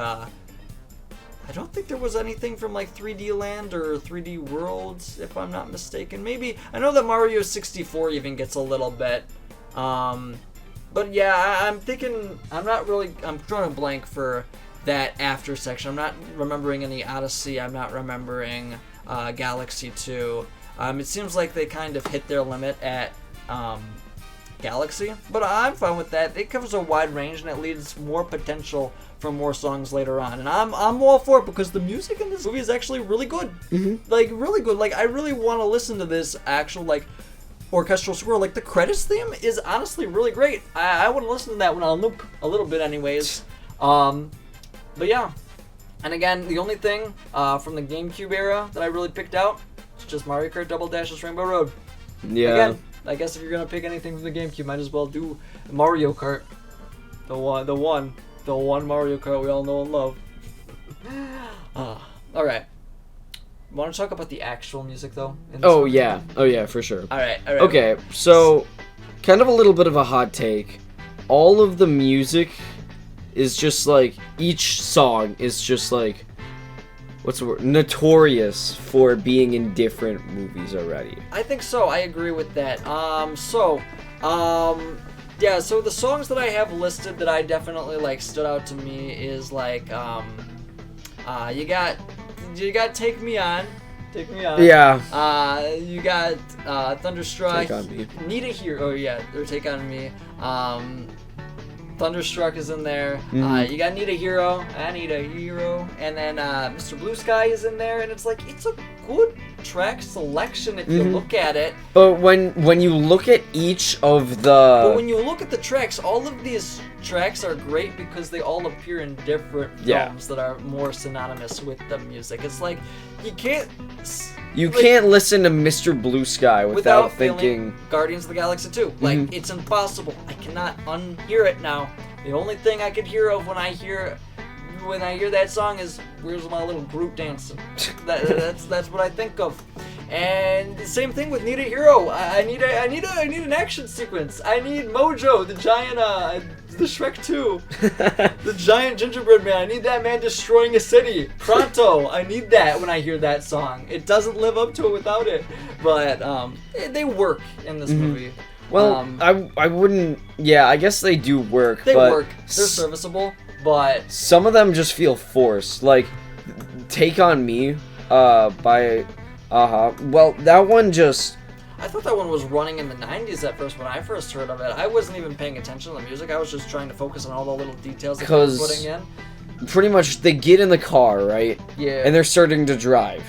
I don't think there was anything from like 3D Land or 3D World, if I'm not mistaken. Maybe, I know that Mario 64 even gets a little bit. But yeah, I'm drawing a blank for that after section. I'm not remembering any Odyssey. I'm not remembering Galaxy 2. It seems like they kind of hit their limit at Galaxy, but I'm fine with that. It covers a wide range and it leaves more potential for more songs later on, and I'm all for it because the music in this movie is actually really good. Mm-hmm. Like really good. Like I really want to listen to this actual like orchestral score. Like the credits theme is honestly really great. I want to listen to that one on loop a little bit anyways. But yeah, and again, the only thing from the GameCube era that I really picked out is just Mario Kart Double Dash's Rainbow Road. Yeah. Again, I guess if you're gonna pick anything from the GameCube, might as well do Mario Kart. The one Mario Kart we all know and love. Alright. Want to talk about the actual music, though? Oh, yeah, for sure. Alright. Okay, so, kind of a little bit of a hot take. All of the music is just, like, each song is just, like, what's the word? Notorious for being in different movies already. I think so. I agree with that. Yeah, so the songs that I have listed that I definitely like stood out to me is like you got Take Me On. Take Me On. Yeah. You got Thunderstruck. Take On Me. Need a Hero. Oh yeah, or Take On Me. Thunderstruck is in there. Mm-hmm. You got Need a Hero. I Need a Hero. And then Mr. Blue Sky is in there, and it's like it's a good track selection if you look at it. But when you look at each of But when you look at the tracks, all of these tracks are great because they all appear in different films that are more synonymous with the music. It's like you can't listen to Mr. Blue Sky without thinking Guardians of the Galaxy 2. Like it's impossible. I cannot unhear it now. The only thing I could hear of when I hear that song is "Where's My Little Groot Dancing." That's what I think of. And the same thing with Need a Hero. I need an action sequence. I need Mojo, the giant, the Shrek 2, the giant gingerbread man. I need that man destroying a city. Pronto. I need that when I hear that song. It doesn't live up to it without it. But they work in this movie. Well, I wouldn't. Yeah, I guess they do work. They work. They're serviceable. But some of them just feel forced. Like Take On Me by well, that one just... I thought that one was running in the 90s at first when I first heard of it. I wasn't even paying attention to the music. I was just trying to focus on all the little details that they were putting in. Pretty much, they get in the car, right? Yeah. And they're starting to drive.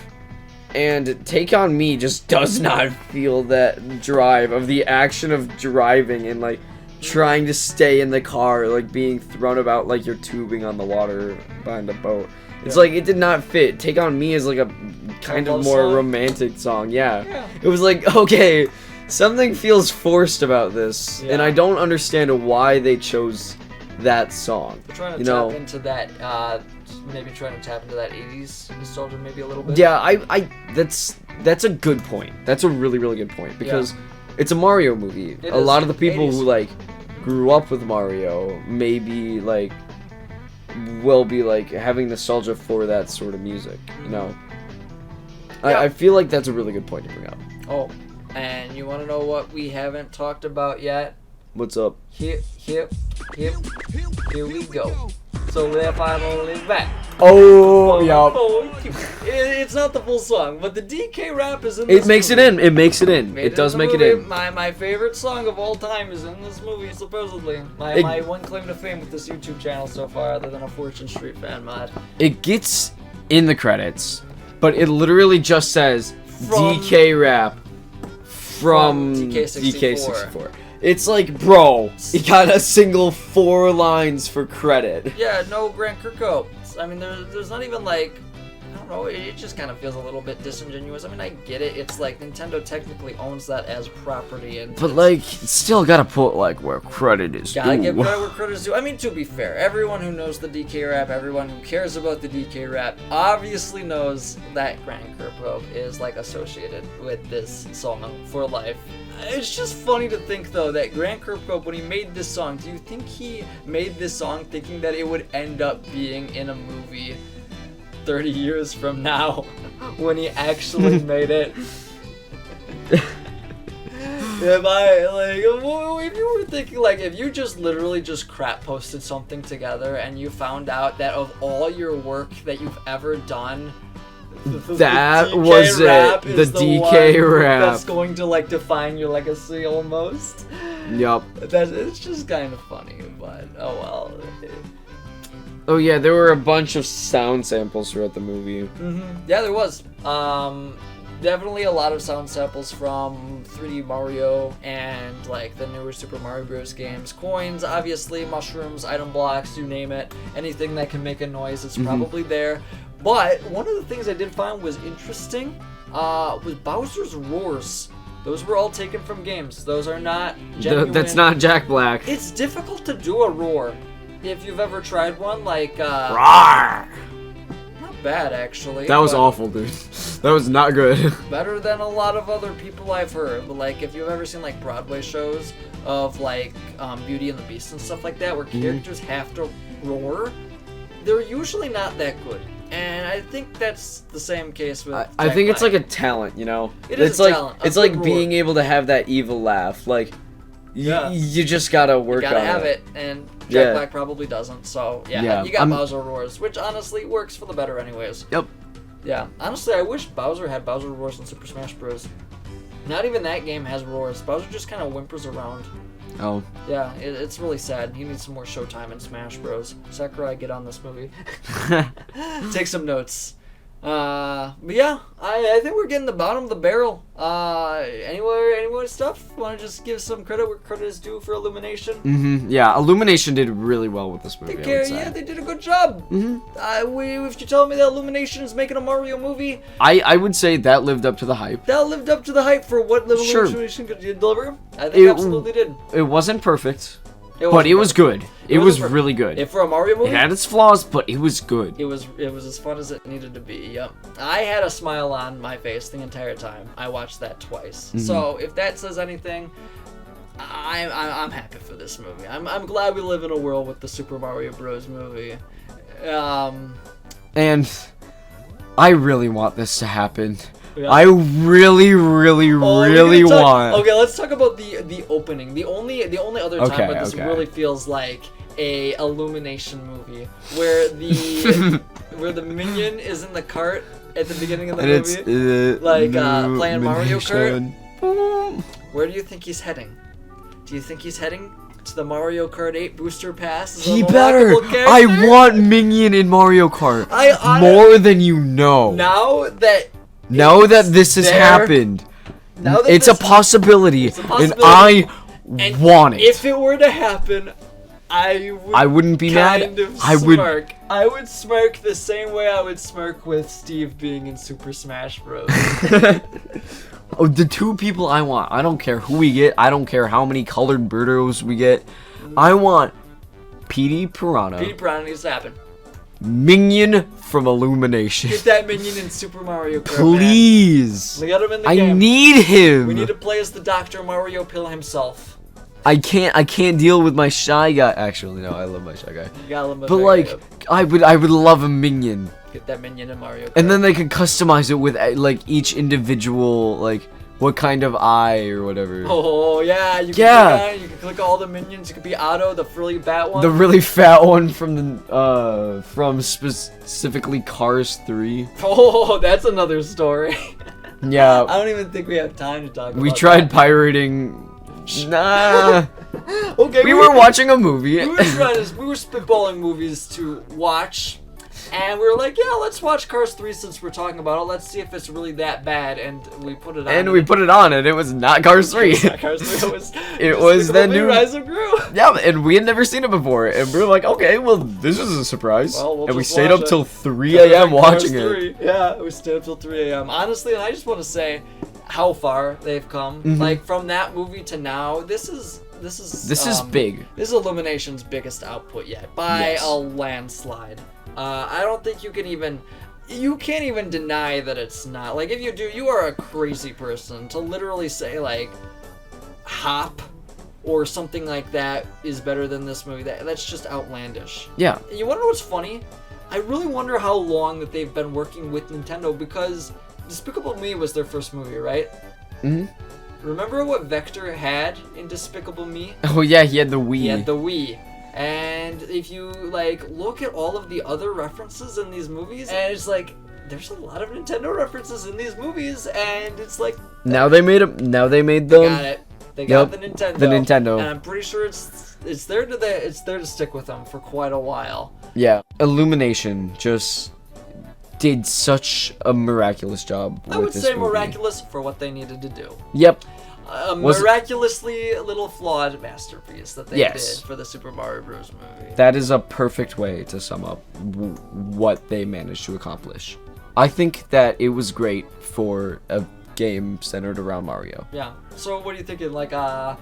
And Take On Me just does not feel that drive of the action of driving and, like, trying to stay in the car, like, being thrown about like you're tubing on the water behind a boat. It's like, it did not fit. Take On Me is like a kind of more romantic song. Yeah. It was like, okay, something feels forced about this, and I don't understand why they chose that song. They're trying to tap into that, maybe trying to tap into that 80s nostalgia maybe a little bit. Yeah, that's a good point. That's a really, really good point, because it's a Mario movie. A lot of the people who, like, grew up with Mario maybe, like, will be like having nostalgia for that sort of music, you know. I feel like that's a really good point to bring up. Oh, and you want to know what we haven't talked about yet? What's up? Here we go. So if I'm only back. Oh, yeah. It's not the full song, but the DK rap is in this this makes movie. it in. It makes it in. It does make it in. My favorite song of all time is in this movie, supposedly. My one claim to fame with this YouTube channel so far, other than a Fortune Street fan mod. It gets in the credits, but it literally just says DK rap from DK64. It's like, bro, you got a single 4 lines for credit. Yeah, no Grant Kirkhope. I mean, there's not even like, I don't know, it just kind of feels a little bit disingenuous. I mean, I get it. It's like Nintendo technically owns that as property, but like, still gotta put like where credit is due. Gotta give credit where credit is due. I mean, to be fair, everyone who knows the DK rap, everyone who cares about the DK rap, obviously knows that Grant Kirkhope is like associated with this song for life. It's just funny to think, though, that Grant Kirkhope, when he made this song, do you think he made this song thinking that it would end up being in a movie 30 years from now when he actually made it? If you were thinking, like, if you just literally just crap posted something together and you found out that of all your work that you've ever done, that was it. The DK rap. That's going to like define your legacy almost. Yup. It's just kind of funny, but oh well. Oh yeah, there were a bunch of sound samples throughout the movie. Yeah, there was. Definitely a lot of sound samples from 3D Mario and like the newer Super Mario Bros. Games. Coins, obviously, mushrooms, item blocks, you name it. Anything that can make a noise is probably there. But one of the things I did find was interesting was Bowser's roars. Those were all taken from games. Those are not genuine. That's not Jack Black. It's difficult to do a roar. If you've ever tried one, like roar. Not bad, actually. That was awful, dude. That was not good. Better than a lot of other people I've heard. But like, if you've ever seen like Broadway shows of like Beauty and the Beast and stuff like that, where characters have to roar, they're usually not that good. And I think that's the same case with I think it's like a talent, you know? It's like talent. it's like being able to have that evil laugh. Like Yeah. You just gotta work you gotta on have it, and Jack Black probably doesn't. So yeah. You got Bowser Roars, which honestly works for the better, anyways. Yep. Yeah, honestly, I wish Bowser had Bowser Roars in Super Smash Bros. Not even that game has roars. Bowser just kind of whimpers around. Oh. Yeah, it's really sad. He needs some more showtime in Smash Bros. Sakurai, get on this movie. Take some notes. But yeah, I think we're getting the bottom of the barrel. Anywhere stuff? Want to just give some credit where credit is due for Illumination? Mm-hmm. Yeah, Illumination did really well with this movie. They did a good job. Mm-hmm. If you're telling me that Illumination is making a Mario movie, I would say that lived up to the hype. That lived up to the hype for what Illumination could deliver. I think it absolutely did. It wasn't perfect. But it was good. It was really good. For a Mario movie, it had its flaws, but it was good. It was as fun as it needed to be. Yep. I had a smile on my face the entire time. I watched that twice. Mm-hmm. So if that says anything, I'm happy for this movie. I'm glad we live in a world with the Super Mario Bros. Movie. And I really want this to happen. Yeah. I really want. Okay, let's talk about the opening. The only other time where this really feels like a Illumination movie, where the minion is in the cart at the beginning of the movie, playing Mario Kart. Where do you think he's heading? Do you think he's heading to the Mario Kart 8 booster pass? He better. I want Minion in Mario Kart more than you know. Now that this has happened, it's a possibility, and I want it. If it were to happen, I wouldn't be mad. I would smirk the same way I would smirk with Steve being in Super Smash Bros. Oh, the two people I want. I don't care who we get. I don't care how many colored birdos we get. I want Petey Piranha. Petey Piranha needs to happen. Minion from Illumination. Get that Minion in Super Mario Kart. Please. Man. We got him in the game. I need him. We need to play as the Dr. Mario Pill himself. I can't deal with my Shy Guy. Actually, no, I love my Shy Guy. You gotta love but like, I would love a Minion. Get that Minion in Mario Kart. And then they could customize it with like each individual, like what kind of eye or whatever. Oh yeah, you can click all the minions. You could be Otto, the frilly bat one. The really fat one from specifically Cars 3. Oh, that's another story. Yeah. I don't even think we have time to talk about We tried pirating. Nah. Okay. We were watching a movie. We were spitballing movies to watch. And we were like, yeah, let's watch Cars 3 since we're talking about it. Let's see if it's really that bad. And we put it on. And we put it on, and it was not Cars 3. It was not Cars 3. It was the new Rise of Gru. Yeah, and we had never seen it before. And we were like, okay, well, this is a surprise. Well, and we stayed up till 3 a.m. watching it. Yeah, we stayed up till 3 a.m. Honestly, and I just want to say how far they've come. Mm-hmm. Like, from that movie to now, this is big. This is Illumination's biggest output yet by a landslide. I don't think you can't even deny that it's not. Like, if you do, you are a crazy person to literally say, like, Hop or something like that is better than this movie. That's just outlandish. Yeah. And you want to know what's funny? I really wonder how long that they've been working with Nintendo, because Despicable Me was their first movie, right? Mm-hmm. Remember what Vector had in Despicable Me? Oh yeah, he had the Wii. He had the Wii. And if you, like, look at all of the other references in these movies, and it's like, there's a lot of Nintendo references in these movies, and it's like... Now they made them. They got it. They got the Nintendo. The Nintendo. And I'm pretty sure it's there to stick with them for quite a while. Yeah. Illumination just did such a miraculous job with this movie. I would say miraculous for what they needed to do. Yep. A miraculously little flawed masterpiece that they did for the Super Mario Bros. Movie. That is a perfect way to sum up what they managed to accomplish. I think that it was great for a game centered around Mario. Yeah. So what are you thinking? Like Nintendo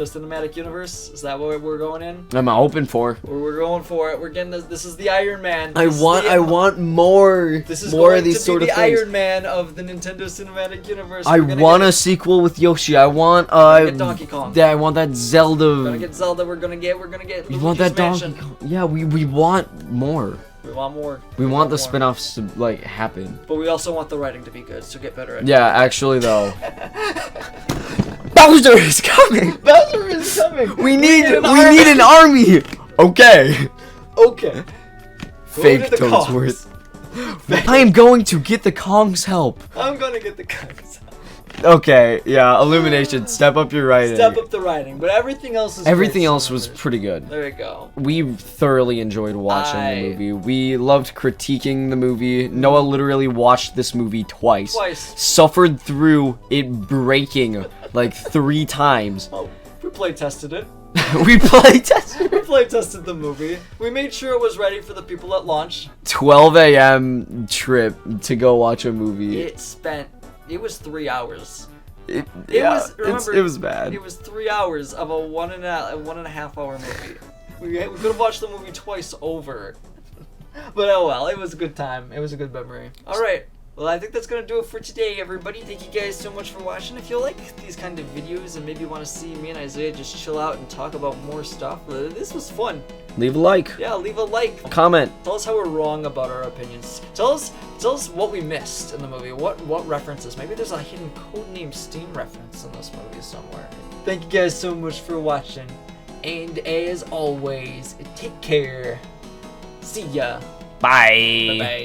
Cinematic Universe? Is that what we're going in? I'm open for. We're going for it. We're getting this. This is the Iron Man. I want more. This is more of these sort of things. The Iron Man of the Nintendo Cinematic Universe. I want a sequel with Yoshi. I want get Donkey Kong. Yeah, I want that Zelda. We're gonna get Zelda. We're gonna get. We want that Donkey Kong. Yeah, we want more. We want more. We want the spin-offs to like happen. But we also want the writing to be good, so get better at it. Yeah, actually though. Bowser is coming. Bowser is coming. We need an army. Okay. Okay. Fake Toadsworth. I am going to get the Kong's help. I'm gonna get the Kongs. Okay, yeah, Illumination, step up your writing. Step up the writing, but everything else is Everything else was pretty good. There you go. We thoroughly enjoyed watching the movie. We loved critiquing the movie. Noah literally watched this movie twice. Suffered through it breaking like 3 times. Oh, we play tested it. We play tested. We play tested the movie. We made sure it was ready for the people at launch. 12 a.m. trip to go watch a movie. It was 3 hours. It was bad. It was 3 hours of a 1.5 hour movie. We could have watched the movie twice over. But oh well, it was a good time. It was a good memory. All right. Well, I think that's going to do it for today, everybody. Thank you guys so much for watching. If you like these kind of videos and maybe want to see me and Isaiah just chill out and talk about more stuff, this was fun. Leave a like. Yeah, leave a like. Comment. Tell us how we're wrong about our opinions. Tell us what we missed in the movie. What references? Maybe there's a hidden codename Steam reference in this movie somewhere. Thank you guys so much for watching. And as always, take care. See ya. Bye. Bye-bye.